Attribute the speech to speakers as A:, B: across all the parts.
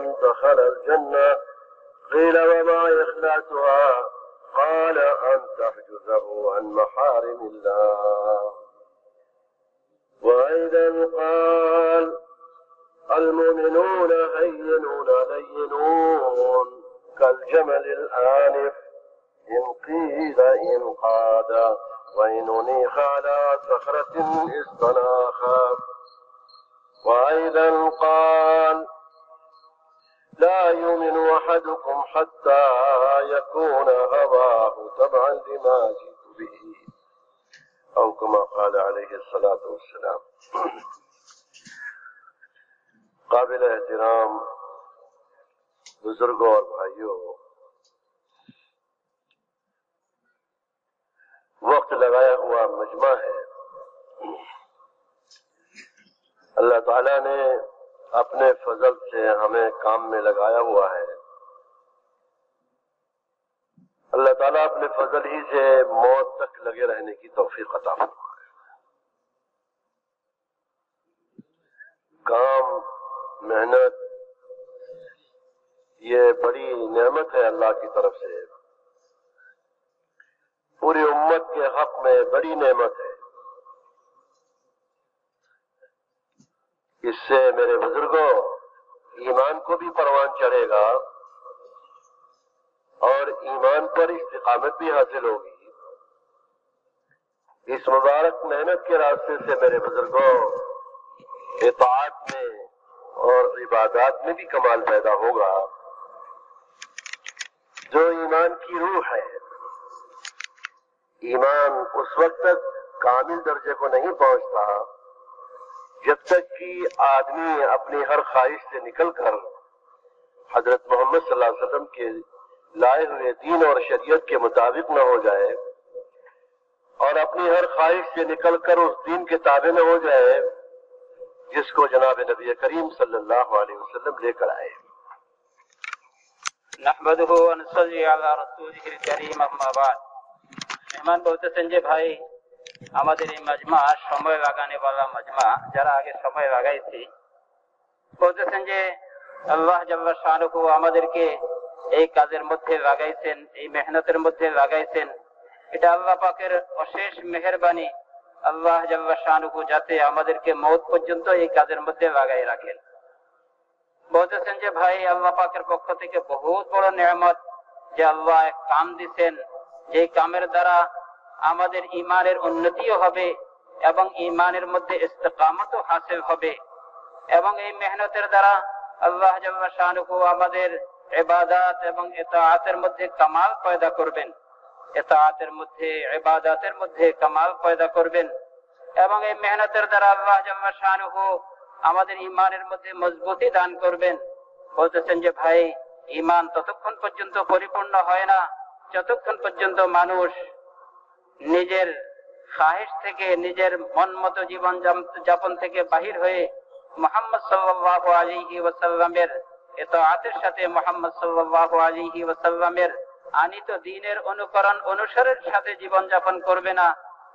A: من دخل الجنة قيل وما إخلاصها قال أن تحجزه عن محارم الله. وأيضا قال المؤمنون هينون لينون كالجمل الآنف إن قيل انقاد وإن أنيخ على صخرة استناخ. وأيضا قال لا يؤمن أحدكم حتى يكون هواه تبعا لما جئت به أو كما قال عليه الصلاة والسلام. قابل احترام بزرگوں اور بھائیوں، وقت لگایا ہوا مجمع ہے. اللہ تعالیٰ نے اپنے فضل سے ہمیں کام میں لگایا ہوا ہے. اللہ تعالیٰ اپنے فضل ہی سے موت تک لگے رہنے کی توفیق عطا فرمائے. کام، محنت یہ بڑی نعمت ہے اللہ کی طرف سے، پوری امت کے حق میں بڑی نعمت ہے. اس سے میرے بزرگوں ایمان کو بھی پروان چڑھے گا اور ایمان پر استقامت بھی حاصل ہوگی. اس مبارک محنت کے راستے سے میرے بزرگوں اطاعت میں اور عبادات میں بھی کمال پیدا ہوگا. جو ایمان کی روح ہے، ایمان اس وقت تک کامل درجے کو نہیں پہنچتا جب تک کہ آدمی اپنی ہر خواہش سے نکل کر حضرت محمد صلی اللہ علیہ وسلم کے لائے ہوئے دین اور شریعت کے مطابق نہ ہو جائے اور اپنی ہر خواہش سے نکل کر اس دین کے تابع نہ ہو جائے جس کو جناب نبی کریم صلی اللہ علیہ وسلم لے کر آئے.
B: نحمده ونصلي على رسوله الكريم اما بعد. মেহমান বলতেছেন যে ভাই, আমাদের এই মাজমা সময় লাগানে वाला মাজমা, যারা আগে সময় লাগাইছি, বলতেছেন যে আল্লাহ জাল্লা শানুহু আমাদেরকে এই কাজের মধ্যে লাগাইছেন, এই মেহনতের মধ্যে লাগাইছেন, এটা আল্লাহ পাকের অশেষ মেহেরবানি. আল্লাহ জাল্লা শানুহু যাতে আমাদেরকে মওত পর্যন্ত এই কাজের মধ্যে লাগাই রাখেন. বলতেছেন যে ভাই, আল্লাহ পাকের পক্ষ থেকে বহুত বড় নিয়ামত যে আল্লাহ এক কাম দিচ্ছেন, যে কামের দ্বারা আমাদের ঈমানের উন্নতিও হবে এবং ঈমানের মধ্যে ইস্তিকামতও হাসিল হবে, এবং এই মেহনতের দ্বারা আল্লাহ জাল্লা শানুহু আমাদের ইবাদত এবং ইতাআতের মধ্যে কামাল পয়দা করবেন, ইতাআতের মধ্যে ইবাদতের মধ্যে কামাল পয়দা করবেন, এবং এই মেহনতের দ্বারা আল্লাহ জাল্লা শানুহু আমাদের ঈমানের মধ্যে মজবুতি দান করবেন. বলতেছেন যে ভাই, ঈমান ততক্ষণ পর্যন্ত পরিপূর্ণ হয় না যতক্ষণ পর্যন্ত মানুষ নিজের খাহিশ থেকে, নিজের মন মতো জীবন যাপন থেকে বাহির হয়ে মুহাম্মদ সাল্লাল্লাহু আলাইহি ওয়াসাল্লামের ইতাআতের সাথে মুহাম্মদ সাল্লাল্লাহু আলাইহি ওয়াসাল্লামের আনিত দ্বীনের অনুকরণ অনুসরণের সাথে জীবন যাপন করবে না,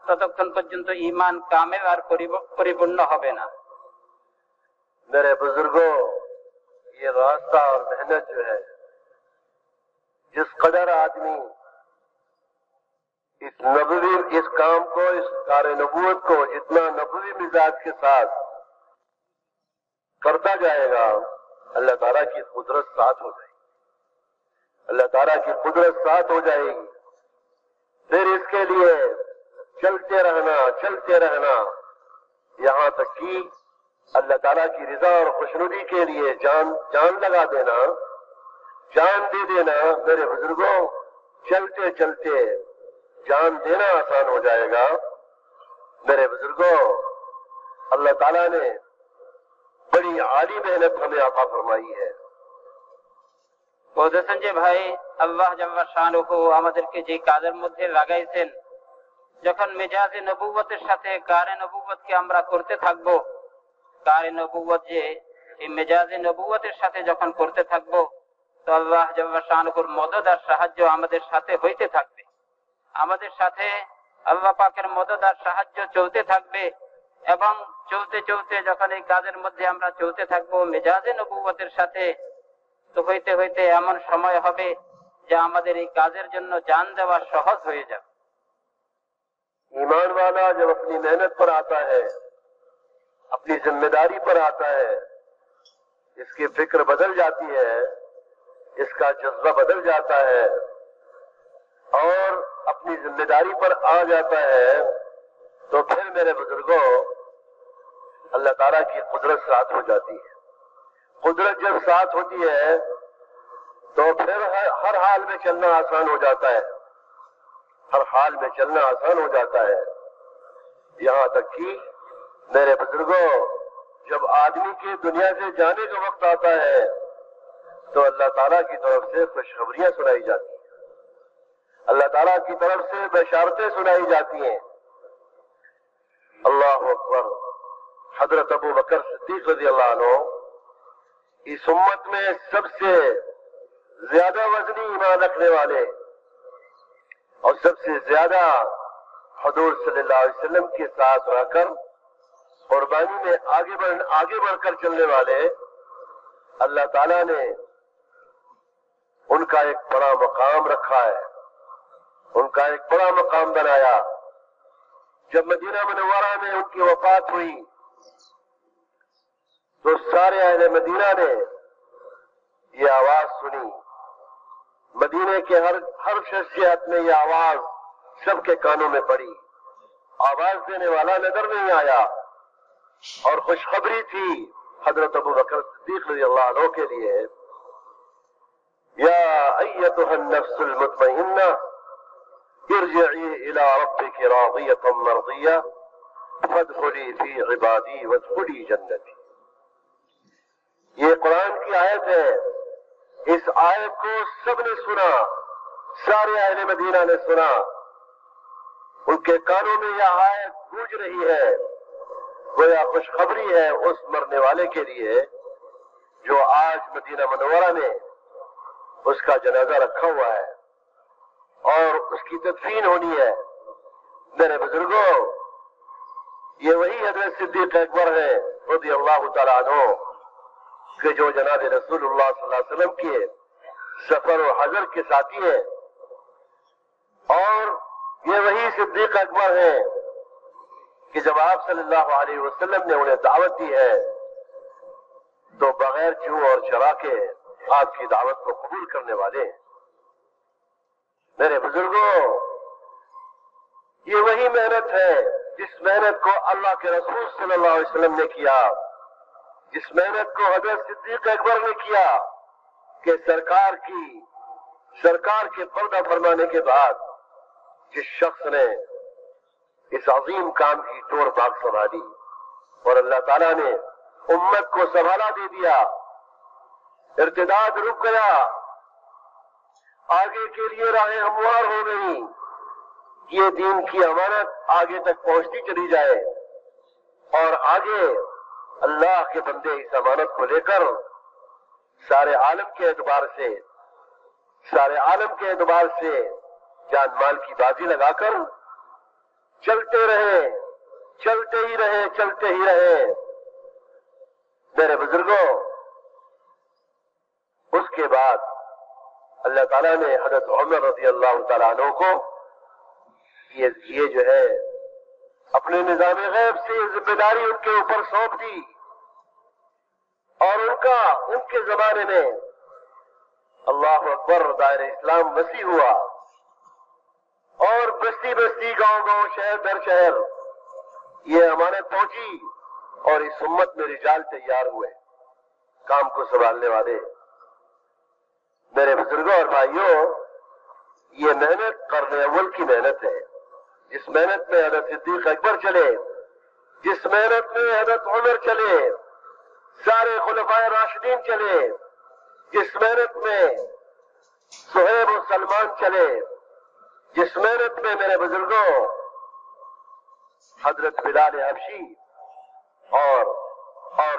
B: ততক্ষণ পর্যন্ত ঈমান কামেল আর পরিপূর্ণ হবে না.
A: میرے بزرگوں، یہ راستہ اور محنت جو ہے، جس قدر آدمی اس کام کو، اس کار نبوت کو جتنا نبوی مزاج کے ساتھ کرتا جائے گا، اللہ تعالیٰ کی قدرت ساتھ ہو جائے گی. اللہ تعالیٰ کی قدرت ساتھ ہو جائے گی. پھر اس کے لیے چلتے رہنا یہاں تک کہ اللہ تعالیٰ کی رضا اور خوشنودی کے لیے جان لگا دینا، جان دے دینا. میرے بزرگوں، چلتے چلتے جان دینا آسان ہو جائے گا. میرے بزرگوں، اللہ تعالیٰ نے بڑی عالی محنت ہمیں عطا فرمائی ہے.
B: বলতেছেন যে ভাই, আল্লাহ জাল্লা শানুহু আমাদেরকে যে কাজের মধ্যে লাগাইছেন, যখন মেজাজে নবুয়তের সাথে কারে নবুয়তকে আমরা করতে থাকবো, কারে নবুয়ত যে এই মেজাজে নবুয়তের সাথে যখন করতে থাকবো, তো আল্লাহ জাল্লা শানুহুর মদদ আর সাহায্য আমাদের সাথে হইতে থাকবে. আমাদের সাথে আল্লাহ পাকের মদদ আর সাহায্য চলতে থাকবে, এবং চলতে চলতে যখন এই কাজের মধ্যে আমরা চলতে থাকবো মেজাজে নবুয়তের সাথে, মৃত্যু হইতে হইতে এমন সময় হবে যে আমাদের এই কাজের জন্য জান দেওয়া সহজ হয়ে যাবে।
A: ईमान वाला जब अपनी मेहनत पर आता है, अपनी जिम्मेदारी पर आता है, इसकी फिक्र बदल जाती है, इसका जज्बा बदल जाता है और अपनी जिम्मेदारी पर आ जाता है, तो फिर मेरे बुजुर्गों अल्लाह ताला की कुदरत साथ हो जाती है। कुदरत जब साथ होती है तो फिर हर हाल में चलना आसान हो जाता है, हर हाल में चलना आसान हो जाता है। यहाँ तक कि मेरे बुजुर्गों जब आदमी के दुनिया से जाने का वक्त आता है तो अल्लाह ताला की तरफ से खुशखबरियां सुनाई जाती हैं, अल्लाह ताला की तरफ से बशारतें सुनाई जाती हैं। अल्लाह अकबर। हजरत अबू बकर सिद्दीक रज़ी अल्लाह अन्हु इस उम्मत में सबसे ज्यादा वजनी ईमान रखने वाले और सबसे ज्यादा हुजूर सल्लल्लाहु अलैहि वसल्लम के साथ रहकर कुर्बानी में आगे बढ़कर चलने वाले, अल्लाह ताला ने उनका एक बड़ा मकाम रखा है, उनका एक बड़ा मकाम बनाया। जब मदीना मुनव्वरा में उनकी वफात हुई तो सारे अहले मदीना ने ये आवाज सुनी, मदीने के हर शख्सियत में ये आवाज सबके कानों में पड़ी। आवाज देने वाला नजर नहीं आया और खुशखबरी थी हजरत अबू बकर सिद्दीक रज़ियल्लाहु अन्हु के लिए, या अय्यतुहन नफ्सुल मुतमइन्ना इरजिई इला रब्बिकी राज़ियतन मर्ज़िय्या फदखुली फी इबादी वदखुली जन्नती। ये कुरान की आयत है। इस आयत को सबने सुना, सारे अहले मदीना ने सुना, उनके कानों में यह आयत गूंज रही है। गोया खुशखबरी है उस मरने वाले के लिए जो आज मदीना मुनव्वरा में उसका जनाजा रखा हुआ है और उसकी तदफीन होनी है। मेरे बुजुर्गों, ये वही हजरत सिद्दीक अकबर है रज़ियल्लाहु तआला अन्हु कि जो जनाब रसूलुल्लाह सल्लल्लाहु अलैहि वसल्लम के सफर और हजर के साथी है, और ये वही सिद्दीक अकबर है कि जब आप सल्लल्लाहु अलैहि वसल्लम ने उन्हें दावत दी है तो बगैर जू और चरा के आपकी दावत को कबूल करने वाले हैं। मेरे बुजुर्गों, ये वही मेहनत है जिस मेहनत को अल्लाह के रसूल सल्लल्लाहु अलैहि वसल्लम ने किया, जिस मेहनत को हजरत सिद्दीक अकबर ने किया कि सरकार के पर्दा फरमाने के बाद जिस शख्स ने इस अजीम काम की टोर बाग संभाली और अल्लाह ताला ने उम्मत को संभाला दे दिया, इर्तिदाद रुक गया, आगे के लिए राहें हमवार हो गई, ये दीन की अमानत आगे तक पहुंचती चली जाए और आगे अल्लाह के बंदे इस अमानत को लेकर सारे आलम के एतबार से जान माल की बाजी लगाकर चलते ही रहे। मेरे बुजुर्गों, उसके बाद अल्लाह ताला ने हजरत उमर रज़ियल्लाहु तआला अन्हु को ये जो है अपने निज़ाम गैब से जिम्मेदारी उनके ऊपर सौंप दी और उनके जमाने में अल्लाह अकबर दायरे इस्लाम वसी हुआ और बस्ती बस्ती गांव शहर दर शहर ये अमानत पहुंची और इस उम्मत में रिजाल तैयार हुए काम को संभालने वाले। मेरे बुजुर्गों और भाइयों, ये मेहनत करने अव्वल की मेहनत है। जिस मेहनत में हजरत सिद्दीक अकबर चले, जिस मेहनत में हजरत उमर चले, सारे खुलफाए राशिदीन चले, जिस मेहनत में सुहैब और सलमान चले, जिस मेहनत में मेरे बुजुर्गों हजरत बिलाल हबशी और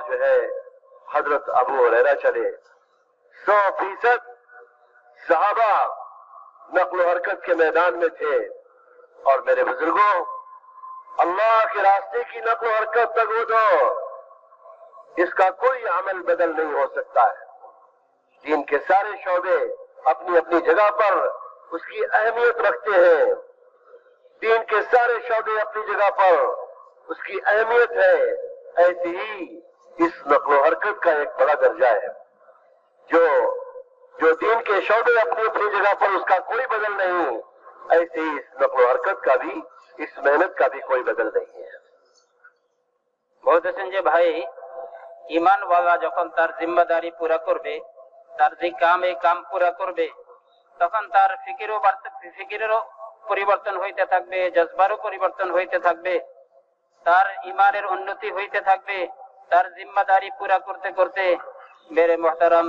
A: जो है हजरत अबू हुरैरा चले, 100% सहाबा नक्ल हरकत के मैदान में थे। और मेरे बुजुर्गों, अल्लाह के रास्ते की नक्ल हरकत तक हो, इसका कोई अमल बदल नहीं हो सकता है। दीन के सारे शोबे अपनी अपनी जगह पर उसकी अहमियत रखते हैं। दीन के सारे शोबे अपनी जगह पर उसकी अहमियत है। ऐसे ही इस नक्लो हरकत का एक बड़ा दर्जा है। जो दीन के शोबे अपनी अपनी जगह पर उसका कोई बदल नहीं, ऐसे ही इस नक्लो हरकत का भी, इस मेहनत का भी कोई बदल नहीं है।
B: বলতেছেন যে ভাই, ইমানওয়ালা যখন তার জিম্মাদারি পুরা করবে, তার যে কাম এই কাম পুরা করবে, তখন তার ফিকিরেরও পরিবর্তন হইতে থাকবে, জজবারও পরিবর্তন হইতে থাকবে, তার ইমানের উন্নতি হইতে থাকবে। তার জিম্মাদারি পুরা করতে করতে মেরে মুহতারাম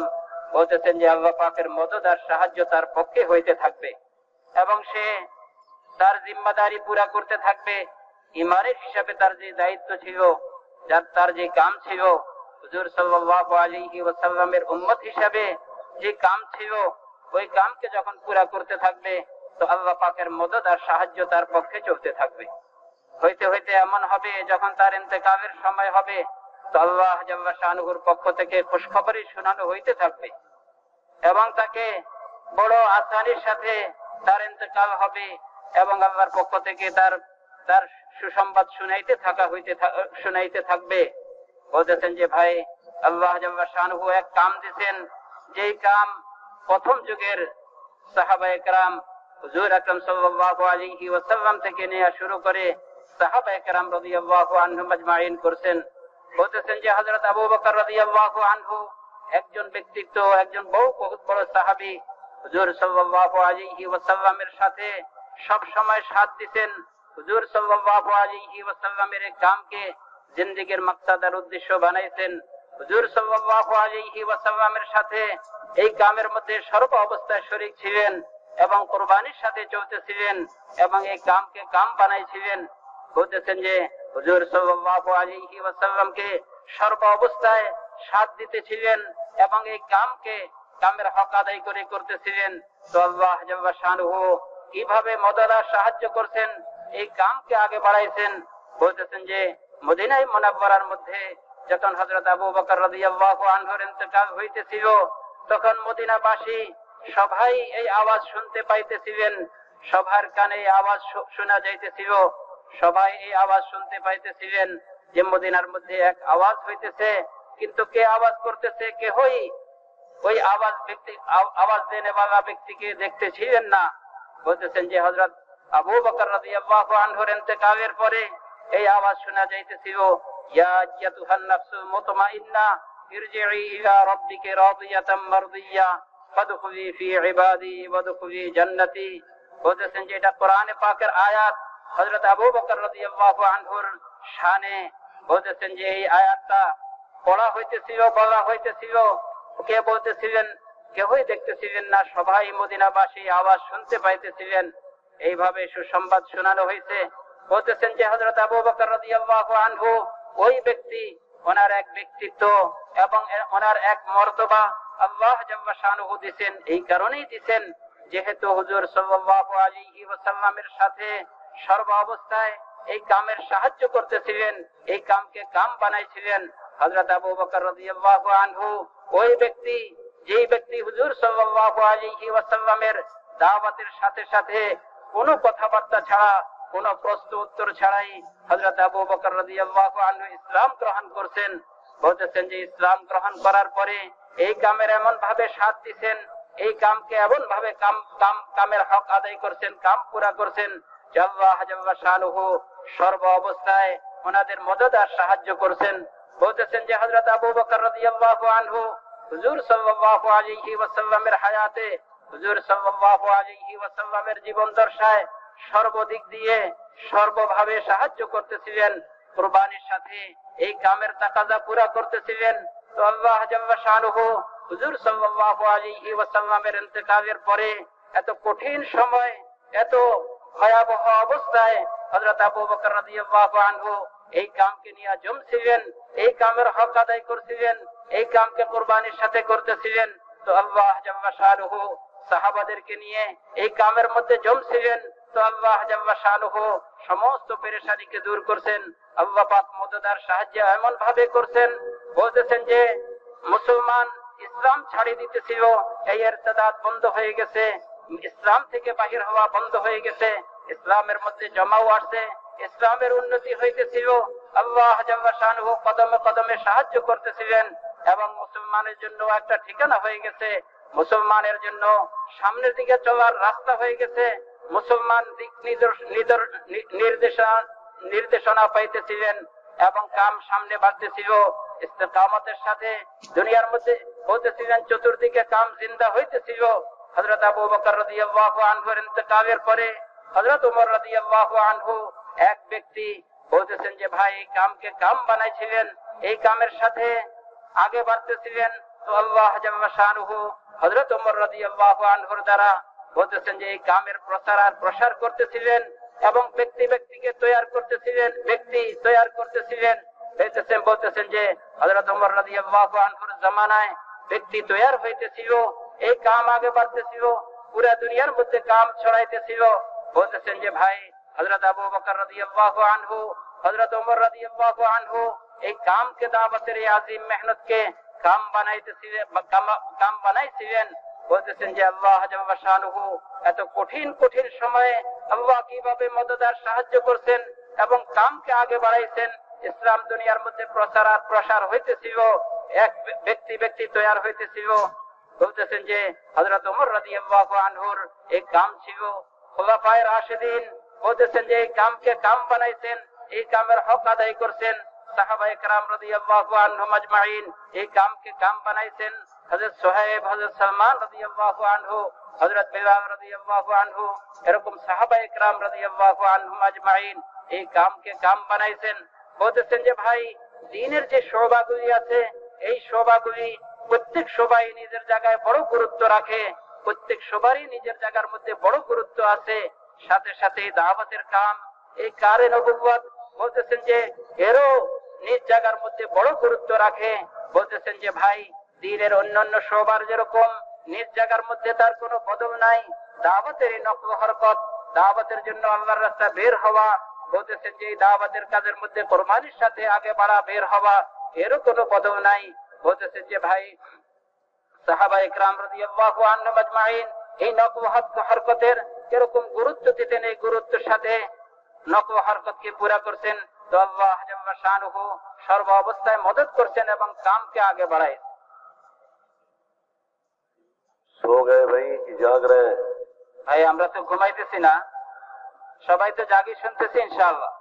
B: বলতেছেন যে আল্লাহ পাকের মদদ আর সাহায্য তার পক্ষে হইতে থাকবে এবং সে তার জিম্মাদারি পুরা করতে থাকবে। ইমানের হিসাবে তার যে দায়িত্ব ছিল, তার যে কাম ছিল, হুজুর সাল্লাল্লাহু আলাইহি ওয়াসাল্লামের উম্মত হিসাবে যে কাম ছিল, ওই কামকে যখন পুরা করতে থাকবে তো আল্লাহ পাকের মদদ আর সাহায্য তার পক্ষে চলতে থাকবে। হইতে হইতে এমন হবে যখন তার ইন্তেকালের সময় হবে তো আল্লাহ জাল্লা শানুহুর পক্ষ থেকে খুশখবরি শোনানো হইতে থাকবে এবং তাকে বড় আসানির সাথে তার ইন্তেকাল হবে এবং আল্লাহর পক্ষ থেকে তার সুসংবাদ শুনাইতে থাকবে। বলতেছেন যে ভাই, আল্লাহ জাল্লা শানুহু এক কাম দিয়েছেন, যেই কাম প্রথম যুগের সাহাবায়ে কেরাম হুজুর আকরাম সাল্লাল্লাহু আলাইহি ওয়াসাল্লাম থেকে নিয়ে শুরু করে সাহাবায়ে কেরাম রাদিয়াল্লাহু আনহুম আজমাইন করছেন। বলতেছেন যে হযরত আবু বকর রাদিয়াল্লাহু আনহু একজন ব্যক্তিত্ব, একজন বহুত বড় সাহাবী, হুজুর সাল্লাল্লাহু আলাইহি ওয়াসাল্লামের সাথে সব সময় সাথ দিতেন। হুজুর সাল্লাল্লাহু আলাইহি ওয়াসাল্লামের এই কামকে জিন্দেগীর মাকসাদ আর উদ্দেশ্য বানাইছেন। হুজুর সাল্লাল্লাহু আলাইহি ওয়াসাল্লামের সাথে এই কামের মধ্যে সর্ব অবস্থায় শরীক ছিলেন এবং কুরবানির সাথে চলতেছিলেন এবং এই কামকে কাম বানাইছিলেন। বলতেছেন যে হুজুর সাল্লাল্লাহু আলাইহি ওয়াসাল্লামকে সর্ব অবস্থায় সাথ দিতেছিলেন এবং এই কামের হক আদায় করে করতেছিলেন। তো আল্লাহ জাল্লা শানুহু কিভাবে মদদ আর সাহায্য করছেন, এই কামকে আগে বাড়াইছেন। বলতেছেন যে মদিনায় মুনাওয়ারার মধ্যে যখন হযরত আবু বকর রাদিয়াল্লাহু আনহুর ইন্তেকাল হইতেছিল, তখন মদিনাবাসী সবাই এই আওয়াজ শুনতে পাইতেছিলেন, সবার কানে এই আওয়াজ শোনা যাইতেছিল, সবাই এই আওয়াজ শুনতে পাইতেছিলেন যে মদিনার মধ্যে এক আওয়াজ হইতেছে, কিন্তু কে আওয়াজ করতেছে কেহই ওই আওয়াজ দেনেওয়ালা ব্যক্তিকে দেখতেছিলেন না। বলতেছেন যে হযরত আবু বকর রাদিয়াল্লাহু আনহুর ইন্তেকালের পরে এই আওয়াজ শোনা যাইতেছিল, ইয়া আইয়াতুহান নাফসুল মুতমাইন্না ইরজিই ইলা রাব্বিকি রাদিয়াতাম মারদিয়া ফাদখুলি ফি ইবাদি ওয়াদখুলি জান্নাতি। বলতেছেন যে এটা কোরআনে পাকের আয়াত, হযরত আবু বকর রাদিয়াল্লাহু আনহুর শানে। বলতেছেন যে এই আয়াতটা বলা হইতেছিল, কে বলতেছিলেন? কেউই দেখতেছিলেন না, সবাই মদিনাবাসী আওয়াজ শুনতে পাইতেছিলেন। এইভাবে সুসংবাদ শোনানো হয়েছে। বলতেছেন যে হযরত আবু বকর রাদিয়াল্লাহু আনহু ওই ব্যক্তি, ওনার এক ব্যক্তিত্ব এবং ওনার এক মর্তবা আল্লাহ জাল্লা শানুহু দিয়েছেন। এই কারণেই দিয়েছেন যেহেতু হুজুর সাল্লাল্লাহু আলাইহি ওয়াসাল্লামের সাথে সর্ব অবস্থায় এই কামের সাহায্য করতেছিলেন, এই কামকে কাম বানাইছিলেন। হযরত আবু বকর রাদিয়াল্লাহু আনহু ওই ব্যক্তি, যেই ব্যক্তি হুজুর সাল্লাল্লাহু আলাইহি ওয়াসাল্লামের দাওয়াতের সাথে সাথে কোনো কথাবার্তা ছাড়া, কোনো প্রশ্ন উত্তর ছাড়াই হযরত আবু বকর রাদিয়াল্লাহু আনহু ইসলাম গ্রহণ করছেন। বলতেছেন যে ইসলাম গ্রহণ করার পরে এই কামের এমন ভাবে সাথ দিচ্ছেন, এই কামকে এমন ভাবে কামের হক আদায় করছেন, কাম পুরা করছেন যে আল্লাহ জাল্লা শানুহু সর্ব অবস্থায় ওনাদের মদদ আর সাহায্য করছেন। বলতেছেন যে হযরত আবু বকর রাদিয়াল্লাহু আনহু হুজুর সাল্লাল্লাহু আলাইহি ওয়াসাল্লামের হায়াতে, হুজুর সাল্লাল্লাহু আলাইহি ওয়াসাল্লামের জীবন দর্শায় সর্বদিক দিয়ে সর্বভাবে সাহায্য করতেছিলেন, কুরবানির সাথে এই কামের তাকাজা পুরা করতেছিলেন। তো আল্লাহ জাল্লা শানুহু হুজুর সাল্লাল্লাহু আলাইহি ওয়াসাল্লামের ইন্তেকালের পরে এত কঠিন সময়, এত ভয়াবহ অবস্থায় হযরত আবু বকর রাদিয়াল্লাহু আনহু এই কামকে নিয়ে জমছিলেন, এই কামের হক আদায় করছিলেন, এই কামকে কুরবানির সাথে করতেছিলেন। তো আল্লাহ জাল্লা শানুহু সাহাবাদেরকে নিয়ে এই কামের মধ্যে জমছিলেন। তো আল্লাহ জাল্লা শানুহু সমস্ত পেরেশানিকে দূর করছেন। আল্লাহ পাক মদদ আর সাহায্য এমন ভাবে করছেন, বলতেছেন যে মুসলমান ইসলাম ছাড়িয়ে দিতেছিল, এই ইরতিদাদ বন্ধ হয়ে গেছে, ইসলাম থেকে বাহির হওয়া বন্ধ হয়ে গেছে, ইসলামের মধ্যে জমাও আসছে, ইসলামের উন্নতি হইতেছিল। আল্লাহ জাল্লা শানুহু কদমে কদমে সাহায্য করতেছিলেন এবং মুসলমানের জন্য একটা ঠিকানা হয়ে গেছে, মুসলমানের জন্য সামনের দিকে চলার রাস্তা হয়ে গেছে। মুসলমান দিক নির্দেশনা পাইতেছিলেন এবং কাম সামনে বাড়তেছিল। ইস্তেকামতের সাথে দুনিয়ার মধ্যে বলতেছিলেন, চতুর্দিকে কাম জিন্দা হইতেছিল। হযরত আবু বকর রাদিয়াল্লাহু আনহুর ইন্তেকালের পরে হযরত ওমর রাদিয়াল্লাহু আনহু এক ব্যক্তি বলতেছেন যে ভাই কামকে কাম বানাইছিলেন, এই কামের সাথে আগে বাড়তেছিলেন। তো আল্লাহ জাল্লা শানুহু হযরত ওমর রাদিয়াল্লাহু আনহুর দ্বারা বলতেছেন যে এই কামের প্রচার আর প্রসার করতেছিলেন এবং ব্যক্তিকে তৈরি করতেছিলেন। বলতেছেন যে হযরত ওমর রাদিয়াল্লাহু আনহুর জামানায় ব্যক্তি তৈরি হইতেছিল, এই কাম আগে বাড়তেছিল, পুরা দুনিয়ার মধ্যে কাম ছড়াইতেছিল। বলতেছেন যে ভাই হযরত আবু বকর রাদিয়াল্লাহু আনহু, হযরত ওমর রাদিয়াল্লাহু আনহু এই কামকে দাওয়াতের এই আজিম মেহনতকে কাম বানাইছিলেন। বলতেছেন যে আল্লাহ জাল্লা শানুহু এত কঠিন সময়ে আল্লাহ কিভাবে মদদ আর সাহায্য করছেন এবং কামকে আগে বাড়াইছেন। ইসলাম দুনিয়ার মধ্যে প্রসার হইতেছিল, এক ব্যক্তি তৈরি হইতেছিল। বলতেছেন যে হযরত ওমর রাদিয়াল্লাহু আনহুর এই কাম ছিল। খুলাফায়ে রাশিদিন বলতেছেন যে এই কামকে কাম বানাইছেন, এই কামের হক আদায় করছেন। সাহাবায়ে কেরাম রাদিয়াল্লাহু আনহুম আজমাইন এই কামকে কাম বানাইছেন। হযরত সুহাইব, হযরত সালমান রাদিয়াল্লাহু আনহু, হযরত বিলাল রাদিয়াল্লাহু আনহু, এরকম সাহাবায়ে কেরাম রাদিয়াল্লাহু আনহুম আজমাইন এই কামকে কাম বানাইছেন। বলতেছেন যে ভাই দ্বীনের যে শোভাগুলি আছে, এই শোভাগুলি প্রত্যেক সবাই নিজের জায়গায় বড় গুরুত্ব রাখে, প্রত্যেক সবারই নিজের জায়গার মধ্যে বড় গুরুত্ব আছে। সাথে সাথে দাওয়াতের কাম, এই কারে নবুয়ত বলতেছেন যে এরও নিজ জায়গার মধ্যে বড় গুরুত্ব রাখে। বলতেছেন যে ভাই দ্বীনের অন্যান্য সবার যেরকম নিজ জায়গার মধ্যে তার কোনো বদল নাই, দাওয়াতের এই নকল হরকত, দাওয়াতের জন্য আল্লাহর রাস্তা বের হওয়া, বলতেছেন যে এই দাওয়াতের কাজের মধ্যে কোরবানির সাথে আগে বাড়া বের হওয়া, এরও কোনো বদল নাই। বলতেছেন যে ভাই সাহাবায়ে কেরাম রাদিয়াল্লাহু আনহুম আজমাইন এই নকল হরকতের কিরকম গুরুত্ব দিতেন, এই গুরুত্বের সাথে নকল হরকতকে পুরা করছেন। তো আল্লাহ জাল্লা শানুহু সর্ব অবস্থায় মদদ করছেন এবং কামকে আগে বাড়ায়।
A: সো গয়ে ভাই কি জাগ রহে?
B: ভাই আমরা তো ঘুমাইতেছি না, সবাই তো জাগি শুনতেছি ইনশাআল্লাহ।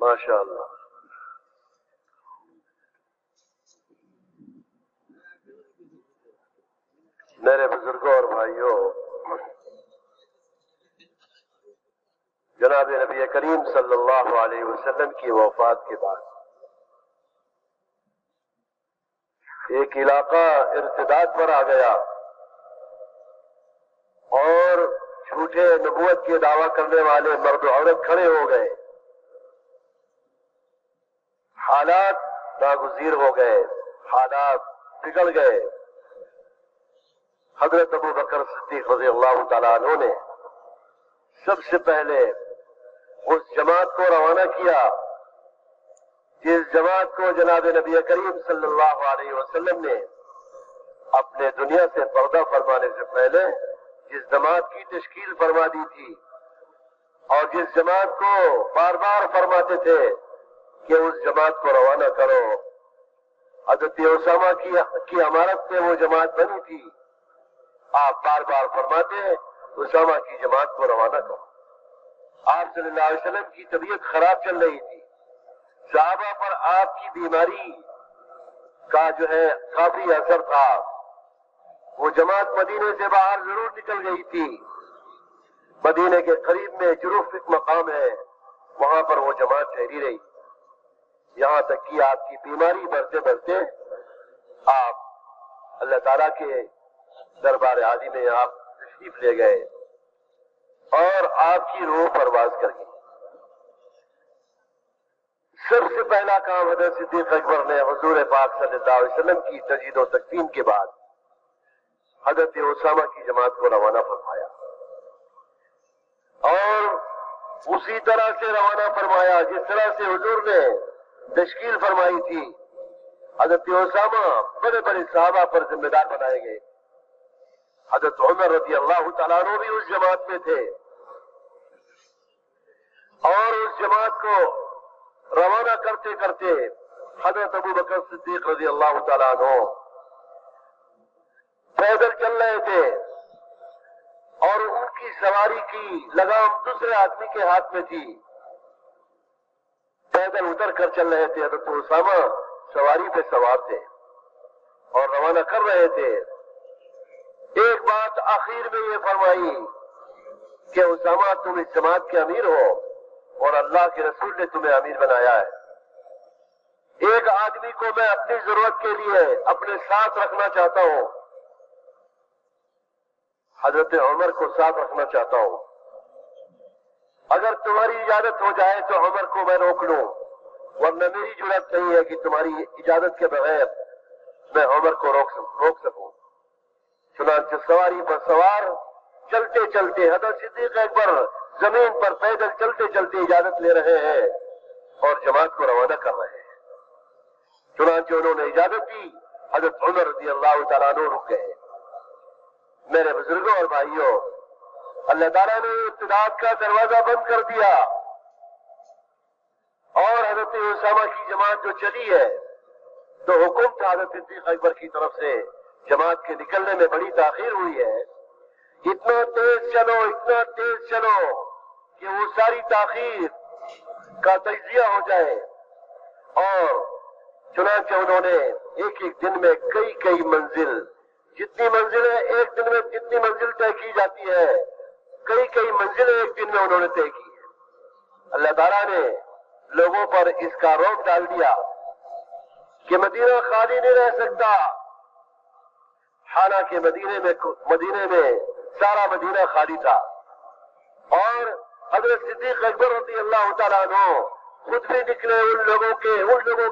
A: माशाअल्लाह। मेरे बुजुर्गों और भाइयों, जनाब नबी करीम सल्लल्लाहु अलैहि वसल्लम की वफात के बाद एक इलाका इर्तिदाद पर आ गया और झूठे नबूवत के दावा करने वाले मर्द औरत खड़े हो गए। हालात नागुज़ीर हो गए, हालात बिगड़ गए। हजरत अबू बकर सिद्दीक रज़ियल्लाहु ताला अन्हु ने सबसे पहले उस जमात को रवाना किया जिस जमात को जनाब नबी करीम सल्लल्लाहु अलैहि वसल्लम ने अपने दुनिया से पर्दा फरमाने से पहले जिस जमात की तश्कील फरमा दी थी और जिस जमात को बार बार फरमाते थे कि उस जमात को रवाना करो। हजरत उसामा की अमारत में वो जमात बनी थी। आप बार बार फरमाते उसामा की जमात को रवाना करो। आप सल्लल्लाहु अलैहि वसल्लम की तबीयत खराब चल रही थी, सहाबा पर आपकी बीमारी का जो है काफी असर था। वो जमात मदीने से बाहर जरूर निकल गई थी। मदीने के करीब में जुरूफ एक मकाम है, वहां पर वो जमात ठहरी रही। यहां तक कि आपकी बीमारी बढ़ते बढ़ते आप अल्लाह ताला के दरबार आदि में आप तशरीफ ले गए और आपकी रूह परवाज कर गई। सबसे पहला काम हज़रत सिद्दीक़ अकबर ने हुजूर पाक सल्लल्लाहु अलैहि वसल्लम की तजदीद और तकसीम के बाद हज़रत उसामा की जमात को रवाना फरमाया और उसी तरह से रवाना फरमाया जिस तरह से हुजूर ने तश्कील फरमाई थी। حضرت اسامہ بڑے بڑے صحابہ پر ذمہ دار بنائے گئے. حضرت عمر رضی اللہ تعالیٰ عنہ بھی اس جماعت میں تھے اور اس جماعت کو روانہ کرتے کرتے حضرت ابو بکر صدیق رضی اللہ تعالیٰ عنہ پیدل چل رہے تھے اور ان کی سواری کی لگام دوسرے آدمی کے ہاتھ میں تھی. پیدل اتر کر چل رہے تھے. حضرت اسامہ سواری پہ سوار تھے اور روانہ کر رہے تھے. ایک بات آخر میں یہ فرمائی کہ اسامہ تم اس جماعت کے امیر ہو اور اللہ کے رسول نے تمہیں امیر بنایا ہے. ایک آدمی کو میں اپنی ضرورت کے لیے اپنے ساتھ رکھنا چاہتا ہوں. حضرت عمر کو ساتھ رکھنا چاہتا ہوں. اگر تمہاری اجازت ہو جائے تو عمر کو میں روک لوں، ورنہ میری جرأت نہیں ہے کہ تمہاری اجازت کے بغیر میں عمر کو روک سکوں. چنانچہ سواری پر سوار چلتے چلتے حضرت صدیق اکبر زمین پر پیدل چلتے چلتے اجازت لے رہے ہیں اور جماعت کو روانہ کر رہے ہیں. چنانچہ انہوں نے اجازت دی. حضرت عمر رضی اللہ تعالیٰ عنہ رک گئے. میرے بزرگوں اور بھائیوں، اللہ تعالیٰ نے ارتداد کا دروازہ بند کر دیا اور حضرت اسامہ کی جماعت جو چلی ہے تو حکم تھا حضرت صدیق اکبر کی طرف سے جماعت کے نکلنے میں بڑی تاخیر ہوئی ہے. اتنا تیز چلو کہ وہ ساری تاخیر کا تجزیہ ہو جائے. اور چنانچہ انہوں نے ایک ایک دن میں کئی منزل، جتنی منزلیں ایک دن میں جتنی منزل طے کی جاتی ہے، کئی منزلیں ایک دن میں انہوں نے طے کی. اللہ تعالیٰ نے لوگوں پر اس کا روک ڈال دیا کہ مدینہ خالی نہیں رہ سکتا. حالانکہ مدینے میں سارا مدینہ خالی تھا اور حضرت صدیق اکبر رضی اللہ تعالیٰ عنہ خود بھی نکلے ان لوگوں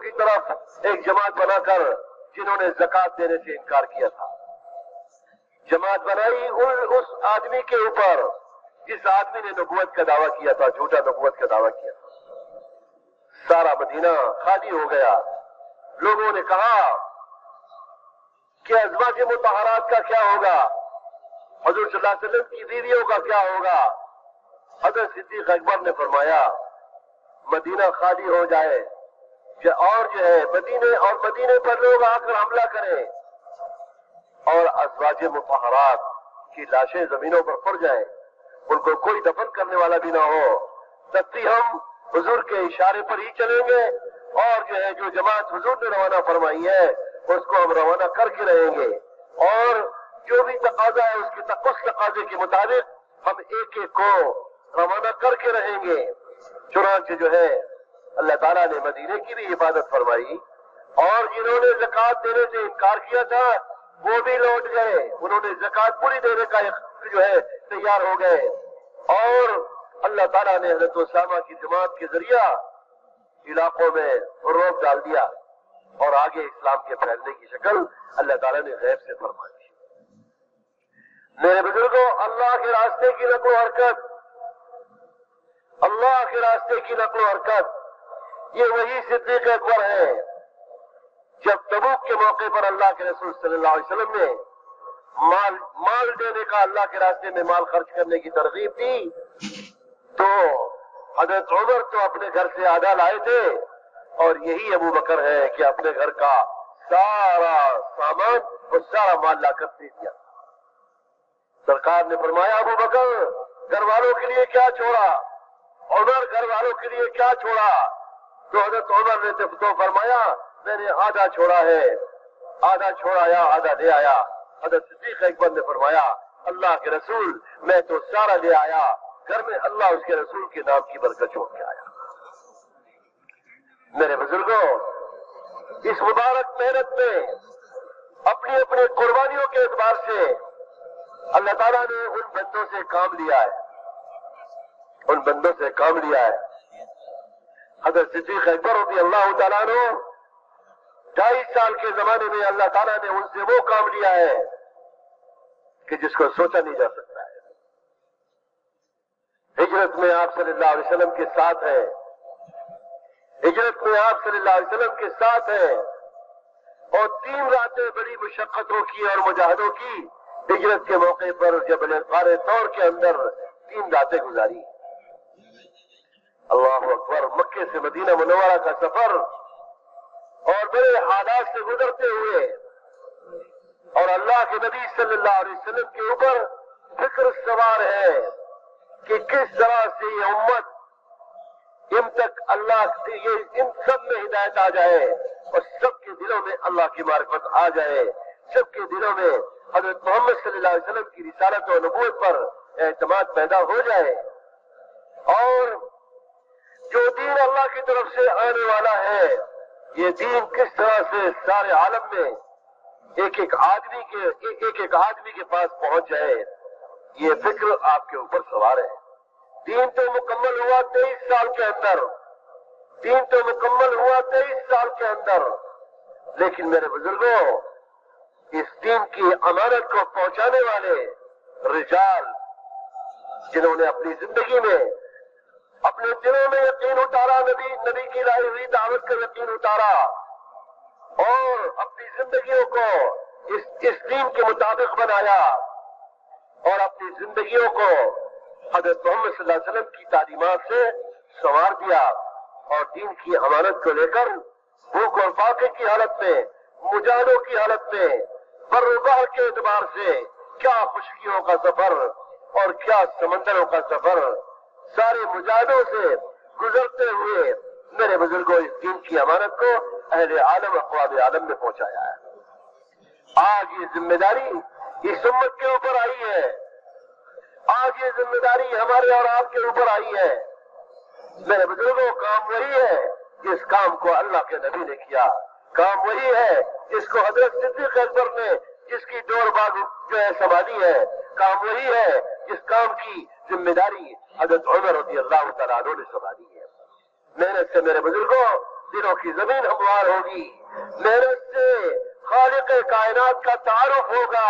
A: کی طرف ایک جماعت بنا کر جنہوں نے زکات دینے سے انکار کیا تھا. جماعت بنائی اس آدمی کے اوپر جس آدمی نے نبوت کا دعویٰ کیا تھا، جھوٹا نبوت کا دعویٰ کیا تھا. سارا مدینہ خالی ہو گیا. لوگوں نے کہا کہ ازواج مطہرات کا کیا ہوگا، حضور صلی اللہ علیہ وسلم کی بیویوں کا کیا ہوگا. حضرت صدیق اکبر نے فرمایا مدینہ خالی ہو جائے اور جو ہے مدینے پر لوگ آ کر حملہ کریں اور ازواج مطہرات کی لاشیں زمینوں پر پڑ جائیں، ان کو کوئی دفن کرنے والا بھی نہ ہو، تب بھی ہم حضور کے اشارے پر ہی چلیں گے اور جو جماعت حضور نے روانہ فرمائی ہے اس کو ہم روانہ کر کے رہیں گے اور جو بھی تقاضا ہے اس تقاضے کے مطابق ہم ایک کو روانہ کر کے رہیں گے. چنانچہ اللہ تعالیٰ نے مدینے کی بھی حفاظت فرمائی اور جنہوں نے زکات دینے سے انکار کیا تھا وہ بھی لوٹ گئے. انہوں نے زکات پوری دینے کا تیار ہو گئے اور اللہ تعالیٰ نے حضرت اسامہ کی جماعت کے ذریعہ علاقوں میں روک ڈال دیا اور آگے اسلام کے پھیلنے کی شکل اللہ تعالیٰ نے غیب سے فرما دی. میرے بزرگوں، اللہ کے راستے کی نقل و حرکت یہ وہی صدیق اکبر ہے. جب تبوک کے موقع پر اللہ کے رسول صلی اللہ علیہ وسلم نے مال دینے کا، اللہ کے راستے میں مال خرچ کرنے کی ترغیب دی تو حضرت عمر تو اپنے گھر سے آدھا لائے تھے اور یہی ابو بکر ہے کہ اپنے گھر کا سارا سامان اور سارا مال لا کر دے دیا. سرکار نے فرمایا ابو بکر گھر والوں کے لیے کیا چھوڑا، عمر گھر والوں کے لیے کیا چھوڑا؟ تو حضرت عمر نے تو فرمایا میں نے آدھا چھوڑا ہے، آدھا چھوڑایا آدھا لے آیا. حضرت صدیق اکبر نے فرمایا اللہ کے رسول میں تو سارا لے آیا، گھر میں اللہ اس کے رسول کے نام کی برکت چھوڑ کے آیا. میرے بزرگوں، اس مبارک محنت میں اپنی قربانیوں کے اعتبار سے اللہ تعالیٰ نے ان بندوں سے کام لیا ہے. حضرت صدیق اکبر رضی اللہ تعالیٰ عنہ 2.5 سال کے زمانے میں اللہ تعالیٰ نے ان سے وہ کام لیا ہے کہ جس کو سوچا نہیں جا سکتا ہے. ہجرت میں آپ صلی اللہ علیہ وسلم کے ساتھ ہے، اور 3 راتیں بڑی مشقتوں کی اور مجاہدوں کی ہجرت کے موقع پر جبل غار طور کے اندر 3 راتیں گزاری. اللہ اکبر. مکے سے مدینہ منورہ کا سفر اور بڑے حالات سے گزرتے ہوئے اور اللہ کے نبی صلی اللہ علیہ وسلم کے اوپر فکر سوار ہے کہ کس طرح سے یہ امت ان تک اللہ یہ ان سب میں ہدایت آ جائے اور سب کے دلوں میں اللہ کی معرفت آ جائے, سب کے دلوں میں حضرت محمد صلی اللہ علیہ وسلم کی رسالت و نبوت پر اعتماد پیدا ہو جائے. اور جو دین اللہ کی طرف سے آنے والا ہے یہ دین کس طرح سے سارے عالم میں ایک ایک آدمی کے پاس پہنچ جائے, یہ فکر آپ کے اوپر سوار ہے. دین تو مکمل ہوا 23 سال کے اندر, دین تو مکمل ہوا 23 سال کے اندر, لیکن میرے بزرگوں اس دین کی امانت کو پہنچانے والے رجال جنہوں نے اپنی زندگی میں اپنے دلوں میں یقین اتارا, نبی کی لائی ہوئی دعوت کا یقین اتارا اور اپنی زندگیوں کو اس دین کے مطابق بنایا اور اپنی زندگیوں کو حضرت محمد صلی اللہ علیہ وسلم کی تعلیمات سے سنوار دیا اور دین کی امانت کو لے کر بھوک اور فاقے کی حالت میں, مجاہدوں کی حالت میں, بر و بحر کے اعتبار سے کیا خشکیوں کا سفر اور کیا سمندروں کا سفر, سارے مجاہدوں سے گزرتے ہوئے میرے بزرگوں اس دین کی امانت کو اہل عالم اقوام عالم میں پہنچایا ہے. آج یہ ذمہ داری اس امت کے اوپر آئی ہے, آج یہ ذمہ داری ہمارے اور آپ کے اوپر آئی ہے. میرے بزرگوں کام وہی ہے جس کام کو اللہ کے نبی نے کیا, کام وہی ہے جس کو حضرت صدیق اکبر نے جس کی ڈور باغ جو ہے سنبھالی ہے, کام وہی ہے جس کام کی ذمہ داری حضرت عمر رضی اللہ تعالیٰ عنہ نے سنبھالی ہے. محنت سے میرے بزرگوں دلوں کی زمین ہموار ہوگی, محنت سے خالق کائنات کا تعارف ہوگا,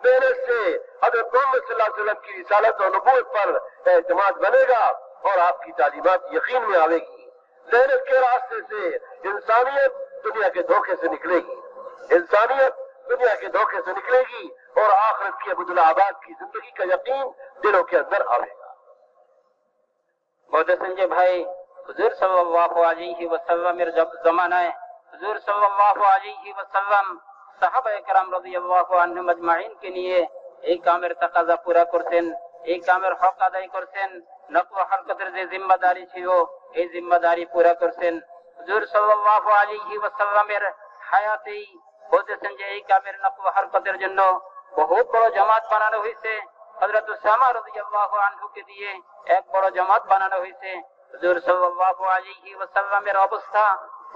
A: محنت سے حضرت محمد صلی اللہ علیہ وسلم کی رسالت اور نبوت پر اعتماد بنے گا اور آپ کی تعلیمات یقین میں آئے گی. محنت کے راستے سے انسانیت دنیا کے دھوکے سے نکلے گی, انسانیت دنیا کے دھوکے سے نکلے گی اور آخرت کی عبدالآباد کی زندگی کا یقین دلوں کے اندر آئے گا.
B: بہت سنجے بھائی, حضور صلی اللہ علیہ وسلم جب زمانہ ہے حضور صلی اللہ علیہ وسلم صحابہ کرام رضی اللہ عنہ مجمعین کے لیے এই কামের তাকাজা পুরা করছেন, এই কামের হক আদায় করছেন, নকল হরকতের যে জিম্মাদারি ছিল এই জিম্মাদারি পুরা করছেন। হুজুর সাল্লাল্লাহু আলাইহি ওয়াসাল্লামের হায়াতেই বলতেছেন যে এই কামের নকল হরকতের জন্য বহুত বড় জামাত বানানো হয়েছে। হযরত উসামা রাদিয়াল্লাহু আনহুকে দিয়ে এক বড় জামাত বানানো হয়েছে। হুজুর সাল্লাল্লাহু আলাইহি ওয়াসাল্লামের অবস্থা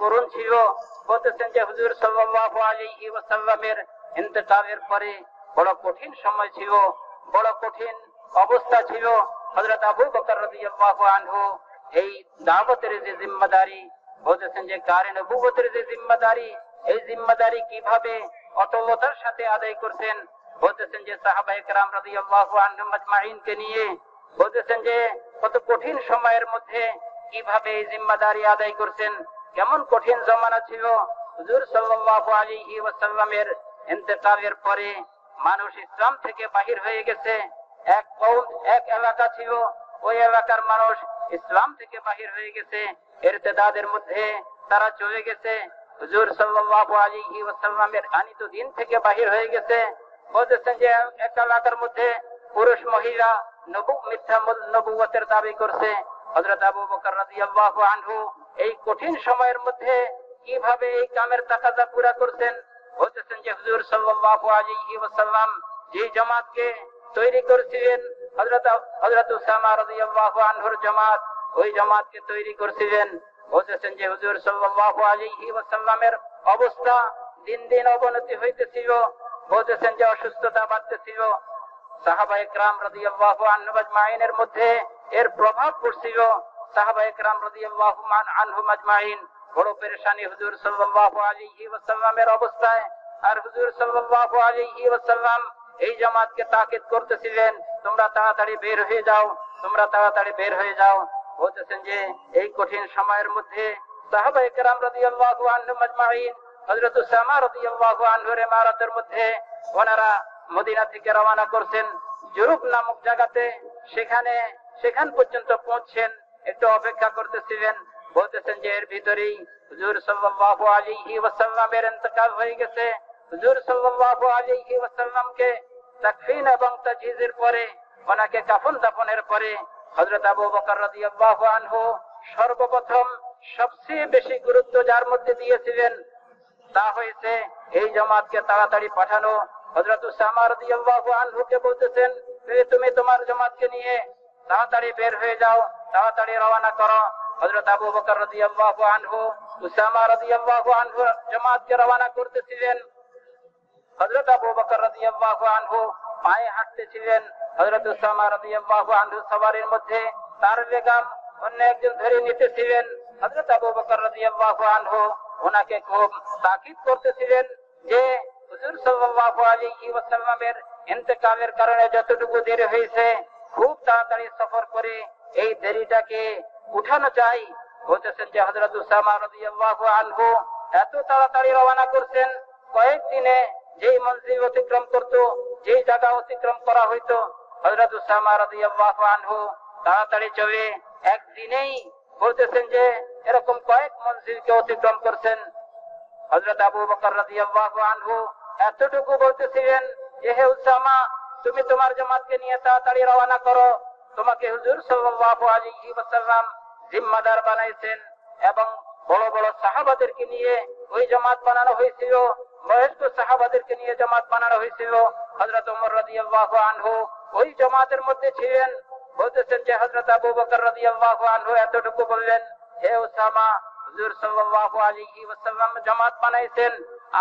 B: করুণ ছিল। বলতেছেন যে হুজুর সাল্লাল্লাহু আলাইহি ওয়াসাল্লামের ইন্তেকালের পরে বড় কঠিন সময় ছিল, বড় কঠিন অবস্থা ছিল। হযরত আবু বকর রাদিয়াল্লাহু আনহু এই দাওয়াতের যে জিম্মাদারি বলতেছেন যে কারে নবুয়তের যে জিম্মাদারি, এই জিম্মাদারি কিভাবে অটলতার সাথে আদায় করছেন। বলতেছেন যে সাহাবায়ে কেরাম রাদিয়াল্লাহু আনহুম আজমাইনকে নিয়ে বলতেছেন যে কত কঠিন সময়ের মধ্যে কিভাবে এই জিম্মাদারি আদায় করছেন। কেমন কঠিন জমানা ছিল। হুজুর সাল্লাল্লাহু আলাইহি ওয়াসাল্লামের ইন্তেকালের পরে মানুষ ইসলাম থেকে বাহির হয়ে গেছে। এক কওম, এক এলাকা ছিল, ওই এলাকার মানুষ ইসলাম থেকে বাহির হয়ে গেছে, ইরতিদাদের মধ্যে তারা চলে গেছে। হুজুর সাল্লাল্লাহু আলাইহি ওয়াসাল্লামের আনিত দিন থেকে বাহির হয়ে গেছে। বলতেছেন যে এক এলাকার মধ্যে পুরুষ মহিলা মিথ্যা নবুয়তের দাবি করছে। হযরত আবু বকর রাদিয়াল্লাহু আনহু এই কঠিন সময়ের মধ্যে কিভাবে এই কামের তাকাজা পুরা করছেন। বলতেছেন যে হুজুর সাল্লাল্লাহু আলাইহি ওয়াসাল্লাম যে জামাতকে তৈরি করেছিলেন, হযরত উসামা রাদিয়াল্লাহু আনহুর জামাত, ওই জামাতকে তৈরি করেছিলেন। বলতেছেন যে হুজুর সাল্লাল্লাহু আলাইহি ওয়াসাল্লামের অবস্থা দিন দিন অবনতি হইতেছিল। বলতেছেন যে অসুস্থতা বাড়তেছিল। সাহাবায়ে কেরাম রাদিয়াল্লাহু আনহুম আজমাইনের মধ্যে এর প্রভাব পড়ছিল। সাহাবায়ে কেরাম রাদিয়াল্লাহু আনহুম আজমাইন বড় পেরেশানি হুজুর সাল্লাল্লাহু আলাইহি ওয়াসাল্লামের অবস্থায়। আর হুজুর সাল্লাল্লাহু আলাইহি ওয়াসাল্লাম এই জামাতকে তাকিদ করতেছিলেন, তোমরা তাড়াতাড়ি বের হয়ে যাও, তোমরা তাড়াতাড়ি বের হয়ে যাও। বলতেছেন যে এই কঠিন সময়ের মধ্যে সাহাবায়ে কেরাম রাদিয়াল্লাহু আনহুম আজমাইন হযরত উসামা রাদিয়াল্লাহু আনহুর ইমারতের মধ্যে ওনারা মদিনা থেকে রওনা করছেন জুরুক নামক জায়গাতে। সেখান পর্যন্ত পৌঁছছেন, একটু অপেক্ষা করতেছিলেন। বলতেছেন যে এর ভিতরেই হুজুর সাল্লাল্লাহু আলাইহি ওয়াসাল্লামের ইন্তেকাল হয়ে গেছে। হুজুর সাল্লাল্লাহু আলাইহি ওয়াসাল্লামকে তাকফিন এবং তাজহিজের পরে, ওনাকে কাফন দাফনের পরে হযরত আবু বকর রাদিয়াল্লাহু আনহু সর্বপ্রথম সবচেয়ে বেশি গুরুত্ব যার মধ্যে দিয়েছিলেন তা হয়েছে এই জামাতকে তাড়াতাড়ি পাঠানো। হযরত উসামা রাদিয়াল্লাহু আনহুকে বলতেছেন, তুমি তোমার জামাতকে নিয়ে তাড়াতাড়ি বের হয়ে যাও, তাড়াতাড়ি রওনা করো। হযরত আবু বকর রাদিয়াল্লাহু আনহু উসামা রাদিয়াল্লাহু আনহু জামাতকে রওনা করতেছিলেন। হযরত আবু বকর রাদিয়াল্লাহু আনহু পায়ে হাঁটতেছিলেন। হযরত উসামা রাদিয়াল্লাহু আনহু সওয়ারির মধ্যে তার বেগম অন্য একজন ধরে নিতেছিলেন। হযরত আবু বকর রাদিয়াল্লাহু আনহু ওনাকে খুব তাকিদ করতেছিলেন যে হুজুর সাল্লাল্লাহু আলাইহি ওয়াসাল্লামের ইন্তেকালের কারণে যতটুকু দেরি হয়েছে খুব তাড়াতাড়ি সফর করে এই দেরিটাকে উঠানো চাই। বলতেছেন যে হযরত উসামা রাদিয়াল্লাহু আনহু এত তাড়াতাড়ি রওনা করছেন, কয়েকদিনে যেই মঞ্জিল অতিক্রম করত, যেই জায়গা অতিক্রম করা হইতো, হযরত উসামা রাদিয়াল্লাহু আনহু তাড়াতাড়ি চলে একদিনেই বলতেছেন যে এরকম কয়েক মঞ্জিলকে অতিক্রম করছেন। হযরত আবু বকর রাদিয়াল্লাহু আনহু এতটুকু বলতেছিলেন যে হে উসামা, তুমি তোমার জামাতকে নিয়ে তাড়াতাড়ি রওনা করো। তোমাকে হুজুর সাল্লাল্লাহু আলাইহি ওয়াসাল্লাম জিম্মাদার বানাইছেন এবং বড় বড় সাহাবাদেরকে নিয়ে ওই জামাত বানানো হয়েছিল, বয়স্ক সাহাবাদেরকে নিয়ে জামাত বানানো হয়েছিল। হযরত ওমর রাদিয়াল্লাহু আনহু ওই জামাতের মধ্যে ছিলেন। বলতেছেন যে হযরত আবু বকর রাদিয়াল্লাহু আনহু এতটুকু বললেন, হে উসামা, হুজুর সাল্লাল্লাহু আলাইহি ওয়াসাল্লাম জামাত বানাইছেন,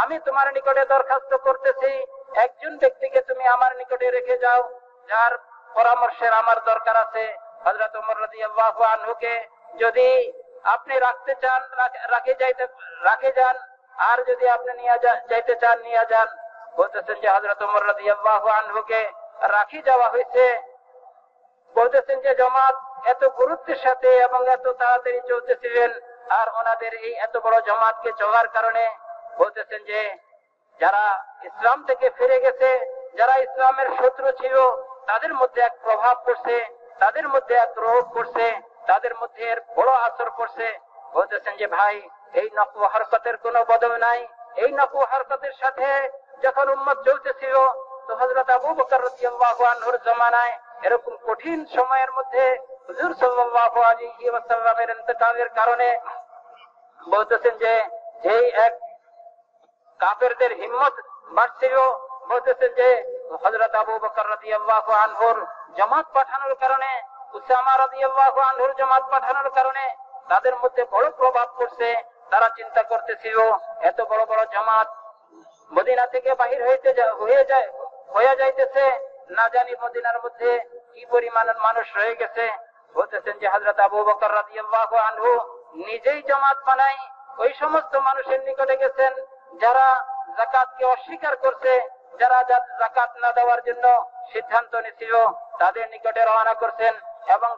B: আমি তোমার নিকটে দরখাস্ত করতেছি একজন ব্যক্তিকে তুমি আমার নিকটে রেখে যাও, যার পরামর্শের আমার দরকার আছে। হযরত ওমর রাদিয়াল্লাহু আনহুকে যদি আপনি রাখতে চান রাখে যান, আর যদি আপনি নিয়ে যাইতে চান নিয়ে যান। বলতেছেন যে হযরত ওমর রাদিয়াল্লাহু আনহুকে রাখি যাওয়া হয়েছে। বলতেছেন যে জামাত এত গুরুত্বের সাথে এবং এত তাড়াতাড়ি চলতেছিলেন, আর ওনাদের এই এত বড় জামাতকে চলার কারণে বলতেছেন যে যারা ইসলাম থেকে ফিরে গেছে, যারা ইসলামের শত্রু ছিল, তাদের মধ্যে এক প্রভাব পড়ছে, তাদের মধ্যে এক রোগ পড়ছে, তাদের মধ্যে এর বড় আসর পড়ছে। বলতেছেন যে ভাই, এই নকু হরকতের কোনো বদল নাই। এই নকু হরকতের সাথে যখন উম্মত চলতেছিল, তো হযরত আবু বকর রাদিয়াল্লাহু আনহুর জামানায় এরকম কঠিন সময়ের মধ্যে হুজুর সাল্লাল্লাহু আলাইহি ওয়াসাল্লামের ইন্তেকালের কারণে বলতেছেন যে যেই এক কাফেরদের হিম্মত বাড়ছিল, বলতেছেন যে হযরত আবু বকর রাদিয়াল্লাহু আনহুর জামাত পাঠানোর কারণে, উসামা রাদিয়াল্লাহু আনহুর জামাত পাঠানোর কারণে তাদের মধ্যে বড় প্রভাব পড়ছে। তারা চিন্তা করতেছিল এত বড় বড় জামাত মদিনা থেকে বাহির হয়ে যাইতেছে, না জানি মদিনার মধ্যে কি পরিমাণ মানুষ রয়ে গেছে। বলতেছেন যে হযরত আবু বকর রাদিয়াল্লাহু আনহু নিজেই জামাত বানাই ওই সমস্ত মানুষের নিকটে গেছেন যারা যাকাতকে অস্বীকার করছে, যারা যাকাত না দেওয়ার জন্য সিদ্ধান্ত নিয়েছিল, তাদের নিকটে রওনা করছেন এবং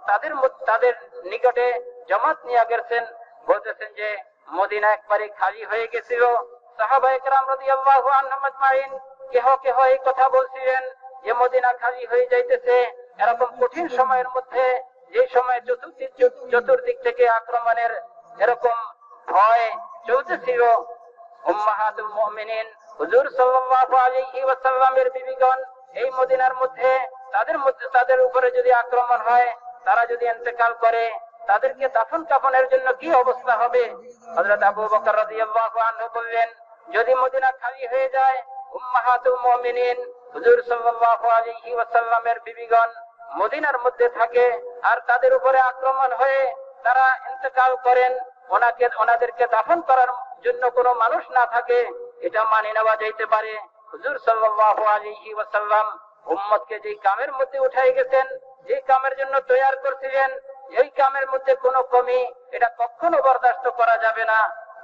B: তাদের নিকটে জামাত নিয়ে গেছেন। বলতেছেন যে মদিনা একবারে খালি হয়ে গেছিল। সাহাবায়ে কেরাম রাদিয়াল্লাহু আনহুম আজমাইন কেহ এই কথা বলছিলেন যে মদিনা খালি হয়ে যাইতেছে। এরকম কঠিন সময়ের মধ্যে, যে সময় চতুর্দিক থেকে আক্রমণের এরকম ভয় চলতেছিল, উম্মাহাতুল মুমিনিন হুজুর সাল্লাল্লাহু আলাইহি ওয়াসাল্লামের বিবিগণ এই মদিনার মধ্যে তাদের উপরে যদি আক্রমণ হয়, তারা যদি ইন্তেকাল করে, তাদেরকে দাফন কাফনের জন্য কি অবস্থা হবে? হযরত আবু বকর রাদিয়াল্লাহু আনহু বললেন, যদি মদিনা খালি হয়ে যায়, উম্মাহাতুল মুমিনিন হুজুর সাল্লাল্লাহু আলাইহি ওয়াসাল্লামের বিবিগণ মদিনার মধ্যে থাকে আর তাদের উপরে আক্রমণ হয়ে তারা ইন্তেকাল করেন, ওনাদেরকে দাফন করার জন্য কোনো মানুষ না থাকে, এটা মানে নেওয়া যাইতে পারে। হুজুর সাল্লাল্লাহু আলাইহি ওয়াসাল্লাম উম্মতকে যে কামের মধ্যে উঠাই গেছেন, যে কামের জন্য তৈরি করছিলেন, এই কামের মধ্যে কোনো কমি এটা কখনো বরদাস্ত করা যাবে না।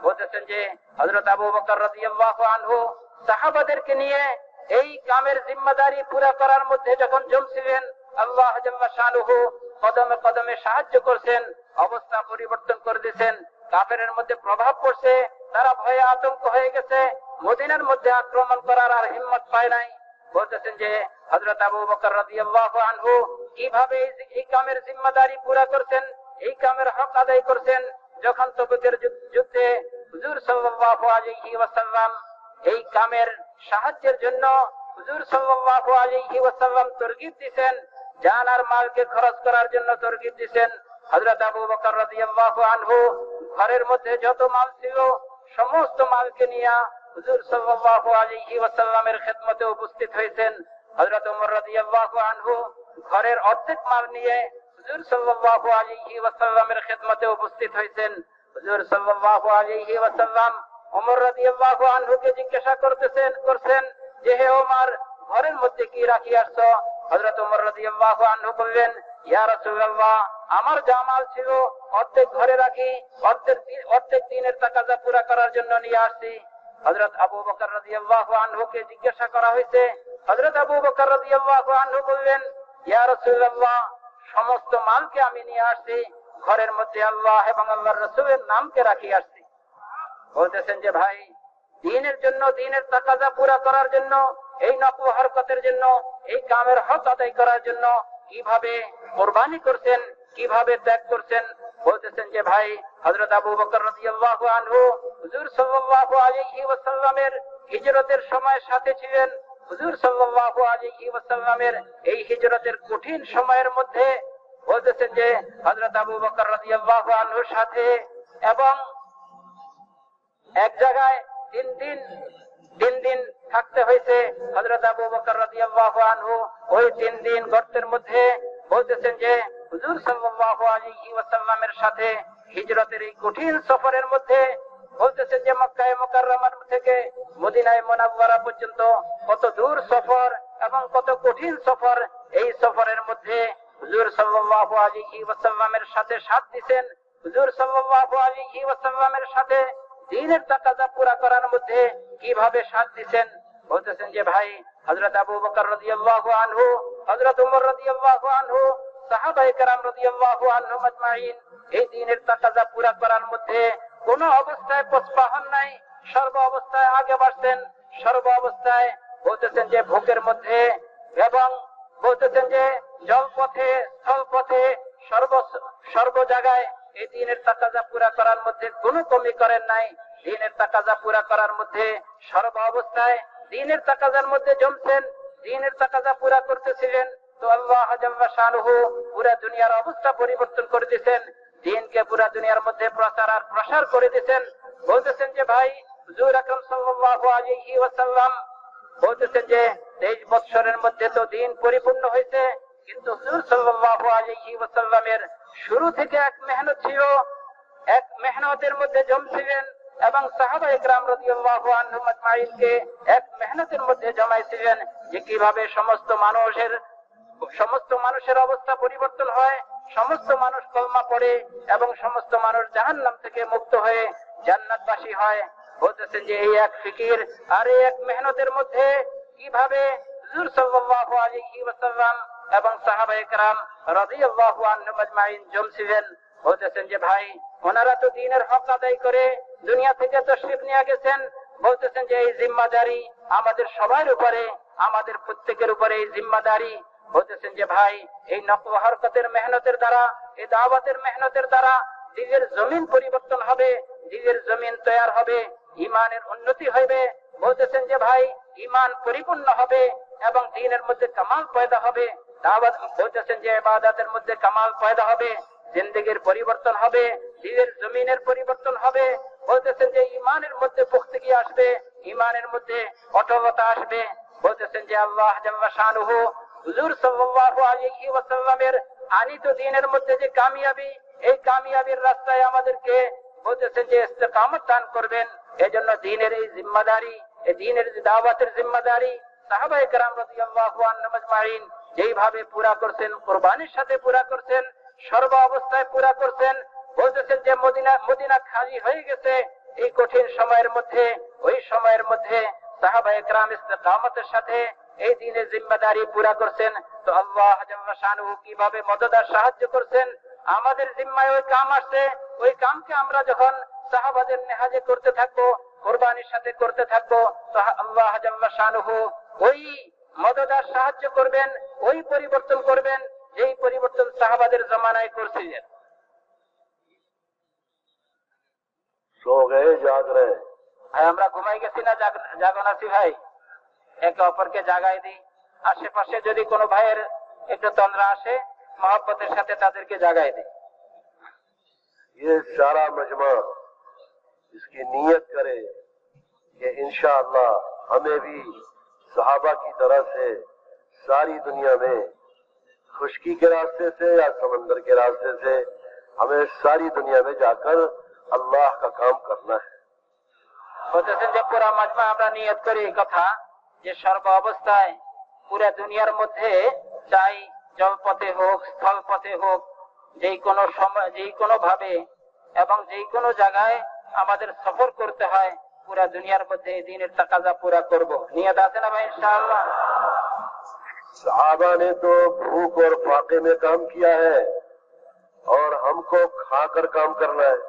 B: বলতেছেন যে হযরত আবু বকর রাদিয়াল্লাহু আনহু সাহাবাদেরকে নিয়ে এই কামের জিম্মাদারি পুরা করার মধ্যে যখন জমছিলেন, আল্লাহ জাল্লা শানুহু কদমে কদমে সাহায্য করছেন, অবস্থা পরিবর্তন করে দিয়েছেন। কাফেরের মধ্যে প্রভাব পড়ছে, তারা ভয়ে আতঙ্ক হয়ে গেছে, মদিনার মধ্যে আক্রমণ করার আর হিম্মত পায় নাই। বলতেছেন যে হযরত আবু বকর রাদিয়াল্লাহু আনহু কিভাবে এই কামের জিম্মাদারি পুরা করছেন, এই কামের হক আদায় করছেন। যখন তবুকের যুদ্ধে হুজুর সাল্লাল্লাহু আলাইহি ওয়াসাল্লাম এই কামের সাহায্যের জন্য হুজুর সাল্লাল্লাহু আলাইহি ওয়াসাল্লাম তরগিব দিয়েছেন, জান আর মালকে খরচ করার জন্য তরগিব দিয়েছেন। হযরত আবু বকর রাদিয়াল্লাহু আনহু ঘরের মধ্যে যত মাল ছিল সমস্ত মালকে নিয়ে হুজুর সাল্লাল্লাহু আলাইহি ওয়াসাল্লামের খেদমতে উপস্থিত হয়েছেন। হযরত ওমর রাদিয়াল্লাহু আনহু ঘরের অর্ধেক মাল নিয়ে হুজুর সাল্লাল্লাহু আলাইহি ওয়াসাল্লামের খেদমতে উপস্থিত হয়েছেন। হুজুর সাল্লাল্লাহু আলাইহি ওয়াসাল্লাম ওমর রাদিয়াল্লাহু আনহুকে জিজ্ঞাসা করছেন যে হে ওমর, ঘরের মধ্যে কি রাখি আসছো? হযরত ওমর রাদিয়াল্লাহু আনহু বললেন, ইয়া রাসূলুল্লাহ, আমার যা মাল ছিল অর্ধেক ঘরে রাখি, অর্ধেক দিনের তাকাজা পুরা করার জন্য নিয়ে আসছি। হযরত আবু বকর রাদিয়াল্লাহু আনহুকে জিজ্ঞাসা করা হয়েছে। হযরত আবু বকর রাদিয়াল্লাহু আনহু বললেন, ইয়া রাসূলুল্লাহ, সমস্ত মালকে আমি নিয়ে আসছি, ঘরের মধ্যে আল্লাহ এবং আল্লাহর রাসূলের নামকে রাখি আসছি। বলতেছেন যে ভাই, দ্বীনের জন্য, দ্বীনের তাকাজা পুরা করার জন্য, এই নকল হরকতের জন্য, এই কামের হক আদায় করার জন্য কিভাবে কুরবানি করছেন, কিভাবে ত্যাগ করছেন। বলতেছেন যে ভাই, হযরত আবু বকর রাদিয়াল্লাহু আনহু হুজুর সাল্লাল্লাহু আলাইহি ওয়াসাল্লামের হিজরতের সময় সাথে ছিলেন। হুজুর সাল্লাল্লাহু আলাইহি ওয়াসাল্লামের এই হিজরতের কঠিন সময়ের মধ্যে বলতেছেন যে হযরত আবু বকর রাদিয়াল্লাহু আনহুর সাথে এবং এক জায়গায় তিন দিন থাকতে হয়েছে। হযরত আবু বকর রাদিয়াল্লাহু আনহু ওই 3 দিন গর্তের মধ্যে বলতেছেন যে হুজুর সাল্লাল্লাহু আলাইহি ওয়াসাল্লামের সাথে হিজরতের এই কঠিন সফরের মধ্যে বলতেছেন যে মক্কায়ে মুকাররমার থেকে মদিনায়ে মুনাওয়ারা পর্যন্ত কত দূর সফর এবং কত কঠিন সফর। এই সফরের মধ্যে হুজুর সাল্লাল্লাহু আলাইহি ওয়াসাল্লামের সাথে সাথ দিবেন। হুজুর সাল্লাল্লাহু আলাইহি ওয়াসাল্লামের সাথে দ্বীনের তাকাজা পুরা করার মধ্যে কিভাবে সাথ দিবেন। বলতেছেন যে ভাই, হযরত আবু বকর রাদিয়াল্লাহু আনহু, হযরত ওমর রাদিয়াল্লাহু আনহু, সাহাবায়ে কেরাম রাদিয়াল্লাহু আনহুম আজমাইন এই দ্বীনের তাকাজা পুরা করার মধ্যে কোন অবস্থায় পছপাহন নাই, সর্ব অবস্থায় আগে বাড়ছেন। সর্ব অবস্থায় বলতেছেন যে ভোগের মধ্যে এবং বলতেছেন যে জলপথে, স্থলপথে, সর্ব জায়গায় এই দ্বীনের তাকাজা পুরা করার মধ্যে কোনো কমি করেন নাই। দ্বীনের তাকাজা পুরা করার মধ্যে সর্ব অবস্থায় দ্বীনের তাকাজার মধ্যে জমছেন, দ্বীনের তাকাজা পুরা করতেছিলেন। তো আল্লাহ জাল্লা শানুহু পুরা দুনিয়ার অবস্থা পরিবর্তন করে দিয়েছেন, দ্বীনকে পুরা দুনিয়ার মধ্যে প্রচার আর প্রসার করে দিয়েছেন। বলতেছেন যে ভাই, হুজুর আকরাম সাল্লাল্লাহু আলাইহি ওয়াসাল্লাম বলতেছেন যে 23 বছরের মধ্যে তো দ্বীন পরিপূর্ণ হয়েছে, কিন্তু হুজুর সাল্লাল্লাহু আলাইহি ওয়াসাল্লামের শুরু থেকে এক মেহনত ছিল, এক মেহনতের মধ্যে জমছিলেন এবং সাহাবায়ে কেরাম রাদিয়াল্লাহু আনহুম আজমাইনকে এক মেহনতের মধ্যে জমাইছিলেন যে কিভাবে সমস্ত মানুষের অবস্থা পরিবর্তন হয়, সমস্ত মানুষ কলমা পড়ে এবং সমস্ত মানুষ জাহান্নাম থেকে মুক্ত হয়ে জান্নাতবাসী হয়। বলতেছেন যে এই এক ফিকির আর এই এক মেহনতের মধ্যে কিভাবে হুজুর সাল্লাল্লাহু আলাইহি ওয়াসাল্লাম এবং সাহাবায়ে কেরাম রাদিয়াল্লাহু আনহুম আজমাইন জমছিলেন। বলতেছেন যে ভাই, ওনারা তো দ্বীনের হক আদায় করে দুনিয়া থেকে তাশরীফ নিয়ে গেছেন। বলতেছেন যে এই জিম্মাদারি আমাদের সবার উপরে, আমাদের প্রত্যেকের উপরে এই জিম্মাদারি। বলতেছেন যে ভাই, এই নকল হরকতের মেহনতের দ্বারা, এই দাওয়াতের মেহনতের দ্বারা দিলের জমিন পরিবর্তন হবে, দিলের জমিন তৈরি হবে, ইমানের উন্নতি হবে। বলতেছেন যে ভাই, ইমান পরিপূর্ণ হবে এবং দ্বীনের মধ্যে কামাল পয়দা হবে। দাওয়াত বলতেছেন যে ইবাদতের মধ্যে কামাল পয়দা হবে, জিন্দেগির পরিবর্তন হবে, দিলের জমিনের পরিবর্তন হবে। বলতেছেন যে ইমানের মধ্যে পুখতগি আসবে, ইমানের মধ্যে অটলতা আসবে। বলতেছেন যে আল্লাহ জাল্লা শানুহু হুজুর সাল্লাল্লাহু আলাইহি ওয়াসাল্লামের আনিত দ্বীনের মধ্যে যে কামিয়াবি, এই কামিয়াবির রাস্তায় আমাদেরকে বলতেছেন যে ইস্তেকামত দান করবেন। এজন্য দ্বীনের এই জিম্মাদারি, এই দ্বীনের দাওয়াতের জিম্মাদারি সাহাবায়ে কেরাম রাদিয়াল্লাহু আনহুম আজমাইন যেইভাবে পুরা করছেন, কুরবানির সাথে পুরা করছেন, সর্ব অবস্থায় পুরা করছেন। বলতেছেন যে মদিনা খালি হয়ে গেছে এই কঠিন সময়ের মধ্যে, ওই সময়ের মধ্যে সাহাবায়ে কেরাম ইস্তেকামতের সাথে এই দ্বীনের জিম্মাদারি পুরা করছেন। তো আল্লাহ জাল্লা শানুহু কিভাবে মদদ আর সাহায্য করছেন। আমাদের জিম্মায় ওই কাম আসছে, ওই কামকে আমরা যখন সাহাবাদের নেহাজে করতে থাকবো, কোরবানির সাথে করতে থাকবো, তো আল্লাহ জাল্লা শানুহু ওই মদদ আর সাহায্য করবেন, ওই পরিবর্তন করবেন যেই পরিবর্তন সাহাবাদের জমানায় করছিলেন।
A: সো গে জাগ রে,
B: আমরা ঘুমাই গেছি না জাগন আছি ভাই? একে অপরকে জাগাই দিই। আশেপাশে যদি কোনো ভাইয়ের একটু তন্দ্রা আসে, মহব্বতের সাথে তাদেরকে জাগাই দিই।
A: ये सारा मजमा इसकी नीयत करे कि इंशाअल्लाह हमें भी सहाबा की तरह से सारी दुनिया में खुशकी के रास्ते से या समंदर के रास्ते से हमें सारी दुनिया में जाकर अल्लाह का काम करना है।
B: বলতেছেন যে পুরা মাজমা আমরা নিয়ত করি এই কথা যে সর্ব অবস্থায় পুরা দুনিয়ার মধ্যে, চাই জলপথে হোক স্থলপথে হোক, যেই কোনো সময় যেই কোনো ভাবে এবং যেই কোনো জায়গায় আমাদের সফর করতে হয়, পুরা দুনিয়ার মধ্যে এই দিনের তাকাজা পুরা করব। নিয়ত আছে না ভাই ইনশাআল্লাহ?
A: सहाबा ने तो भूख और फाके में काम किया है और हमको खाकर काम करना है।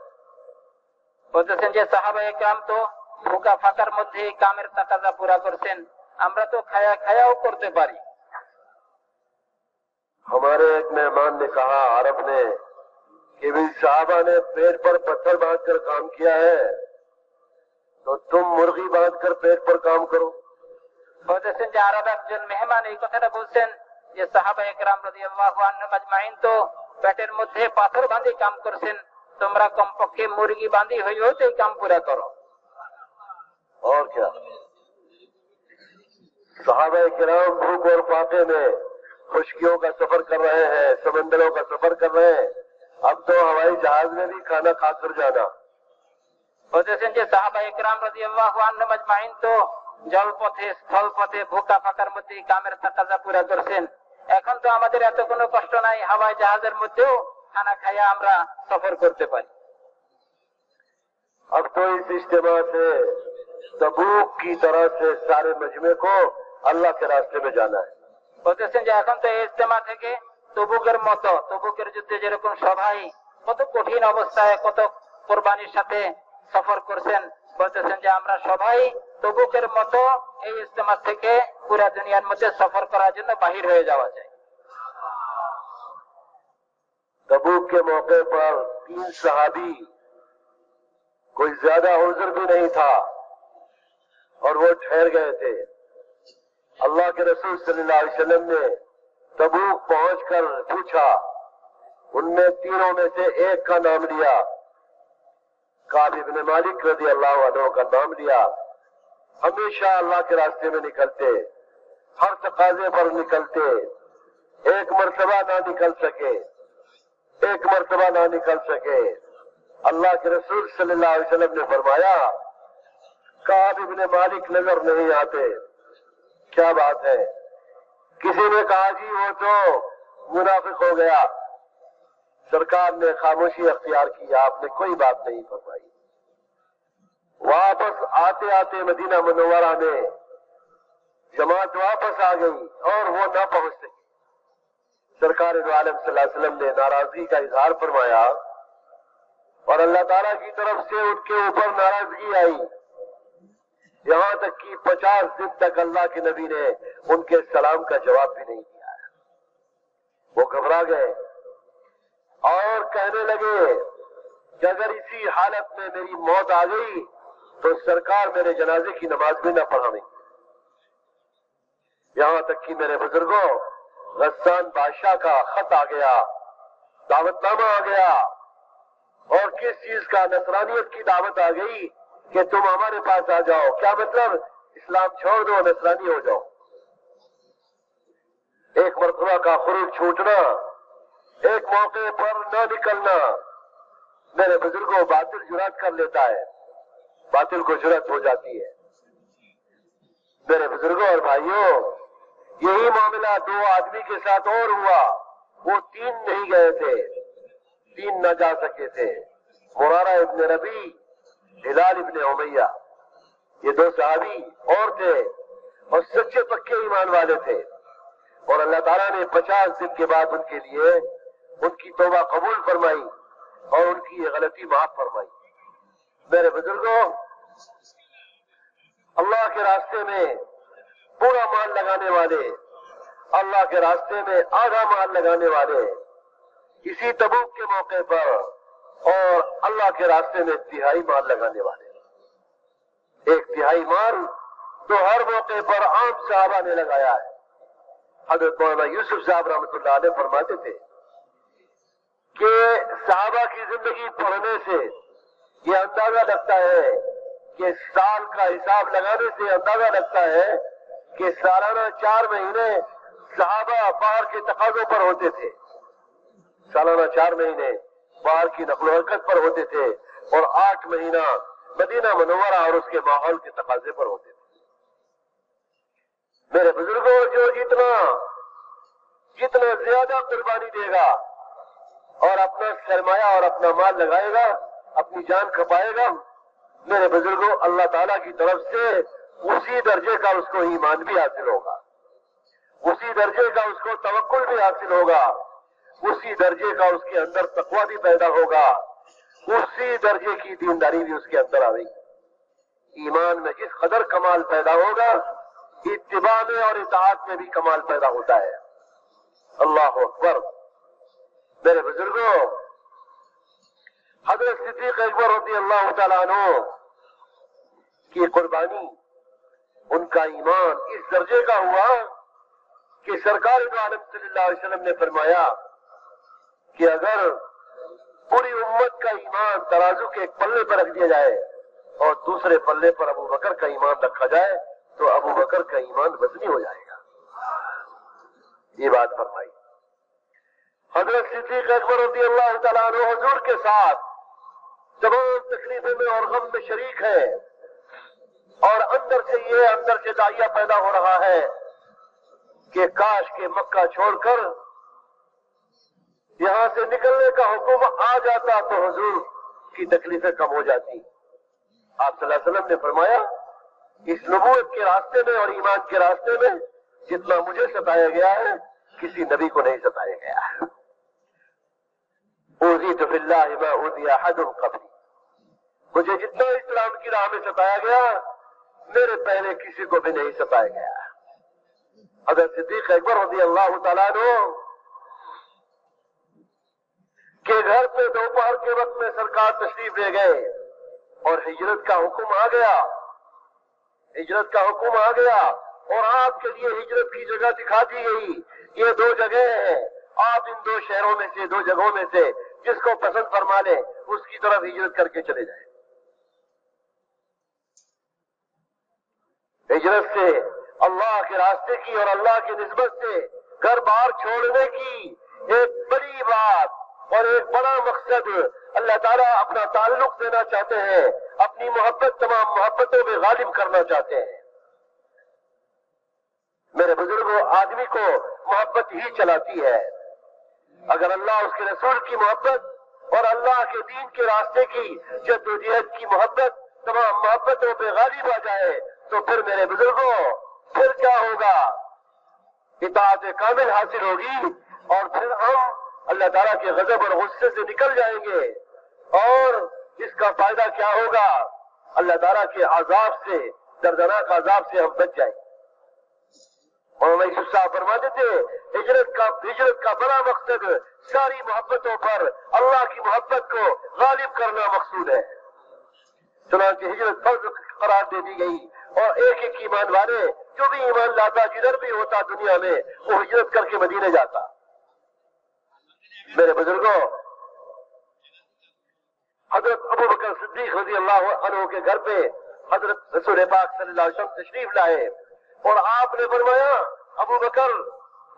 B: বলতেছেন যে সাহাবা একরাম তো ভুকা ফাঁকার মধ্যে কামের তাকাজা পুরা করছেন, আমরা তো খায়া খায়াও করতে পারি।
A: हमारे एक मेहमान ने कहा अरब ने कि भी साहबा ने पेट पर पत्थर बांधकर काम किया है, तो तुम मुर्गी बांधकर पेट पर काम करो।
B: বলতেছেন যে আরব একজন মেহমান এই কথাটা বলছেন যে সাহাবা একরাম রাদিয়াল্লাহু আনহুম আজমাইন তো পেটের মধ্যে পাথর বাঁধি কাম করছেন, তোমরা কমপক্ষে মুরগি বাঁধি হইও তো এই কাম পুরা করো।
A: और क्या, सहाबा किराम भूख और फाके में खुशकियों का सफर कर रहे हैं, समंदरों का सफर कर रहे हैं, अब तो हवाई जहाज में भी खाना खाकर जाना।
B: বলতেছেন যে সাহাবা একরাম রাদিয়াল্লাহু আনহুম আজমাইন তো জলপথে স্থলপথে ভুকা ফাঁকার মধ্যে কামের তাকাজা পুরা করছেন, এখন তো আমাদের এত কোনো কষ্ট নাই, হাওয়াই জাহাজের মধ্যেও খানা খাইয়া আমরা সফর করতে পারি।
A: अब तो इस इज्तिमा से तबूक की तरह से सारे मजमे को अल्लाह के रास्ते में जाना है।
B: বলতেছেন যে এখন তো এই ইজতেমা থেকে তবুকের মতো, তবুকের যুদ্ধে যেরকম সবাই কত কঠিন অবস্থায় কত কোরবানির সাথে সফর করছেন, বলতেছেন যে আমরা সবাই তবুকের মতো এই ইজতেমা থেকে পুরা দুনিয়ার মধ্যে সফর করার জন্য বাহির হয়ে যাওয়া যায়।
A: तबूक के मौके पर 3 सहाबी, कोई ज्यादा उज़्र भी नहीं था और वो ठहर गए थे। अल्लाह के रसूल सल्लल्लाहु अलैहि वसल्लम ने तबूक पहुंचकर पूछा, उनमें तीनों में से एक का नाम लिया, काब इब्न मालिक रज़ियल्लाहु अन्हु का नाम लिया। हमेशा अल्लाह के रास्ते में निकलते, हर तकाजे पर निकलते, एक मर्तबा ना निकल सके, एक मर्तबा ना निकल सके। अल्लाह के रसूल सल्लल्लाहु अलैहि वसल्लम ने फरमाया, काब इब्न मालिक नजर नहीं आते। क्या बात है? किसी ने कहा जी वो तो मुनाफिक हो गया। सरकार ने खामोशी अख्तियार की, आपने कोई बात नहीं फरमाई। वापस आते आते मदीना मुनव्वरा में जमात वापस आ गई और वो ना पहुंच सकी। सरकार दो आलम सल्लल्लाहु अलैहि वसल्लम ने नाराजगी का इजहार फरमाया और अल्लाह ताला की तरफ से उनके ऊपर नाराजगी आई, यहां तक कि 50 दिन तक अल्लाह के नबी ने उनके सलाम का जवाब भी नहीं दिया। वो घबरा गए और कहने लगे कि अगर इसी हालत में मेरी मौत आ गई तो सरकार मेरे जनाजे की नमाज भी न पढ़ाएंगे। यहां तक कि मेरे बुजुर्गों, गस्सान बादशाह का खत आ गया, दावतनामा आ गया, और किस चीज का? नसरानियत की दावत आ गई कि तुम हमारे पास आ जाओ। क्या मतलब? इस्लाम छोड़ दो, नसरानी हो जाओ। एक मरतबा का खुरूज छूटना, एक मौके पर न निकलना, मेरे बुजुर्गों बातिल जुरात कर लेता है, बातिल को जुरात हो जाती है। मेरे बुजुर्गों और भाइयों, यही मामला 2 आदमी के साथ और हुआ। वो 3 नहीं गए थे, 3 न जा सके थे। मुरारा इब्न रबी, हिलाल इब्न उमैया, ये 2 सहाबी और थे और सच्चे पक्के ईमान वाले थे। और अल्लाह ताला ने 50 दिन के बाद उनके लिए उनकी तौबा कबूल फरमाई और उनकी ये गलती माफ फरमाई। میرے بزرگوں، اللہ کے راستے میں پورا مال لگانے والے، اللہ کے راستے میں آدھا مال لگانے والے، اسی تبوک کے موقع پر، اور اللہ کے راستے میں تہائی مال لگانے والے، ایک تہائی مال تو ہر موقع پر عام صحابہ نے لگایا ہے۔ حضرت مولانا یوسف صاحب رحمۃ اللہ علیہ فرماتے تھے کہ صحابہ کی زندگی پڑھنے سے یہ اندازہ لگتا ہے کہ سال کا حساب لگانے سے اندازہ لگتا ہے کہ سالانہ 4 مہینے صحابہ باہر کے تقاضوں پر ہوتے تھے، سالانہ 4 مہینے باہر کی نقل و حرکت پر ہوتے تھے، اور 8 مہینہ مدینہ منورہ اور اس کے ماحول کے تقاضے پر ہوتے تھے۔ میرے بزرگوں، جو جتنا زیادہ قربانی دے گا اور اپنا سرمایہ اور اپنا مال لگائے گا، اپنی جان کھپائے گا، میرے بزرگوں، اللہ تعالیٰ کی طرف سے اسی درجے کا اس کو ایمان بھی حاصل ہوگا، اسی درجے کا اس کو توکل بھی حاصل ہوگا، اسی درجے کا اس کے اندر تقویٰ بھی پیدا ہوگا، اسی درجے کی دینداری بھی اس کے اندر آئے گی۔ ایمان میں جس قدر کمال پیدا ہوگا، اتباع میں اور اطاعت میں بھی کمال پیدا ہوتا ہے۔ اللہ اکبر۔ میرے بزرگوں، حضرت صدیق اکبر رضی اللہ تعالیٰ عنہ کی قربانی، ان کا ایمان اس درجے کا ہوا کہ سرکار دو عالم صلی اللہ علیہ وسلم نے فرمایا کہ اگر پوری امت کا ایمان ترازو کے ایک پلے پر رکھ دیا جائے اور دوسرے پلے پر ابو بکر کا ایمان رکھا جائے تو ابو بکر کا ایمان وزنی ہو جائے گا۔ یہ بات فرمائی۔ حضرت صدیق اکبر رضی اللہ تعالیٰ عنہ حضور کے ساتھ تمام تکلیفوں میں اور غم میں شریک ہے، اور اندر سے داعیہ پیدا ہو رہا ہے کہ کاش کے مکہ چھوڑ کر یہاں سے نکلنے کا حکم آ جاتا تو حضور کی تکلیفیں کم ہو جاتی۔ آپ صلی اللہ علیہ وسلم نے فرمایا، اس نبوت کے راستے میں اور ایمان کے راستے میں جتنا مجھے ستایا گیا ہے کسی نبی کو نہیں ستایا گیا ہے۔ اوذیت فی اللہ ما اوذی احد قبلی، مجھے جتنا اسلام کی راہ میں ستایا گیا میرے پہلے کسی کو بھی نہیں ستایا گیا۔ حضرت صدیق اکبر رضی اللہ تعالیٰ عنہ کے گھر پہ دوپہر کے وقت میں سرکار تشریف لے گئے اور ہجرت کا حکم آ گیا، ہجرت کا حکم آ گیا، اور آپ کے لیے ہجرت کی جگہ دکھا دی گئی۔ یہ 2 جگہ ہیں، آپ ان 2 شہروں میں سے 2 جگہوں میں سے جس کو پسند فرما لیں اس کی طرف ہجرت کر کے چلے جائیں۔ ہجرت سے اللہ کے راستے کی اور اللہ کی نسبت سے گھر بار چھوڑنے کی ایک بڑی بات اور ایک بڑا مقصد اللہ تعالیٰ اپنا تعلق دینا چاہتے ہیں، اپنی محبت تمام محبتوں میں غالب کرنا چاہتے ہیں۔ میرے بزرگوں، آدمی کو محبت ہی چلاتی ہے۔ اگر اللہ اس کے رسول کی محبت اور اللہ کے دین کے راستے کی جدوجہد کی محبت تمام محبتوں پہ غالب آ جائے تو پھر میرے بزرگوں پھر کیا ہوگا؟ اطاعت کامل حاصل ہوگی، اور پھر ہم اللہ تعالیٰ کے غضب اور غصے سے نکل جائیں گے، اور اس کا فائدہ کیا ہوگا؟ اللہ تعالیٰ کے عذاب سے، دردناک عذاب سے ہم بچ جائیں گے۔ اور یوسف صاحب فرماتے تھے ہجرت کا بڑا مقصد ساری محبتوں پر اللہ کی محبت کو غالب کرنا مقصود ہے۔ چنانچہ ہجرت فرض قرار دے دی گئی، اور ایک ایک ایمان والے جو بھی ایمان لاتا جدھر بھی ہوتا دنیا میں وہ ہجرت کر کے مدینے جاتا۔ میرے بزرگوں، حضرت ابو بکر صدیق رضی اللہ عنہ کے گھر پہ حضرت رسول پاک صلی اللہ علیہ وسلم تشریف لائے، اور آپ نے فرمایا ابو بکر